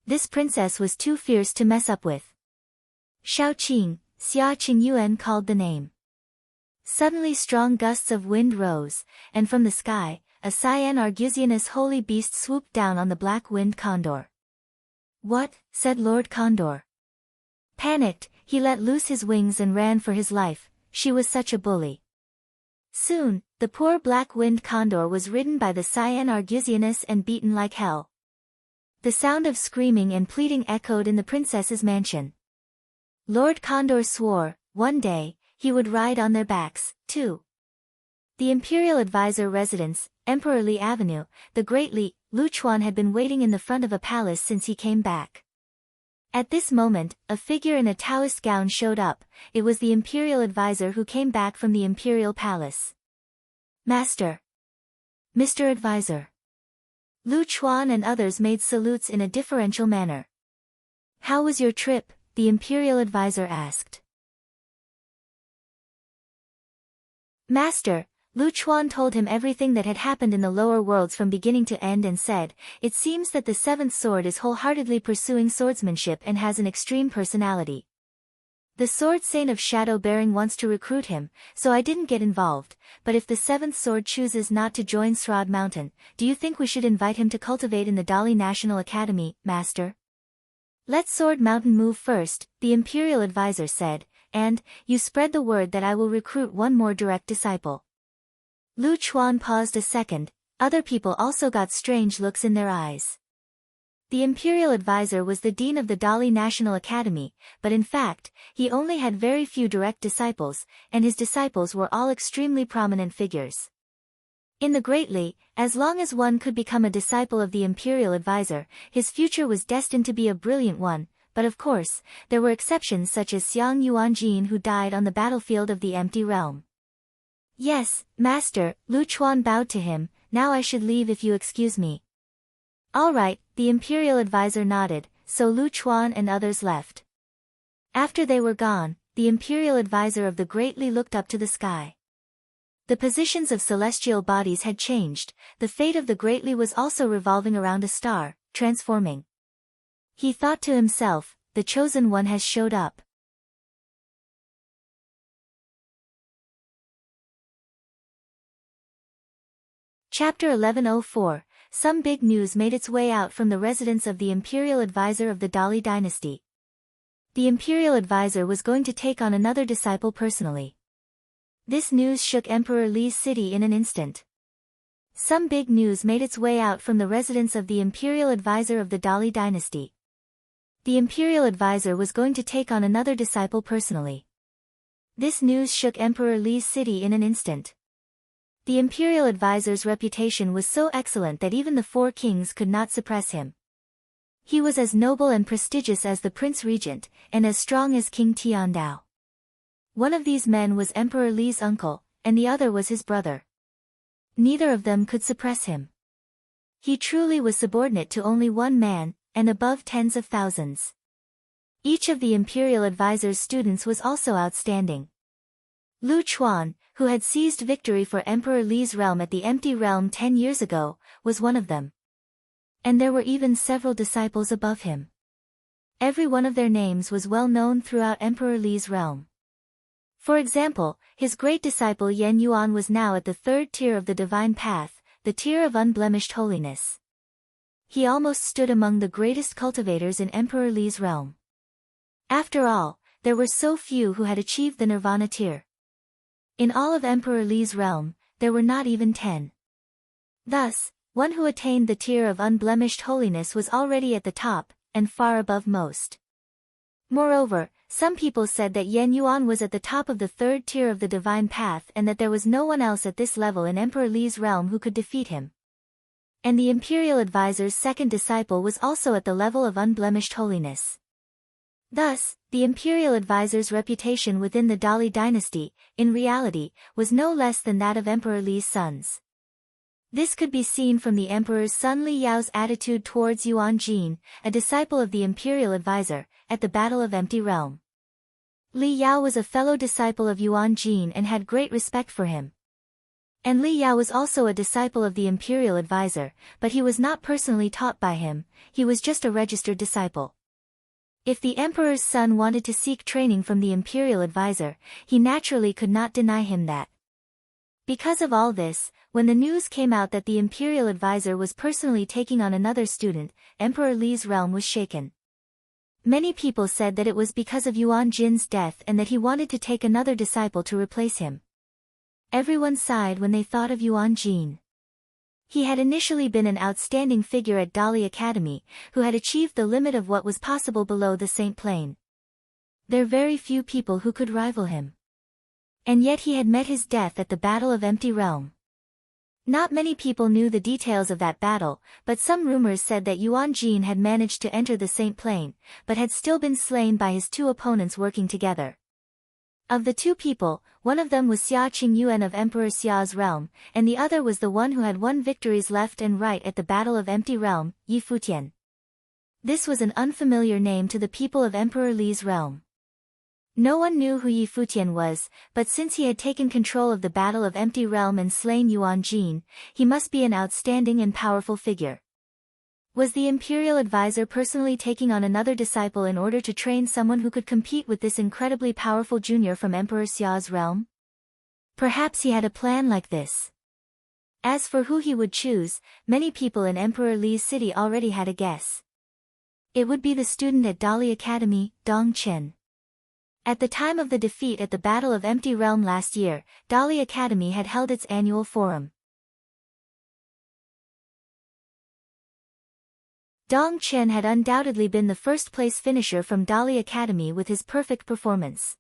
This princess was too fierce to mess up with. Shaoqing, Xia Qingyuan called the name. Suddenly strong gusts of wind rose, and from the sky, a cyan Argusianus holy beast swooped down on the Black-winged Condor. What? Said Lord Condor. Panicked, he let loose his wings and ran for his life. She was such a bully. Soon, the poor Black-winged Condor was ridden by the cyan Argusianus and beaten like hell. The sound of screaming and pleading echoed in the princess's mansion. Lord Condor swore, one day, he would ride on their backs, too. The Imperial Advisor residence, Emperor Li Avenue, the great Lu Chuan had been waiting in the front of a palace since he came back. At this moment, a figure in a Taoist gown showed up. It was the Imperial Advisor who came back from the Imperial Palace. Master. Mr. Advisor. Lu Chuan and others made salutes in a deferential manner. How was your trip? The Imperial Advisor asked. Master, Lu Chuan told him everything that had happened in the lower worlds from beginning to end and said, it seems that the seventh sword is wholeheartedly pursuing swordsmanship and has an extreme personality. The sword saint of shadow bearing wants to recruit him, so I didn't get involved, but if the seventh sword chooses not to join Srad Mountain, do you think we should invite him to cultivate in the Dali National Academy, Master? Let Sword Mountain move first, the Imperial Advisor said, and, you spread the word that I will recruit one more direct disciple. Lu Chuan paused a second, other people also got strange looks in their eyes. The Imperial Advisor was the Dean of the Dali National Academy, but in fact, he only had very few direct disciples, and his disciples were all extremely prominent figures. In the Great Li, as long as one could become a disciple of the Imperial Advisor, his future was destined to be a brilliant one, but of course, there were exceptions such as Xiang Yuanjin who died on the battlefield of the Empty Realm. Yes, Master, Lu Chuan bowed to him, now I should leave if you excuse me. All right, the Imperial Advisor nodded, so Lu Chuan and others left. After they were gone, the Imperial Advisor of the Great Li looked up to the sky. The positions of celestial bodies had changed, the fate of the Great Li was also revolving around a star, transforming. He thought to himself, the chosen one has showed up. Chapter 1104, Some big news made its way out from the residence of the Imperial Advisor of the Dali dynasty. The Imperial Advisor was going to take on another disciple personally. This news shook Emperor Li's city in an instant. Some big news made its way out from the residence of the Imperial Advisor of the Dali dynasty. The Imperial Advisor was going to take on another disciple personally. This news shook Emperor Li's city in an instant. The Imperial Advisor's reputation was so excellent that even the four kings could not suppress him. He was as noble and prestigious as the Prince Regent, and as strong as King Tiandao. One of these men was Emperor Li's uncle, and the other was his brother. Neither of them could suppress him. He truly was subordinate to only one man, and above tens of thousands. Each of the Imperial Advisor's students was also outstanding. Lu Chuan, who had seized victory for Emperor Li's realm at the Empty Realm 10 years ago, was one of them. And there were even several disciples above him. Every one of their names was well known throughout Emperor Li's realm. For example, his great disciple Yen Yuan was now at the third tier of the divine path, the tier of unblemished holiness. He almost stood among the greatest cultivators in Emperor Li's realm. After all, there were so few who had achieved the nirvana tier. In all of Emperor Li's realm, there were not even 10. Thus, one who attained the tier of unblemished holiness was already at the top, and far above most. Moreover, some people said that Yan Yuan was at the top of the third tier of the divine path and that there was no one else at this level in Emperor Li's realm who could defeat him. And the imperial advisor's second disciple was also at the level of unblemished holiness. Thus, the imperial advisor's reputation within the Dali dynasty, in reality, was no less than that of Emperor Li's sons. This could be seen from the emperor's son Li Yao's attitude towards Yuan Jin, a disciple of the imperial advisor, at the Battle of Empty Realm. Li Yao was a fellow disciple of Yuan Jin and had great respect for him. And Li Yao was also a disciple of the imperial advisor, but he was not personally taught by him, he was just a registered disciple. If the emperor's son wanted to seek training from the imperial advisor, he naturally could not deny him that. Because of all this, when the news came out that the imperial advisor was personally taking on another student, Emperor Li's realm was shaken. Many people said that it was because of Yuan Jin's death and that he wanted to take another disciple to replace him. Everyone sighed when they thought of Yuan Jin. He had initially been an outstanding figure at Dali Academy, who had achieved the limit of what was possible below the Saint Plane. There were very few people who could rival him. And yet he had met his death at the Battle of Empty Realm. Not many people knew the details of that battle, but some rumors said that Yuan Jin had managed to enter the Saint Plane, but had still been slain by his two opponents working together. Of the two people, one of them was Xia Qingyuan of Emperor Xia's realm, and the other was the one who had won victories left and right at the Battle of Empty Realm, Yi Futian. This was an unfamiliar name to the people of Emperor Li's realm. No one knew who Yi Futian was, but since he had taken control of the Battle of Empty Realm and slain Yuan Jin, he must be an outstanding and powerful figure. Was the imperial advisor personally taking on another disciple in order to train someone who could compete with this incredibly powerful junior from Emperor Xia's realm? Perhaps he had a plan like this. As for who he would choose, many people in Emperor Li's city already had a guess. It would be the student at Dali Academy, Dong Chen. At the time of the defeat at the Battle of Empty Realm last year, Dali Academy had held its annual forum. Dong Chen had undoubtedly been the first-place finisher from Dali Academy with his perfect performance.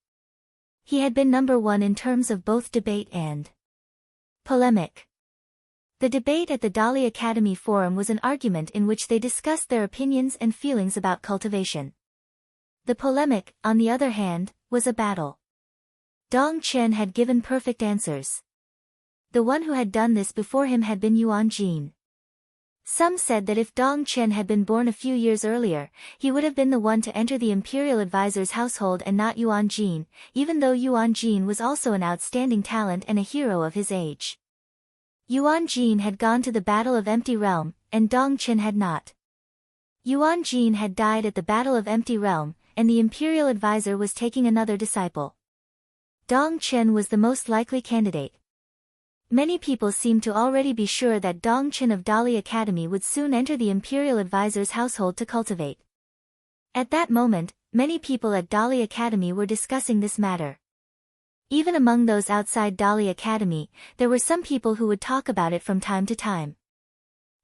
He had been number one in terms of both debate and polemic. The debate at the Dali Academy forum was an argument in which they discussed their opinions and feelings about cultivation. The polemic, on the other hand, was a battle. Dong Chen had given perfect answers. The one who had done this before him had been Yuan Jin. Some said that if Dong Chen had been born a few years earlier, he would have been the one to enter the imperial advisor's household and not Yuan Jin, even though Yuan Jin was also an outstanding talent and a hero of his age. Yuan Jin had gone to the Battle of Empty Realm, and Dong Chen had not. Yuan Jin had died at the Battle of Empty Realm, and the imperial advisor was taking another disciple. Dong Chen was the most likely candidate. Many people seemed to already be sure that Dong Chen of Dali Academy would soon enter the imperial advisor's household to cultivate. At that moment, many people at Dali Academy were discussing this matter. Even among those outside Dali Academy, there were some people who would talk about it from time to time.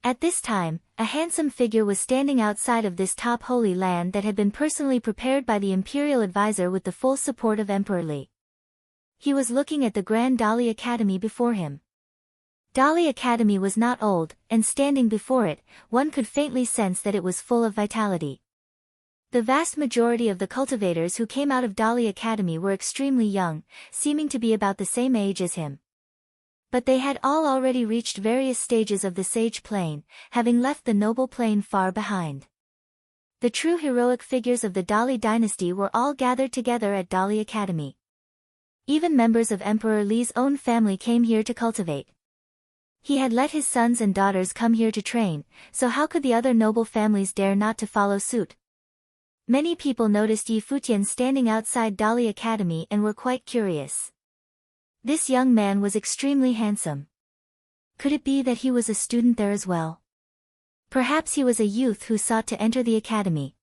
At this time, a handsome figure was standing outside of this top holy land that had been personally prepared by the imperial advisor with the full support of Emperor Li. He was looking at the Grand Dali Academy before him. Dali Academy was not old, and standing before it, one could faintly sense that it was full of vitality. The vast majority of the cultivators who came out of Dali Academy were extremely young, seeming to be about the same age as him. But they had all already reached various stages of the sage plane, having left the noble plane far behind. The true heroic figures of the Dali dynasty were all gathered together at Dali Academy. Even members of Emperor Li's own family came here to cultivate. He had let his sons and daughters come here to train, so how could the other noble families dare not to follow suit? Many people noticed Yi Futian standing outside Dali Academy and were quite curious. This young man was extremely handsome. Could it be that he was a student there as well? Perhaps he was a youth who sought to enter the academy.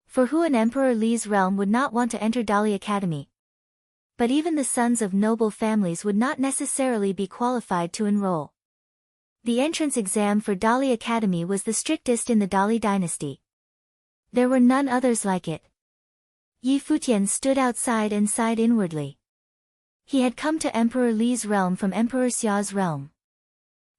For who in Emperor Li's realm would not want to enter Dali Academy? But even the sons of noble families would not necessarily be qualified to enroll. The entrance exam for Dali Academy was the strictest in the Dali dynasty. There were none others like it. Yi Futian stood outside and sighed inwardly. He had come to Emperor Li's realm from Emperor Xia's realm.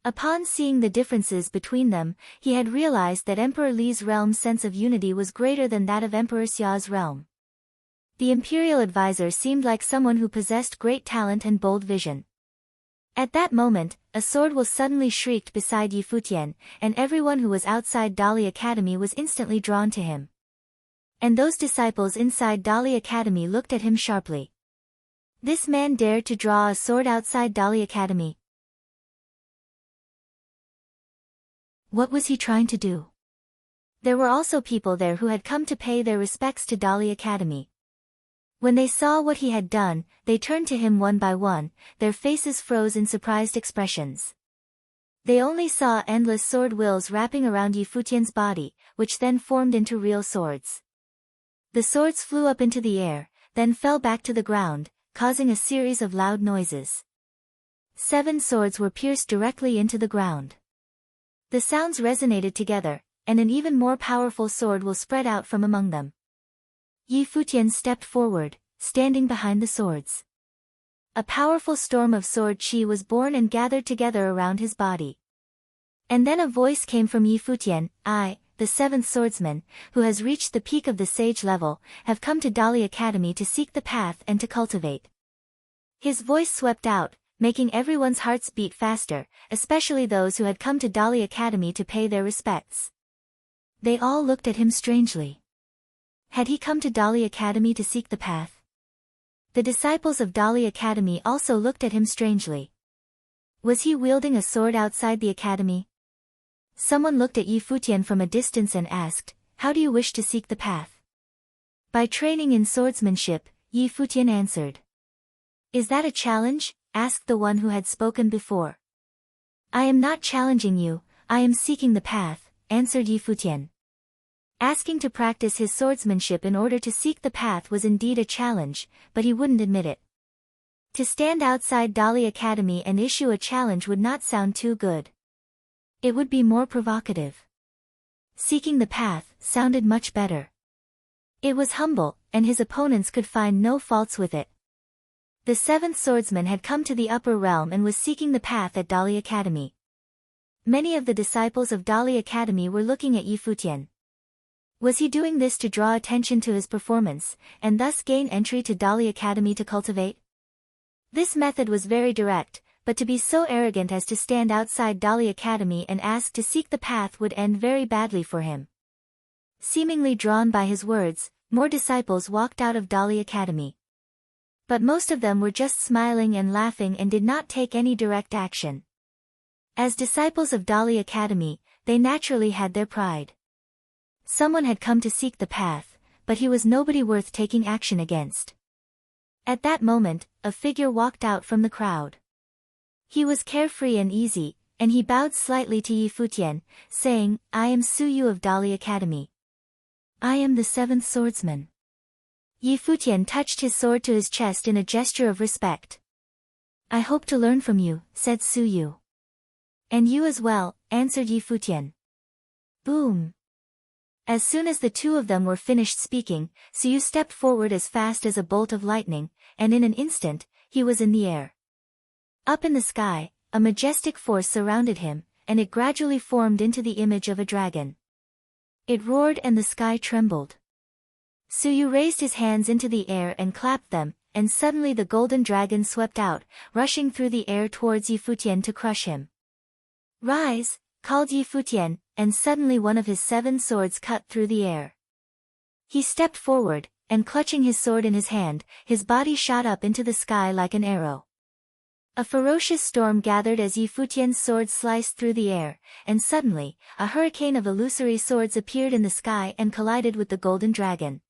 Upon seeing the differences between them, he had realized that Emperor Li's realm's sense of unity was greater than that of Emperor Xia's realm. The imperial advisor seemed like someone who possessed great talent and bold vision. At that moment, a sword was suddenly shrieked beside Yi Futian, and everyone who was outside Dali Academy was instantly drawn to him. And those disciples inside Dali Academy looked at him sharply. This man dared to draw a sword outside Dali Academy. What was he trying to do? There were also people there who had come to pay their respects to Dali Academy. When they saw what he had done, they turned to him one by one, their faces froze in surprised expressions. They only saw endless sword wheels wrapping around Yi Futian's body, which then formed into real swords. The swords flew up into the air, then fell back to the ground, causing a series of loud noises. 7 swords were pierced directly into the ground. The sounds resonated together, and an even more powerful sword will spread out from among them. Yi Futian stepped forward, standing behind the swords. A powerful storm of sword chi was born and gathered together around his body. And then a voice came from Yi Futian, I, the 7th swordsman, who has reached the peak of the sage level, have come to Dali Academy to seek the path and to cultivate. His voice swept out, making everyone's hearts beat faster, especially those who had come to Dali Academy to pay their respects. They all looked at him strangely. Had he come to Dali Academy to seek the path? The disciples of Dali Academy also looked at him strangely. Was he wielding a sword outside the academy? Someone looked at Yi Futian from a distance and asked, how do you wish to seek the path? By training in swordsmanship, Yi Futian answered. Is that a challenge? Asked the one who had spoken before. I am not challenging you, I am seeking the path, answered Yi Futian. Asking to practice his swordsmanship in order to seek the path was indeed a challenge, but he wouldn't admit it. To stand outside Dali Academy and issue a challenge would not sound too good. It would be more provocative. Seeking the path sounded much better. It was humble, and his opponents could find no faults with it. The 7th swordsman had come to the upper realm and was seeking the path at Dali Academy. Many of the disciples of Dali Academy were looking at Yi Futian. Was he doing this to draw attention to his performance, and thus gain entry to Dali Academy to cultivate? This method was very direct, but to be so arrogant as to stand outside Dali Academy and ask to seek the path would end very badly for him. Seemingly drawn by his words, more disciples walked out of Dali Academy. But most of them were just smiling and laughing and did not take any direct action. As disciples of Dali Academy, they naturally had their pride. Someone had come to seek the path, but he was nobody worth taking action against. At that moment, a figure walked out from the crowd. He was carefree and easy, and he bowed slightly to Yi Futian, saying, I am Su Yu of Dali Academy. I am the 7th swordsman. Yi Futian touched his sword to his chest in a gesture of respect. I hope to learn from you, said Su Yu. And you as well, answered Yi Futian. Boom! As soon as the two of them were finished speaking, Su Yu stepped forward as fast as a bolt of lightning, and in an instant, he was in the air. Up in the sky, a majestic force surrounded him, and it gradually formed into the image of a dragon. It roared and the sky trembled. Su Yu raised his hands into the air and clapped them, and suddenly the golden dragon swept out, rushing through the air towards Yi Futian to crush him. Rise, called Yi Futian, and suddenly one of his 7 swords cut through the air. He stepped forward, and clutching his sword in his hand, his body shot up into the sky like an arrow. A ferocious storm gathered as Yi Futian's sword sliced through the air, and suddenly, a hurricane of illusory swords appeared in the sky and collided with the golden dragon.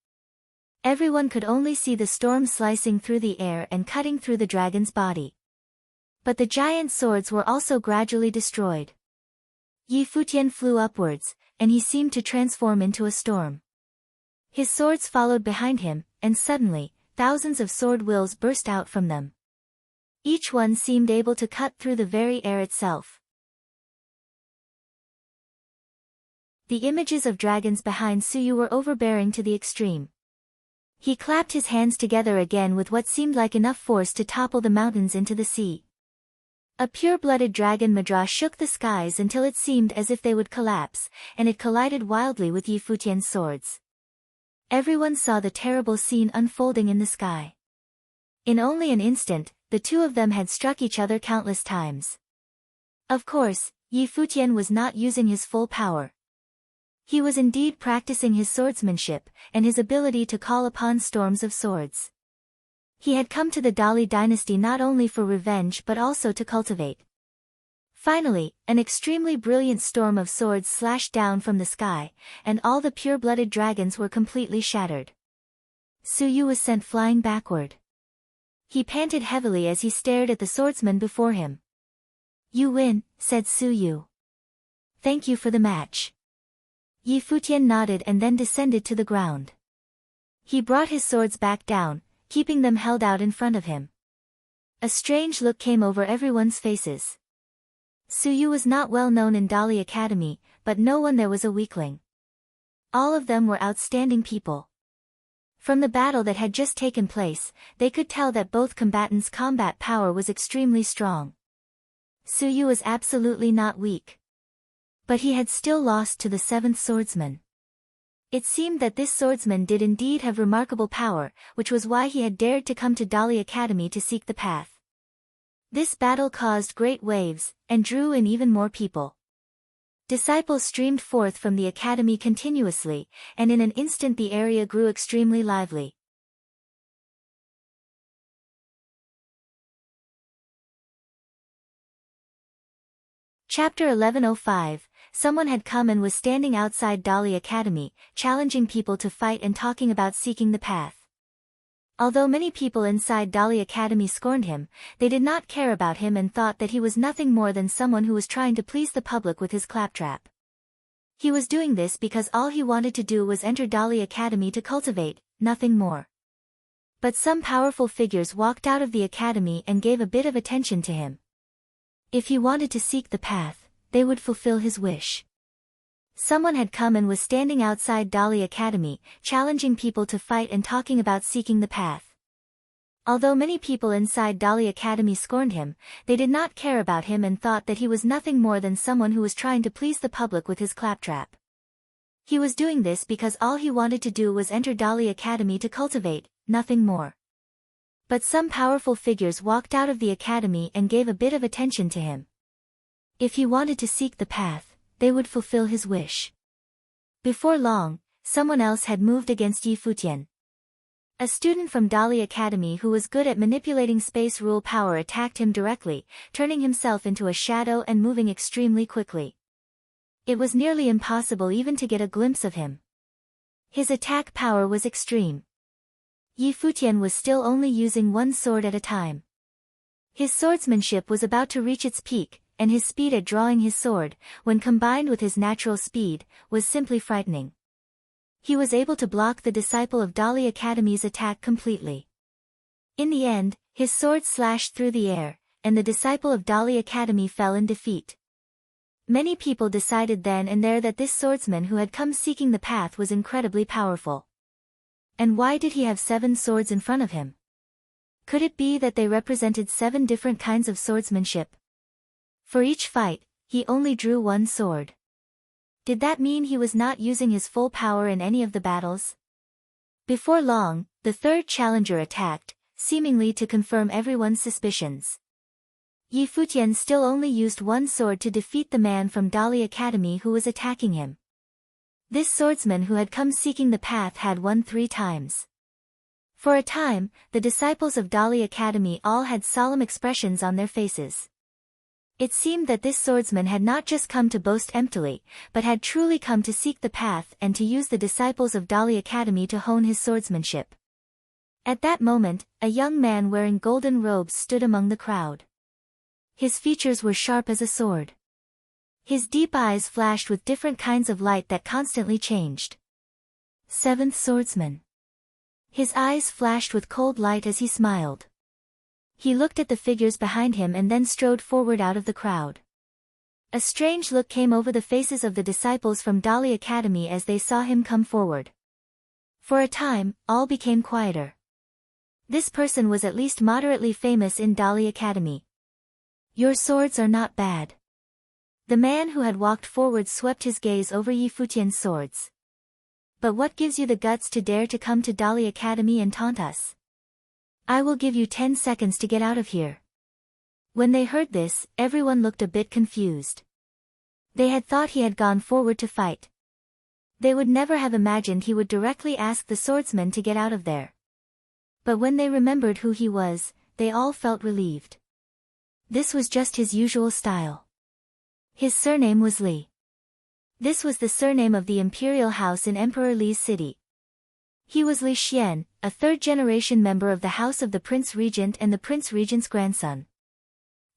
Everyone could only see the storm slicing through the air and cutting through the dragon's body. But the giant swords were also gradually destroyed. Yi Futian flew upwards, and he seemed to transform into a storm. His swords followed behind him, and suddenly, thousands of sword wills burst out from them. Each one seemed able to cut through the very air itself. The images of dragons behind Su Yu were overbearing to the extreme. He clapped his hands together again with what seemed like enough force to topple the mountains into the sea. A pure-blooded dragon Madra shook the skies until it seemed as if they would collapse, and it collided wildly with Yi Futian's swords. Everyone saw the terrible scene unfolding in the sky. In only an instant, the two of them had struck each other countless times. Of course, Yi Futian was not using his full power. He was indeed practicing his swordsmanship, and his ability to call upon storms of swords. He had come to the Dali dynasty not only for revenge but also to cultivate. Finally, an extremely brilliant storm of swords slashed down from the sky, and all the pure-blooded dragons were completely shattered. Su Yu was sent flying backward. He panted heavily as he stared at the swordsman before him. "You win," said Su Yu. "Thank you for the match." Yi Futian nodded and then descended to the ground. He brought his swords back down, keeping them held out in front of him. A strange look came over everyone's faces. Su Yu was not well known in Dali Academy, but no one there was a weakling. All of them were outstanding people. From the battle that had just taken place, they could tell that both combatants' combat power was extremely strong. Su Yu was absolutely not weak. But he had still lost to the seventh swordsman. It seemed that this swordsman did indeed have remarkable power, which was why he had dared to come to Dali Academy to seek the path. This battle caused great waves, and drew in even more people. Disciples streamed forth from the academy continuously, and in an instant the area grew extremely lively. Chapter 1105. Someone had come and was standing outside Dali Academy, challenging people to fight and talking about seeking the path. Although many people inside Dali Academy scorned him, they did not care about him and thought that he was nothing more than someone who was trying to please the public with his claptrap. He was doing this because all he wanted to do was enter Dali Academy to cultivate, nothing more. But some powerful figures walked out of the academy and gave a bit of attention to him. If he wanted to seek the path, they would fulfill his wish. Someone had come and was standing outside Dali Academy, challenging people to fight and talking about seeking the path. Although many people inside Dali Academy scorned him, they did not care about him and thought that he was nothing more than someone who was trying to please the public with his claptrap. He was doing this because all he wanted to do was enter Dali Academy to cultivate, nothing more. But some powerful figures walked out of the academy and gave a bit of attention to him. If he wanted to seek the path, they would fulfill his wish. Before long, someone else had moved against Yi Futian. A student from Dali Academy who was good at manipulating space rule power attacked him directly, turning himself into a shadow and moving extremely quickly. It was nearly impossible even to get a glimpse of him. His attack power was extreme. Yi Futian was still only using one sword at a time. His swordsmanship was about to reach its peak, and his speed at drawing his sword, when combined with his natural speed, was simply frightening. He was able to block the disciple of Dali Academy's attack completely. In the end, his sword slashed through the air, and the disciple of Dali Academy fell in defeat. Many people decided then and there that this swordsman who had come seeking the path was incredibly powerful. And why did he have 7 swords in front of him? Could it be that they represented 7 different kinds of swordsmanship? For each fight, he only drew one sword. Did that mean he was not using his full power in any of the battles? Before long, the third challenger attacked, seemingly to confirm everyone's suspicions. Yi Futian still only used one sword to defeat the man from Dali Academy who was attacking him. This swordsman who had come seeking the path had won 3 times. For a time, the disciples of Dali Academy all had solemn expressions on their faces. It seemed that this swordsman had not just come to boast emptily, but had truly come to seek the path and to use the disciples of Dali Academy to hone his swordsmanship. At that moment, a young man wearing golden robes stood among the crowd. His features were sharp as a sword. His deep eyes flashed with different kinds of light that constantly changed. 7th swordsman. His eyes flashed with cold light as he smiled. He looked at the figures behind him and then strode forward out of the crowd. A strange look came over the faces of the disciples from Dali Academy as they saw him come forward. For a time, all became quieter. This person was at least moderately famous in Dali Academy. Your swords are not bad. The man who had walked forward swept his gaze over Yi Futian's swords. But what gives you the guts to dare to come to Dali Academy and taunt us? I will give you 10 seconds to get out of here. When they heard this, everyone looked a bit confused. They had thought he had gone forward to fight. They would never have imagined he would directly ask the swordsman to get out of there. But when they remembered who he was, they all felt relieved. This was just his usual style. His surname was Li. This was the surname of the imperial house in Emperor Li's city. He was Li Xian, a third-generation member of the house of the Prince Regent and the Prince Regent's grandson.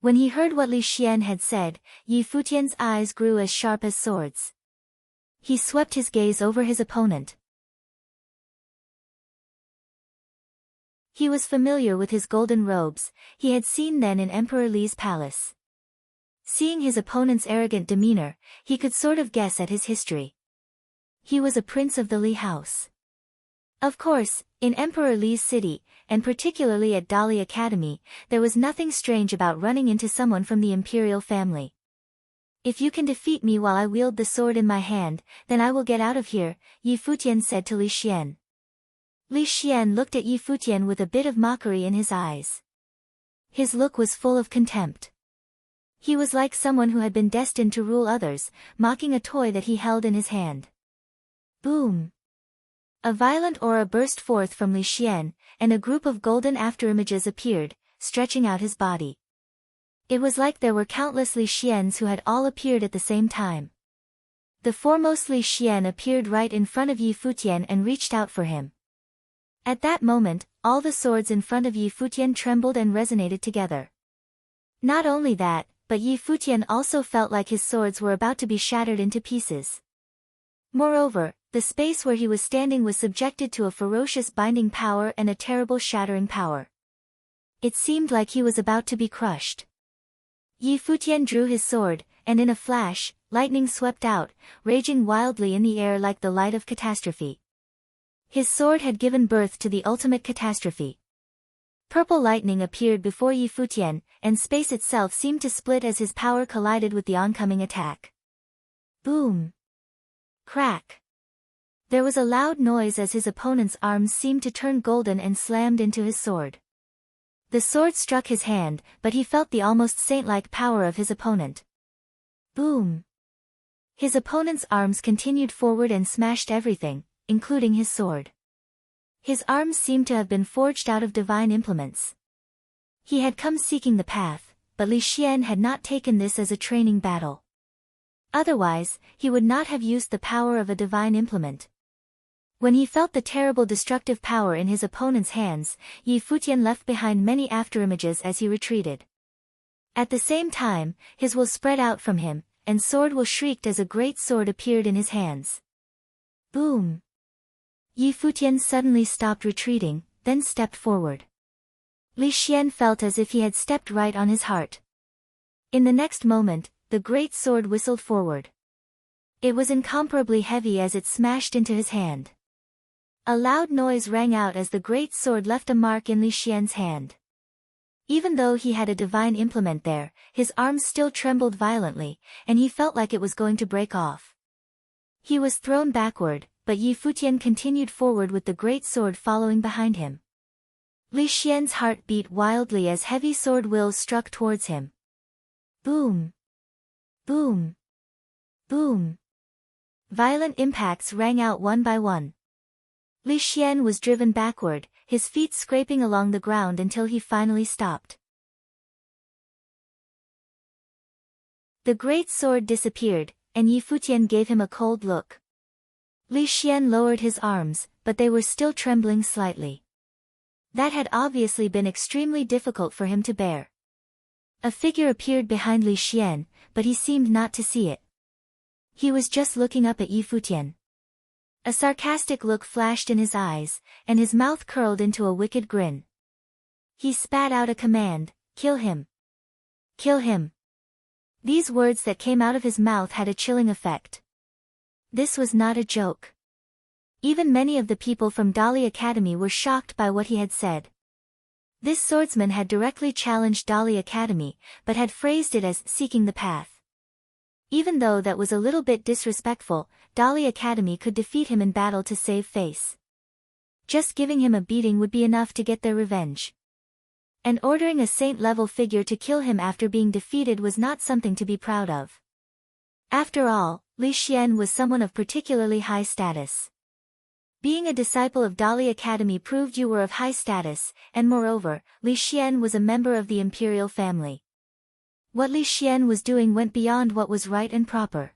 When he heard what Li Xian had said, Yi Futian's eyes grew as sharp as swords. He swept his gaze over his opponent. He was familiar with his golden robes, he had seen them in Emperor Li's palace. Seeing his opponent's arrogant demeanor, he could sort of guess at his history. He was a prince of the Li house. Of course, in Emperor Li's city, and particularly at Dali Academy, there was nothing strange about running into someone from the imperial family. If you can defeat me while I wield the sword in my hand, then I will get out of here, Yi Futian said to Li Xian. Li Xian looked at Yi Futian with a bit of mockery in his eyes. His look was full of contempt. He was like someone who had been destined to rule others, mocking a toy that he held in his hand. Boom! A violent aura burst forth from Li Xian, and a group of golden afterimages appeared, stretching out his body. It was like there were countless Li Xians who had all appeared at the same time. The foremost Li Xian appeared right in front of Yi Futian and reached out for him. At that moment, all the swords in front of Yi Futian trembled and resonated together. Not only that, but Yi Futian also felt like his swords were about to be shattered into pieces. Moreover, the space where he was standing was subjected to a ferocious binding power and a terrible shattering power. It seemed like he was about to be crushed. Yi Futian drew his sword, and in a flash, lightning swept out, raging wildly in the air like the light of catastrophe. His sword had given birth to the ultimate catastrophe. Purple lightning appeared before Yi Futian, and space itself seemed to split as his power collided with the oncoming attack. Boom! Crack! There was a loud noise as his opponent's arms seemed to turn golden and slammed into his sword. The sword struck his hand, but he felt the almost saint-like power of his opponent. Boom! His opponent's arms continued forward and smashed everything, including his sword. His arms seemed to have been forged out of divine implements. He had come seeking the path, but Li Xian had not taken this as a training battle. Otherwise, he would not have used the power of a divine implement. When he felt the terrible destructive power in his opponent's hands, Yi Futian left behind many afterimages as he retreated. At the same time, his will spread out from him, and sword will shrieked as a great sword appeared in his hands. Boom! Yi Futian suddenly stopped retreating, then stepped forward. Li Xian felt as if he had stepped right on his heart. In the next moment, the great sword whistled forward. It was incomparably heavy as it smashed into his hand. A loud noise rang out as the great sword left a mark in Li Xian's hand. Even though he had a divine implement there, his arms still trembled violently, and he felt like it was going to break off. He was thrown backward, but Yi Futian continued forward with the great sword following behind him. Li Xian's heart beat wildly as heavy sword wills struck towards him. Boom! Boom! Boom! Violent impacts rang out one by one. Li Xian was driven backward, his feet scraping along the ground until he finally stopped. The great sword disappeared, and Yi Futian gave him a cold look. Li Xian lowered his arms, but they were still trembling slightly. That had obviously been extremely difficult for him to bear. A figure appeared behind Li Xian, but he seemed not to see it. He was just looking up at Yi Futian. A sarcastic look flashed in his eyes, and his mouth curled into a wicked grin. He spat out a command, "Kill him! Kill him!" These words that came out of his mouth had a chilling effect. This was not a joke. Even many of the people from Dali Academy were shocked by what he had said. This swordsman had directly challenged Dali Academy, but had phrased it as seeking the path. Even though that was a little bit disrespectful, Dali Academy could defeat him in battle to save face. Just giving him a beating would be enough to get their revenge. And ordering a saint-level figure to kill him after being defeated was not something to be proud of. After all, Li Xian was someone of particularly high status. Being a disciple of Dali Academy proved you were of high status, and moreover, Li Xian was a member of the imperial family. What Li Xian was doing went beyond what was right and proper.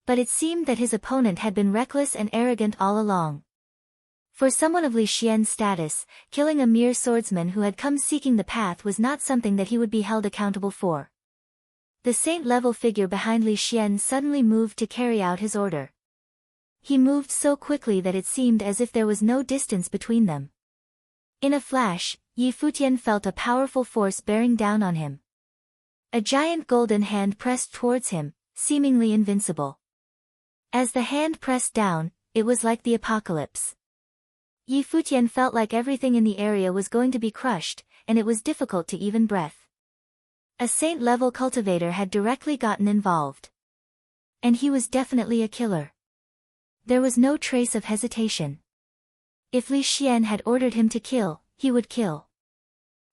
But it seemed that his opponent had been reckless and arrogant all along. For someone of Li Xian's status, killing a mere swordsman who had come seeking the path was not something that he would be held accountable for. The saint-level figure behind Li Xian suddenly moved to carry out his order. He moved so quickly that it seemed as if there was no distance between them. In a flash, Futian felt a powerful force bearing down on him. A giant golden hand pressed towards him, seemingly invincible. As the hand pressed down, it was like the apocalypse. Futian felt like everything in the area was going to be crushed, and it was difficult to even breathe. A saint-level cultivator had directly gotten involved. And he was definitely a killer. There was no trace of hesitation. If Li Xian had ordered him to kill, he would kill.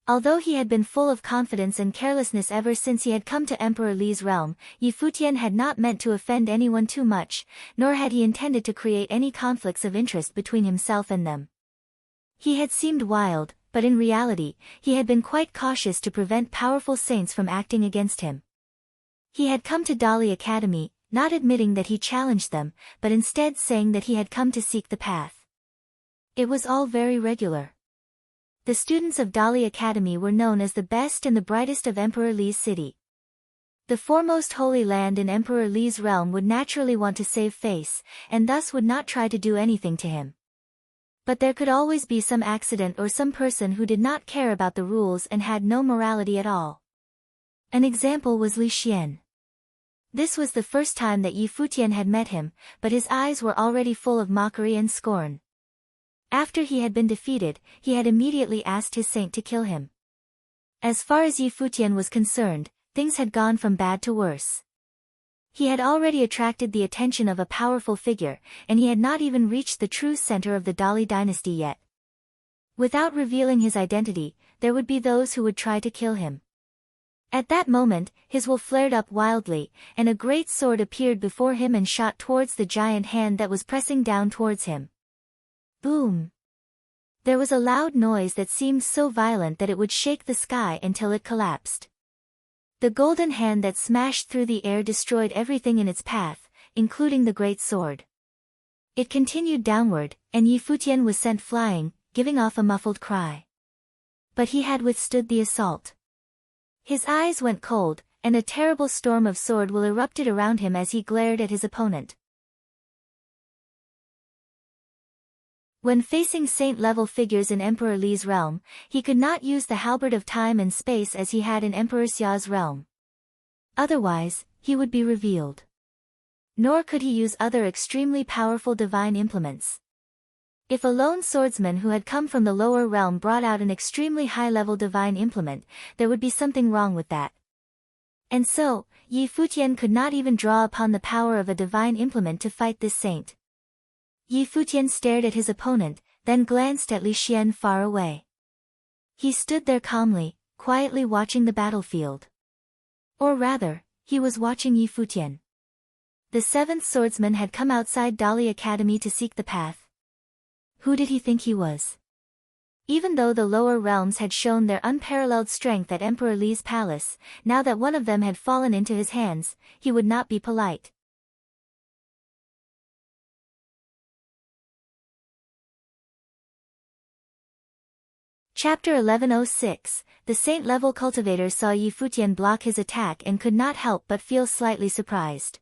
Although he had been full of confidence and carelessness ever since he had come to Emperor Li's realm, Futian had not meant to offend anyone too much, nor had he intended to create any conflicts of interest between himself and them. He had seemed wild, but in reality, he had been quite cautious to prevent powerful saints from acting against him. He had come to Dali Academy, not admitting that he challenged them, but instead saying that he had come to seek the path. It was all very regular. The students of Dali Academy were known as the best and the brightest of Emperor Li's city. The foremost holy land in Emperor Li's realm would naturally want to save face, and thus would not try to do anything to him. But there could always be some accident or some person who did not care about the rules and had no morality at all. An example was Li Xian. This was the first time that Futian had met him, but his eyes were already full of mockery and scorn. After he had been defeated, he had immediately asked his saint to kill him. As far as Futian was concerned, things had gone from bad to worse. He had already attracted the attention of a powerful figure, and he had not even reached the true center of the Dali dynasty yet. Without revealing his identity, there would be those who would try to kill him. At that moment, his will flared up wildly, and a great sword appeared before him and shot towards the giant hand that was pressing down towards him. Boom! There was a loud noise that seemed so violent that it would shake the sky until it collapsed. The golden hand that smashed through the air destroyed everything in its path, including the great sword. It continued downward, and Futian was sent flying, giving off a muffled cry. But he had withstood the assault. His eyes went cold, and a terrible storm of sword will erupted around him as he glared at his opponent. When facing saint-level figures in Emperor Li's realm, he could not use the halberd of time and space as he had in Emperor Xia's realm. Otherwise, he would be revealed. Nor could he use other extremely powerful divine implements. If a lone swordsman who had come from the lower realm brought out an extremely high-level divine implement, there would be something wrong with that. And so, Futian could not even draw upon the power of a divine implement to fight this saint. Futian stared at his opponent, then glanced at Li Xian far away. He stood there calmly, quietly watching the battlefield. Or rather, he was watching Futian. The seventh swordsman had come outside Dali Academy to seek the path. Who did he think he was? Even though the lower realms had shown their unparalleled strength at Emperor Li's palace, now that one of them had fallen into his hands, he would not be polite. Chapter 1106, the saint-level cultivator saw Futian block his attack and could not help but feel slightly surprised.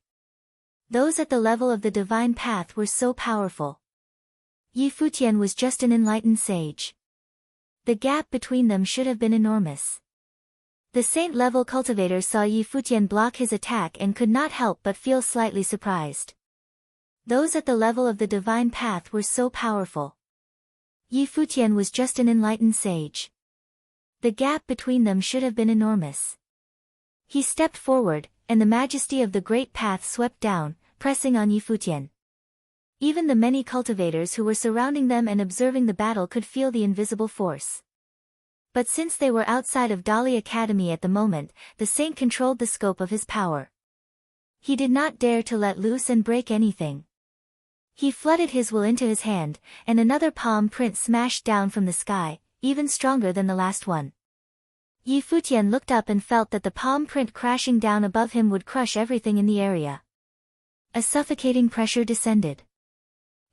Those at the level of the divine path were so powerful. Futian was just an enlightened sage. The gap between them should have been enormous. The saint-level cultivator saw Futian block his attack and could not help but feel slightly surprised. Those at the level of the divine path were so powerful. Yi Futian was just an enlightened sage. The gap between them should have been enormous. He stepped forward, and the majesty of the great path swept down, pressing on Yi Futian. Even the many cultivators who were surrounding them and observing the battle could feel the invisible force. But since they were outside of Dali Academy at the moment, the saint controlled the scope of his power. He did not dare to let loose and break anything. He flooded his will into his hand, and another palm print smashed down from the sky, even stronger than the last one. Yi Futian looked up and felt that the palm print crashing down above him would crush everything in the area. A suffocating pressure descended.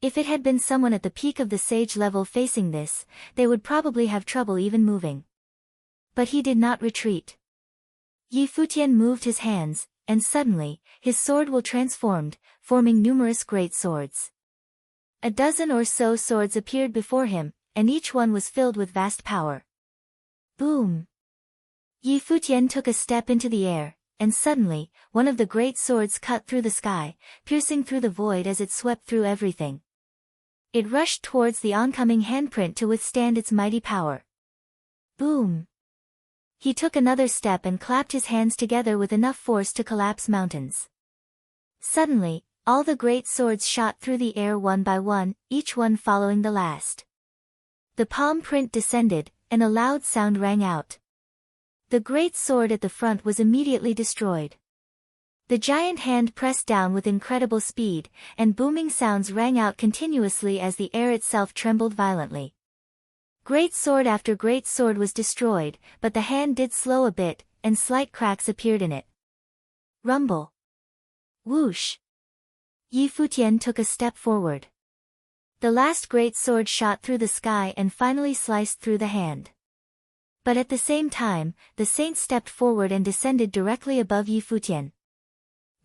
If it had been someone at the peak of the sage level facing this, they would probably have trouble even moving. But he did not retreat. Yi Futian moved his hands, and suddenly, his sword will transformed, forming numerous great swords. A dozen or so swords appeared before him, and each one was filled with vast power. Boom! Yi Futian took a step into the air, and suddenly, one of the great swords cut through the sky, piercing through the void as it swept through everything. It rushed towards the oncoming handprint to withstand its mighty power. Boom! He took another step and clapped his hands together with enough force to collapse mountains. Suddenly, all the great swords shot through the air one by one, each one following the last. The palm print descended, and a loud sound rang out. The great sword at the front was immediately destroyed. The giant hand pressed down with incredible speed, and booming sounds rang out continuously as the air itself trembled violently. Great sword after great sword was destroyed, but the hand did slow a bit, and slight cracks appeared in it. Rumble. Whoosh. Yi Futian took a step forward. The last great sword shot through the sky and finally sliced through the hand. But at the same time, the saint stepped forward and descended directly above Yi Futian.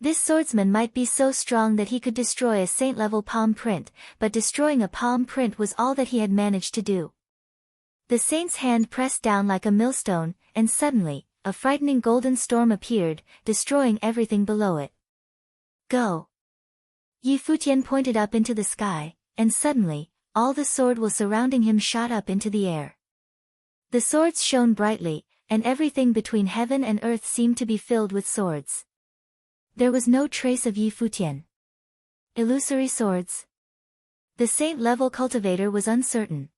This swordsman might be so strong that he could destroy a saint-level palm print, but destroying a palm print was all that he had managed to do. The saint's hand pressed down like a millstone, and suddenly, a frightening golden storm appeared, destroying everything below it. Go! Yi Futian pointed up into the sky, and suddenly, all the sword will surrounding him shot up into the air. The swords shone brightly, and everything between heaven and earth seemed to be filled with swords. There was no trace of Yi Futian. Illusory swords? The saint-level cultivator was uncertain.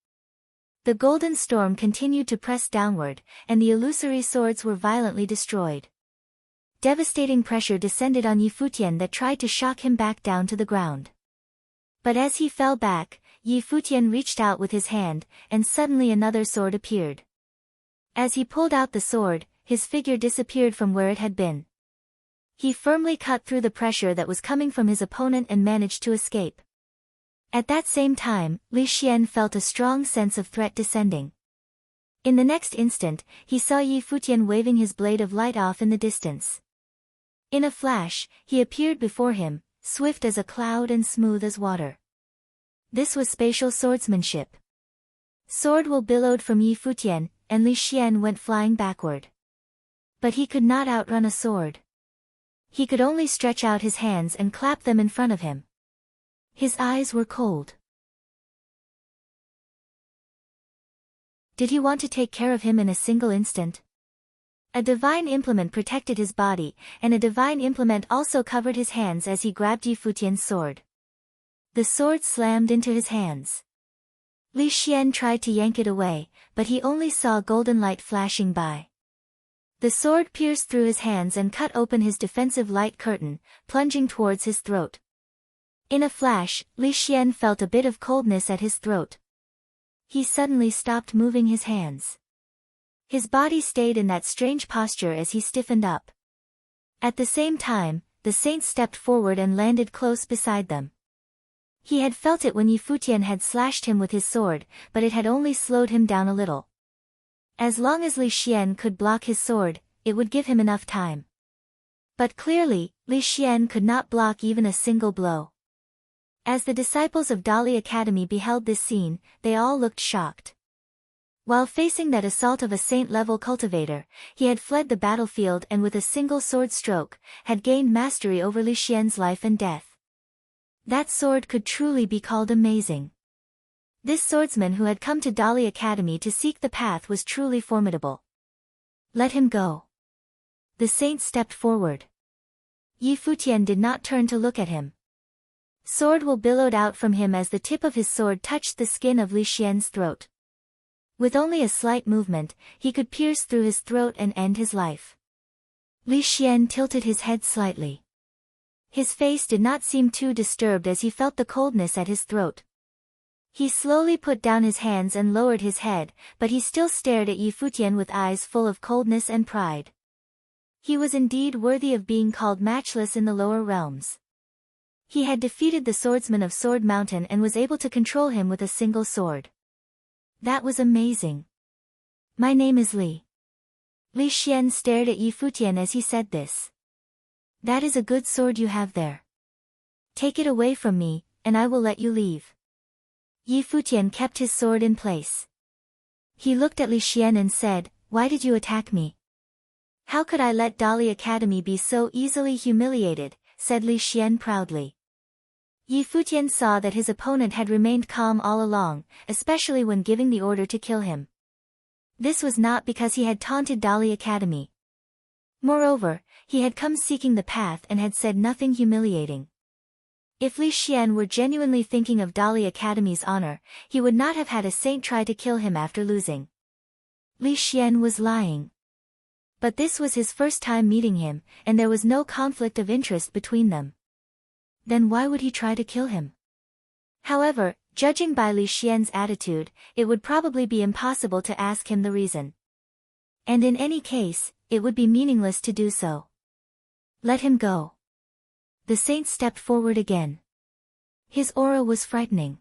The golden storm continued to press downward, and the illusory swords were violently destroyed. Devastating pressure descended on Yi Futian that tried to shock him back down to the ground. But as he fell back, Yi Futian reached out with his hand, and suddenly another sword appeared. As he pulled out the sword, his figure disappeared from where it had been. He firmly cut through the pressure that was coming from his opponent and managed to escape. At that same time, Li Xian felt a strong sense of threat descending. In the next instant, he saw Yi Futian waving his blade of light off in the distance. In a flash, he appeared before him, swift as a cloud and smooth as water. This was spatial swordsmanship. Sword will billowed from Yi Futian, and Li Xian went flying backward. But he could not outrun a sword. He could only stretch out his hands and clap them in front of him. His eyes were cold. Did he want to take care of him in a single instant? A divine implement protected his body, and a divine implement also covered his hands as he grabbed Yi Futian's sword. The sword slammed into his hands. Li Xian tried to yank it away, but he only saw golden light flashing by. The sword pierced through his hands and cut open his defensive light curtain, plunging towards his throat. In a flash, Li Xian felt a bit of coldness at his throat. He suddenly stopped moving his hands. His body stayed in that strange posture as he stiffened up. At the same time, the saint stepped forward and landed close beside them. He had felt it when Yi Futian had slashed him with his sword, but it had only slowed him down a little. As long as Li Xian could block his sword, it would give him enough time. But clearly, Li Xian could not block even a single blow. As the disciples of Dali Academy beheld this scene, they all looked shocked. While facing that assault of a saint-level cultivator, he had fled the battlefield and with a single sword stroke, had gained mastery over Li Xian's life and death. That sword could truly be called amazing. This swordsman who had come to Dali Academy to seek the path was truly formidable. Let him go. The saint stepped forward. Yi Futian did not turn to look at him. Sword will billowed out from him as the tip of his sword touched the skin of Li Xian's throat. With only a slight movement, he could pierce through his throat and end his life. Li Xian tilted his head slightly. His face did not seem too disturbed as he felt the coldness at his throat. He slowly put down his hands and lowered his head, but he still stared at Yi Futian with eyes full of coldness and pride. He was indeed worthy of being called matchless in the lower realms. He had defeated the swordsman of Sword Mountain and was able to control him with a single sword. That was amazing. My name is Li. Li Xian stared at Yi Futian as he said this. That is a good sword you have there. Take it away from me, and I will let you leave. Yi Futian kept his sword in place. He looked at Li Xian and said, Why did you attack me? How could I let Dali Academy be so easily humiliated, said Li Xian proudly. Yi Futian saw that his opponent had remained calm all along, especially when giving the order to kill him. This was not because he had taunted Dali Academy. Moreover, he had come seeking the path and had said nothing humiliating. If Li Xian were genuinely thinking of Dali Academy's honor, he would not have had a saint try to kill him after losing. Li Xian was lying. But this was his first time meeting him, and there was no conflict of interest between them. Then why would he try to kill him? However, judging by Li Xian's attitude, it would probably be impossible to ask him the reason. And in any case, it would be meaningless to do so. Let him go. The saint stepped forward again. His aura was frightening.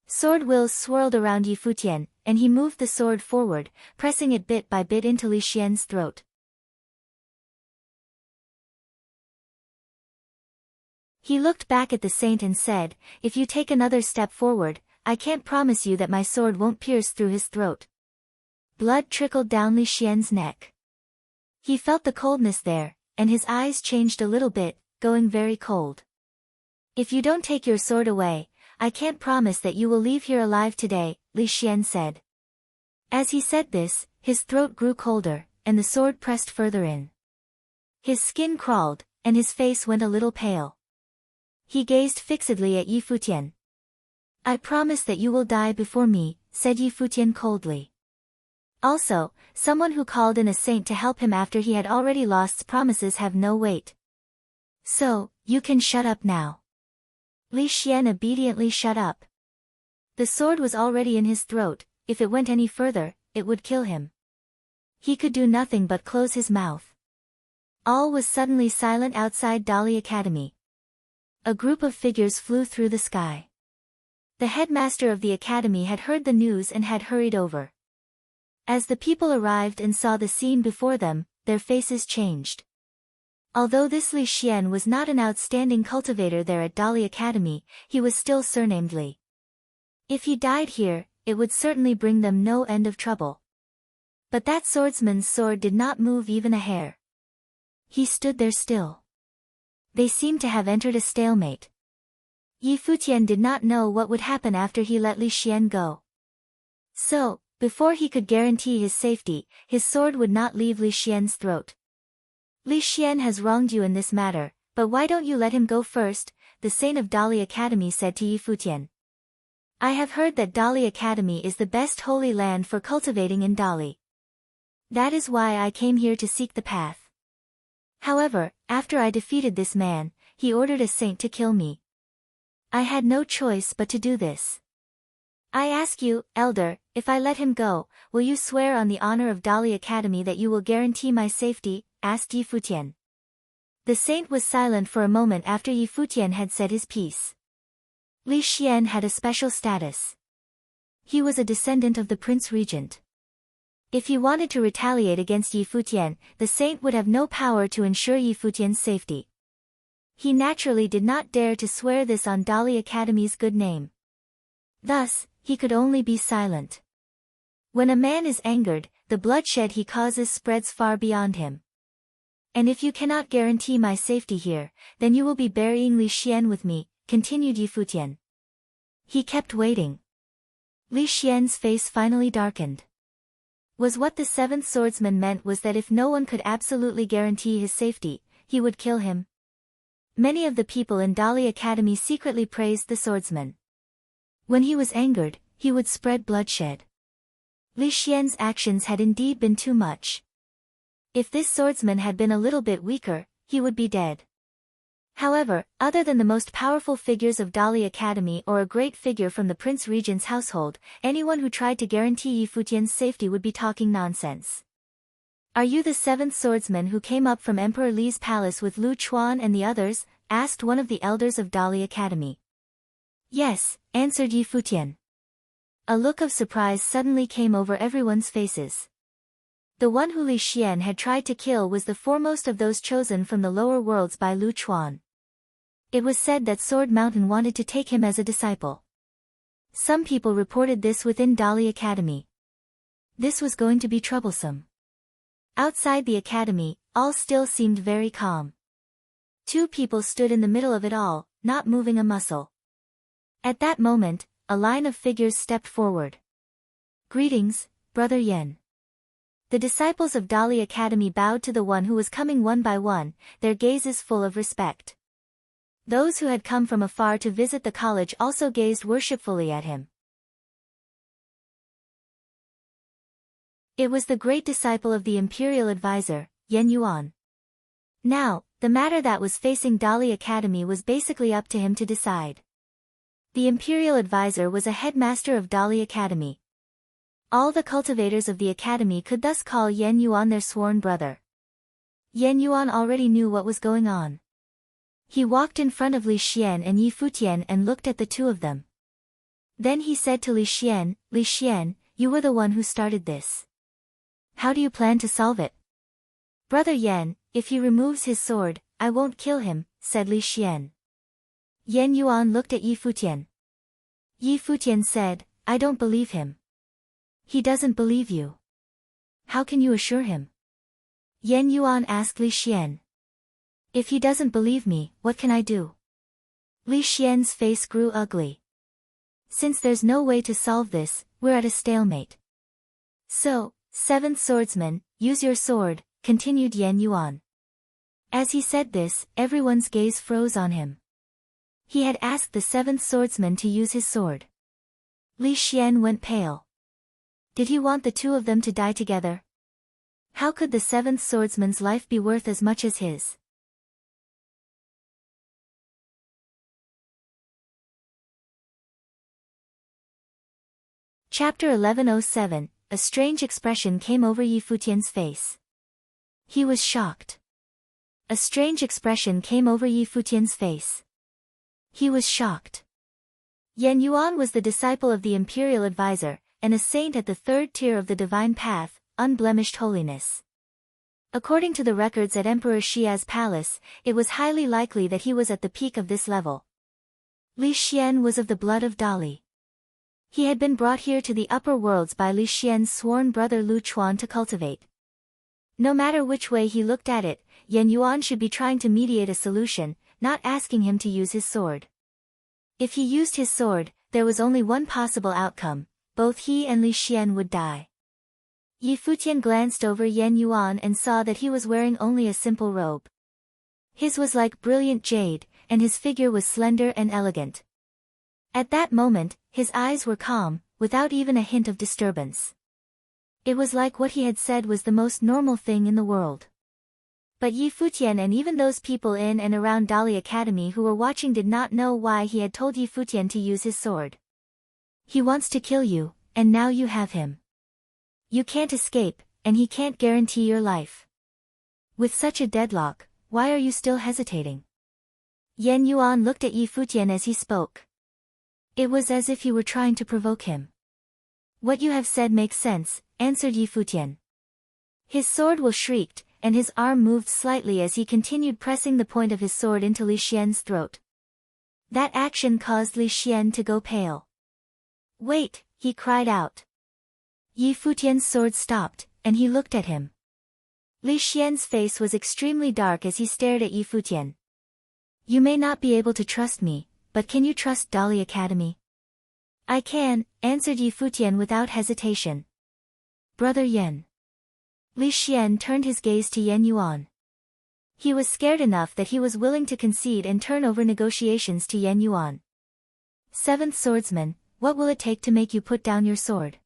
Sword wheels swirled around Yi Futian, and he moved the sword forward, pressing it bit by bit into Li Xian's throat. He looked back at the saint and said, If you take another step forward, I can't promise you that my sword won't pierce through his throat. Blood trickled down Li Xian's neck. He felt the coldness there, and his eyes changed a little bit, going very cold. If you don't take your sword away, I can't promise that you will leave here alive today, Li Xian said. As he said this, his throat grew colder, and the sword pressed further in. His skin crawled, and his face went a little pale. He gazed fixedly at Yi Futian. I promise that you will die before me, said Yi Futian coldly. Also, someone who called in a saint to help him after he had already lost's promises have no weight. So, you can shut up now. Li Xian obediently shut up. The sword was already in his throat, if it went any further, it would kill him. He could do nothing but close his mouth. All was suddenly silent outside Dali Academy. A group of figures flew through the sky. The headmaster of the academy had heard the news and had hurried over. As the people arrived and saw the scene before them, their faces changed. Although this Li Xian was not an outstanding cultivator there at Dali Academy, he was still surnamed Li. If he died here, it would certainly bring them no end of trouble. But that swordsman's sword did not move even a hair. He stood there still. They seemed to have entered a stalemate. Yi Futian did not know what would happen after he let Li Xian go. So, before he could guarantee his safety, his sword would not leave Li Xian's throat. Li Xian has wronged you in this matter, but why don't you let him go first, the saint of Dali Academy said to Yi Futian. I have heard that Dali Academy is the best holy land for cultivating in Dali. That is why I came here to seek the path. However, after I defeated this man, he ordered a saint to kill me. I had no choice but to do this. I ask you, Elder, if I let him go, will you swear on the honor of Dali Academy that you will guarantee my safety, asked Yi Futian. The saint was silent for a moment after Yi Futian had said his piece. Li Xian had a special status. He was a descendant of the Prince Regent. If he wanted to retaliate against Yi Futian, the saint would have no power to ensure Yi Futian's safety. He naturally did not dare to swear this on Dali Academy's good name. Thus, he could only be silent. When a man is angered, the bloodshed he causes spreads far beyond him. And if you cannot guarantee my safety here, then you will be burying Li Xian with me, continued Yi Futian. He kept waiting. Li Xian's face finally darkened. Was what the seventh swordsman meant was that if no one could absolutely guarantee his safety, he would kill him? Many of the people in Dali Academy secretly praised the swordsman. When he was angered, he would spread bloodshed. Li Xian's actions had indeed been too much. If this swordsman had been a little bit weaker, he would be dead. However, other than the most powerful figures of Dali Academy or a great figure from the Prince Regent's household, anyone who tried to guarantee Yi Futian's safety would be talking nonsense. "Are you the seventh swordsman who came up from Emperor Li's palace with Lu Chuan and the others?" asked one of the elders of Dali Academy. "Yes," answered Yi Futian. A look of surprise suddenly came over everyone's faces. The one who Li Xian had tried to kill was the foremost of those chosen from the lower worlds by Lu Chuan. It was said that Sword Mountain wanted to take him as a disciple. Some people reported this within Dali Academy. This was going to be troublesome. Outside the academy, all still seemed very calm. Two people stood in the middle of it all, not moving a muscle. At that moment, a line of figures stepped forward. "Greetings, Brother Yen." The disciples of Dali Academy bowed to the one who was coming one by one, their gazes full of respect. Those who had come from afar to visit the college also gazed worshipfully at him. It was the great disciple of the imperial advisor, Yen Yuan. Now, the matter that was facing Dali Academy was basically up to him to decide. The imperial advisor was a headmaster of Dali Academy. All the cultivators of the academy could thus call Yen Yuan their sworn brother. Yen Yuan already knew what was going on. He walked in front of Li Xian and Yi Futian and looked at the two of them. Then he said to Li Xian, "You were the one who started this. How do you plan to solve it?" "Brother Yen, if he removes his sword, I won't kill him," said Li Xian. Yen Yuan looked at Yi Futian. Yi Futian said, "I don't believe him." "He doesn't believe you. How can you assure him?" Yen Yuan asked Li Xian. "If he doesn't believe me, what can I do?" Li Xian's face grew ugly. "Since there's no way to solve this, we're at a stalemate. So, seventh swordsman, use your sword," continued Yen Yuan. As he said this, everyone's gaze froze on him. He had asked the seventh swordsman to use his sword. Li Xian went pale. Did he want the two of them to die together? How could the seventh swordsman's life be worth as much as his? Chapter 1107, a strange expression came over Yi Futian's face. He was shocked. A strange expression came over Yi Futian's face. He was shocked. Yen Yuan was the disciple of the imperial advisor, and a saint at the third tier of the divine path, unblemished holiness. According to the records at Emperor Xia's palace, it was highly likely that he was at the peak of this level. Li Xian was of the blood of Dali. He had been brought here to the upper worlds by Li Xian's sworn brother Lu Chuan to cultivate. No matter which way he looked at it, Yen Yuan should be trying to mediate a solution, not asking him to use his sword. If he used his sword, there was only one possible outcome: both he and Li Xian would die. Yi Futian glanced over Yen Yuan and saw that he was wearing only a simple robe. His was like brilliant jade, and his figure was slender and elegant. At that moment, his eyes were calm, without even a hint of disturbance. It was like what he had said was the most normal thing in the world. But Yi Futian and even those people in and around Dali Academy who were watching did not know why he had told Yi Futian to use his sword. He wants to kill you, and now you have him. You can't escape, and he can't guarantee your life. With such a deadlock, why are you still hesitating? Yen Yuan looked at Yi Futian as he spoke. It was as if he were trying to provoke him. What you have said makes sense, answered Yi Futian. His sword will shrieked, and his arm moved slightly as he continued pressing the point of his sword into Li Xian's throat. That action caused Li Xian to go pale. Wait, he cried out. Yi Futian's sword stopped, and he looked at him. Li Xian's face was extremely dark as he stared at Yi Futian. You may not be able to trust me, but can you trust Dali Academy? I can, answered Yi Futian without hesitation. Brother Yan. Li Xian turned his gaze to Yan Yuan. He was scared enough that he was willing to concede and turn over negotiations to Yan Yuan. Seventh swordsman, what will it take to make you put down your sword?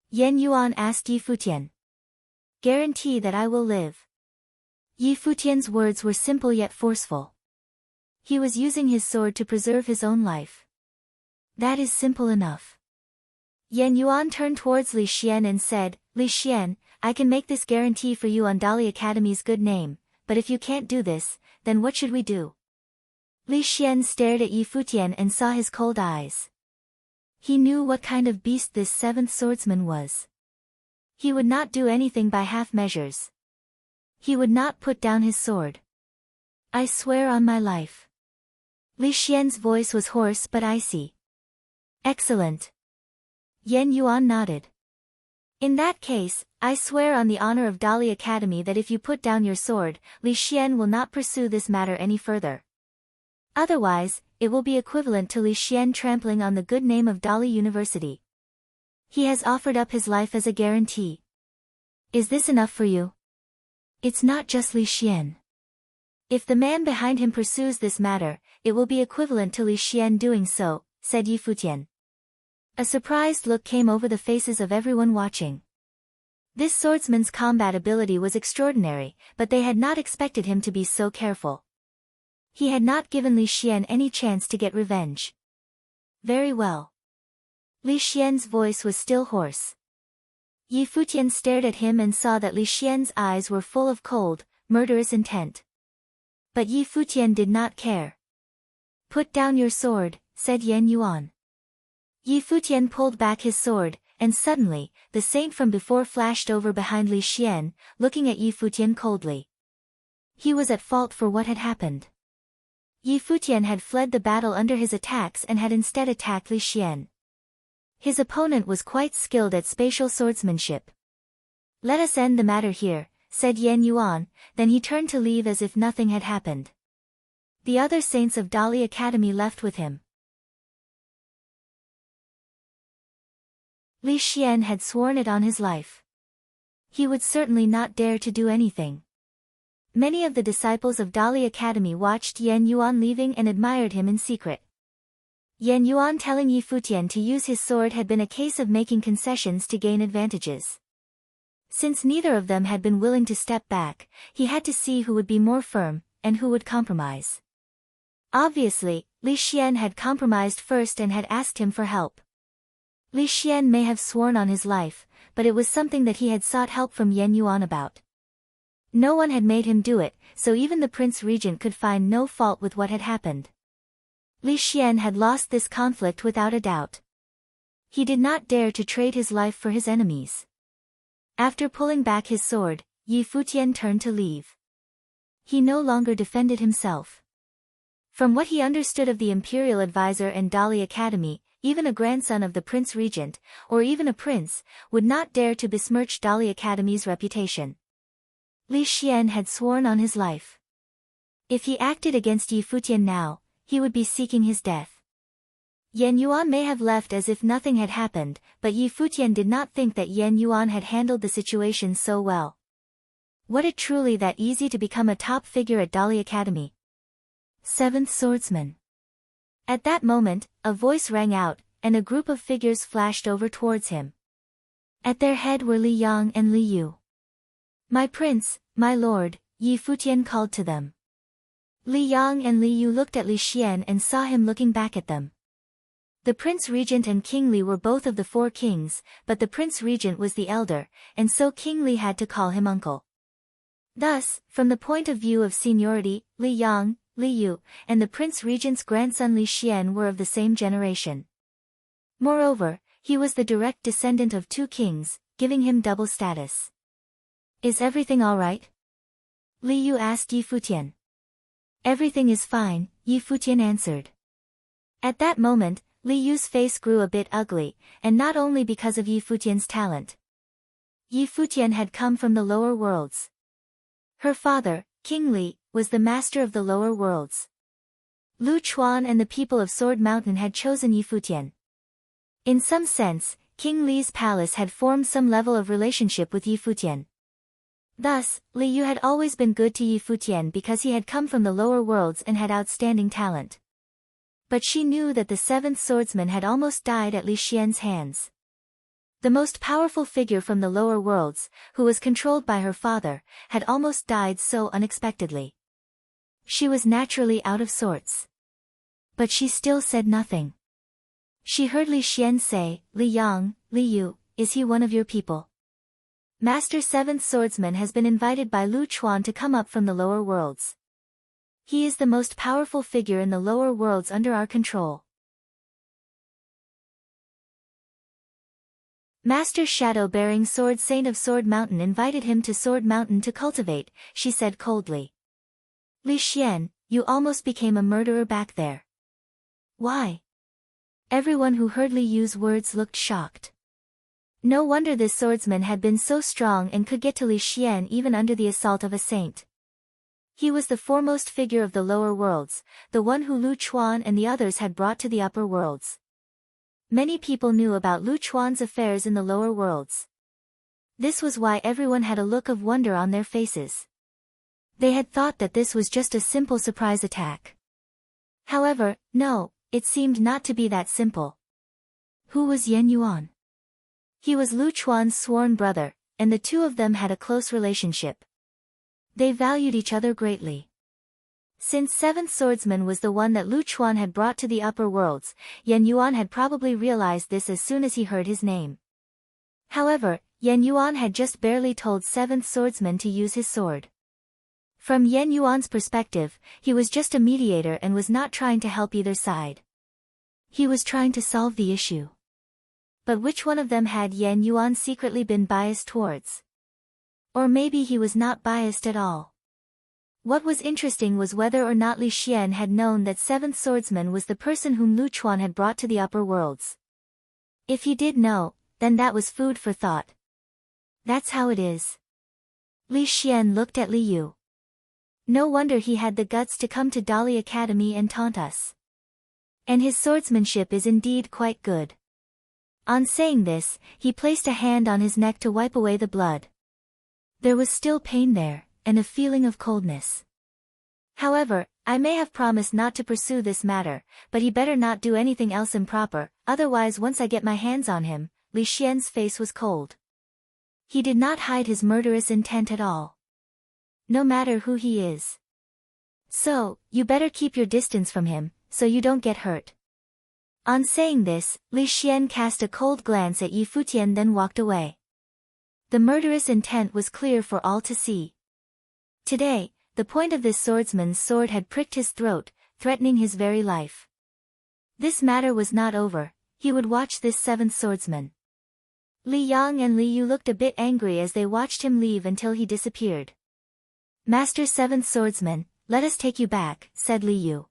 Yan Yuan asked Yi Futian. Guarantee that I will live. Yi Futian's words were simple yet forceful. He was using his sword to preserve his own life. That is simple enough. Yan Yuan turned towards Li Xian and said, Li Xian, I can make this guarantee for you on Dali Academy's good name, but if you can't do this, then what should we do? Li Xian stared at Yi Futian and saw his cold eyes. He knew what kind of beast this seventh swordsman was. He would not do anything by half measures. He would not put down his sword. I swear on my life. Li Xian's voice was hoarse but icy. Excellent. Yan Yuan nodded. In that case, I swear on the honor of Dali Academy that if you put down your sword, Li Xian will not pursue this matter any further. Otherwise, it will be equivalent to Li Xian trampling on the good name of Dali University. He has offered up his life as a guarantee. Is this enough for you? It's not just Li Xian. If the man behind him pursues this matter, it will be equivalent to Li Xian doing so, said Yi Futian. A surprised look came over the faces of everyone watching. This swordsman's combat ability was extraordinary, but they had not expected him to be so careful. He had not given Li Xian any chance to get revenge. Very well. Li Xian's voice was still hoarse. Yi Futian stared at him and saw that Li Xian's eyes were full of cold, murderous intent. But Yi Futian did not care. Put down your sword, said Yan Yuan. Yi Futian pulled back his sword, and suddenly, the saint from before flashed over behind Li Xian, looking at Yi Futian coldly. He was at fault for what had happened. Yi Futian had fled the battle under his attacks and had instead attacked Li Xian. His opponent was quite skilled at spatial swordsmanship. Let us end the matter here, said Yan Yuan, then he turned to leave as if nothing had happened. The other saints of Dali Academy left with him. Li Xian had sworn it on his life. He would certainly not dare to do anything. Many of the disciples of Dali Academy watched Yan Yuan leaving and admired him in secret. Yan Yuan telling Yi Futian to use his sword had been a case of making concessions to gain advantages. Since neither of them had been willing to step back, he had to see who would be more firm, and who would compromise. Obviously, Li Xian had compromised first and had asked him for help. Li Xian may have sworn on his life, but it was something that he had sought help from Yan Yuan about. No one had made him do it, so even the Prince Regent could find no fault with what had happened. Li Xian had lost this conflict without a doubt. He did not dare to trade his life for his enemies. After pulling back his sword, Yi Futian turned to leave. He no longer defended himself. From what he understood of the Imperial Advisor and Dali Academy, even a grandson of the Prince Regent, or even a prince, would not dare to besmirch Dali Academy's reputation. Li Xian had sworn on his life. If he acted against Yi Futian now, he would be seeking his death. Yan Yuan may have left as if nothing had happened, but Yi Futian did not think that Yan Yuan had handled the situation so well. Was it truly that easy to become a top figure at Dali Academy? Seventh swordsman. At that moment, a voice rang out, and a group of figures flashed over towards him. At their head were Li Yang and Li Yu. My prince, my lord, Yi Futian called to them. Li Yang and Li Yu looked at Li Xian and saw him looking back at them. The Prince Regent and King Li were both of the four kings, but the Prince Regent was the elder, and so King Li had to call him uncle. Thus, from the point of view of seniority, Li Yang, Li Yu, and the Prince Regent's grandson Li Xian were of the same generation. Moreover, he was the direct descendant of two kings, giving him double status. Is everything all right? Li Yu asked Yi Futian. Everything is fine, Yi Futian answered. At that moment, Li Yu's face grew a bit ugly, and not only because of Yi Futian's talent. Yi Futian had come from the lower worlds. Her father, King Li, was the master of the lower worlds. Lu Chuan and the people of Sword Mountain had chosen Yi Futian. In some sense, King Li's palace had formed some level of relationship with Yi Futian. Thus, Li Yu had always been good to Yi Futian because he had come from the lower worlds and had outstanding talent. But she knew that the seventh swordsman had almost died at Li Xian's hands. The most powerful figure from the lower worlds, who was controlled by her father, had almost died so unexpectedly. She was naturally out of sorts. But she still said nothing. She heard Li Xian say, "Li Yang, Li Yu, is he one of your people? Master Seventh Swordsman has been invited by Lu Chuan to come up from the lower worlds. He is the most powerful figure in the lower worlds under our control." Master Shadow-bearing Sword Saint of Sword Mountain invited him to Sword Mountain to cultivate, she said coldly. "Li Xian, you almost became a murderer back there." "Why?" Everyone who heard Li Yu's words looked shocked. No wonder this swordsman had been so strong and could get to Li Xian even under the assault of a saint. He was the foremost figure of the lower worlds, the one who Lu Chuan and the others had brought to the upper worlds. Many people knew about Lu Chuan's affairs in the lower worlds. This was why everyone had a look of wonder on their faces. They had thought that this was just a simple surprise attack. However, no, it seemed not to be that simple. Who was Yan Yuan? He was Lu Chuan's sworn brother, and the two of them had a close relationship. They valued each other greatly. Since Seventh Swordsman was the one that Lu Chuan had brought to the upper worlds, Yan Yuan had probably realized this as soon as he heard his name. However, Yan Yuan had just barely told Seventh Swordsman to use his sword. From Yan Yuan's perspective, he was just a mediator and was not trying to help either side. He was trying to solve the issue. But which one of them had Yan Yuan secretly been biased towards? Or maybe he was not biased at all. What was interesting was whether or not Li Xian had known that Seventh Swordsman was the person whom Lu Chuan had brought to the upper worlds. If he did know, then that was food for thought. That's how it is. Li Xian looked at Li Yu. No wonder he had the guts to come to Dali Academy and taunt us. And his swordsmanship is indeed quite good. On saying this, he placed a hand on his neck to wipe away the blood. There was still pain there, and a feeling of coldness. However, I may have promised not to pursue this matter, but he better not do anything else improper, otherwise once I get my hands on him. Li Xian's face was cold. He did not hide his murderous intent at all. No matter who he is. So, you better keep your distance from him, so you don't get hurt. On saying this, Li Xian cast a cold glance at Yi Futian then walked away. The murderous intent was clear for all to see. Today, the point of this swordsman's sword had pricked his throat, threatening his very life. This matter was not over, he would watch this seventh swordsman. Li Yang and Li Yu looked a bit angry as they watched him leave until he disappeared. "Master Seventh Swordsman, let us take you back," said Li Yu.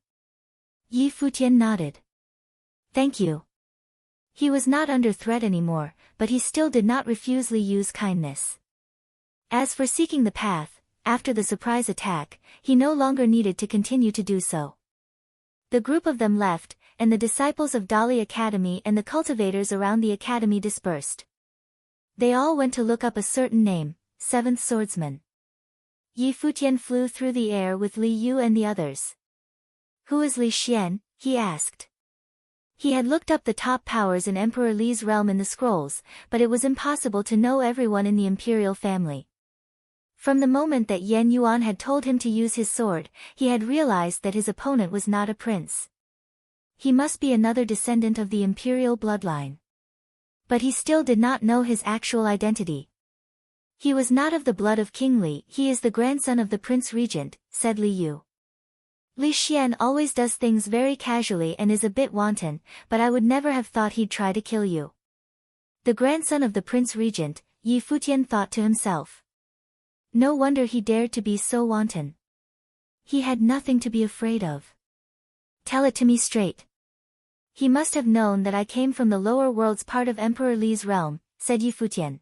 Yi Futian nodded. "Thank you." He was not under threat anymore, but he still did not refuse Li Yu's kindness. As for seeking the path, after the surprise attack, he no longer needed to continue to do so. The group of them left, and the disciples of Dali Academy and the cultivators around the academy dispersed. They all went to look up a certain name, Seventh Swordsman. Yi Futian flew through the air with Li Yu and the others. "Who is Li Xian?" he asked. He had looked up the top powers in Emperor Li's realm in the scrolls, but it was impossible to know everyone in the imperial family. From the moment that Yan Yuan had told him to use his sword, he had realized that his opponent was not a prince. He must be another descendant of the imperial bloodline. But he still did not know his actual identity. "He was not of the blood of King Li, he is the grandson of the Prince Regent," said Li Yu. "Li Xian always does things very casually and is a bit wanton, but I would never have thought he'd try to kill you." The grandson of the Prince Regent, Yi Futian thought to himself. No wonder he dared to be so wanton. He had nothing to be afraid of. "Tell it to me straight." "He must have known that I came from the lower worlds, part of Emperor Li's realm," said Yi Futian.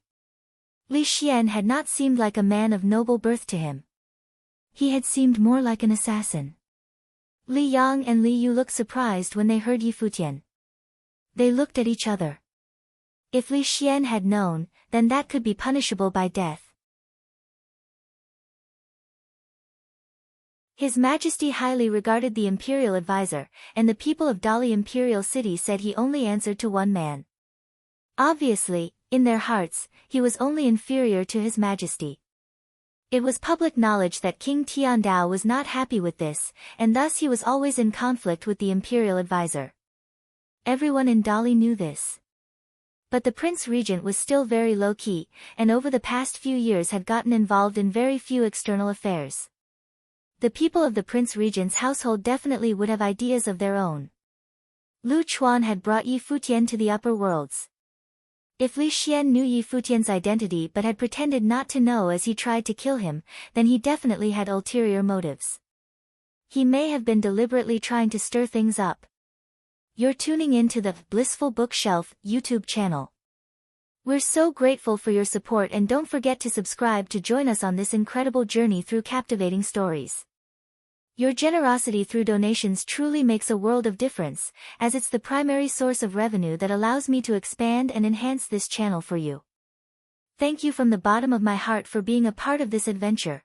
Li Xian had not seemed like a man of noble birth to him. He had seemed more like an assassin. Li Yang and Li Yu looked surprised when they heard Yi Futian. They looked at each other. If Li Xian had known, then that could be punishable by death. His Majesty highly regarded the imperial advisor, and the people of Dali Imperial City said he only answered to one man. Obviously, in their hearts, he was only inferior to His Majesty. It was public knowledge that King Tiandao was not happy with this, and thus he was always in conflict with the imperial advisor. Everyone in Dali knew this. But the Prince Regent was still very low-key, and over the past few years had gotten involved in very few external affairs. The people of the Prince Regent's household definitely would have ideas of their own. Lu Chuan had brought Yi Futian to the upper worlds. If Li Xian knew Yi Futian's identity but had pretended not to know as he tried to kill him, then he definitely had ulterior motives. He may have been deliberately trying to stir things up. You're tuning in to the Blissful Bookshelf YouTube channel. We're so grateful for your support, and don't forget to subscribe to join us on this incredible journey through captivating stories. Your generosity through donations truly makes a world of difference, as it's the primary source of revenue that allows me to expand and enhance this channel for you. Thank you from the bottom of my heart for being a part of this adventure.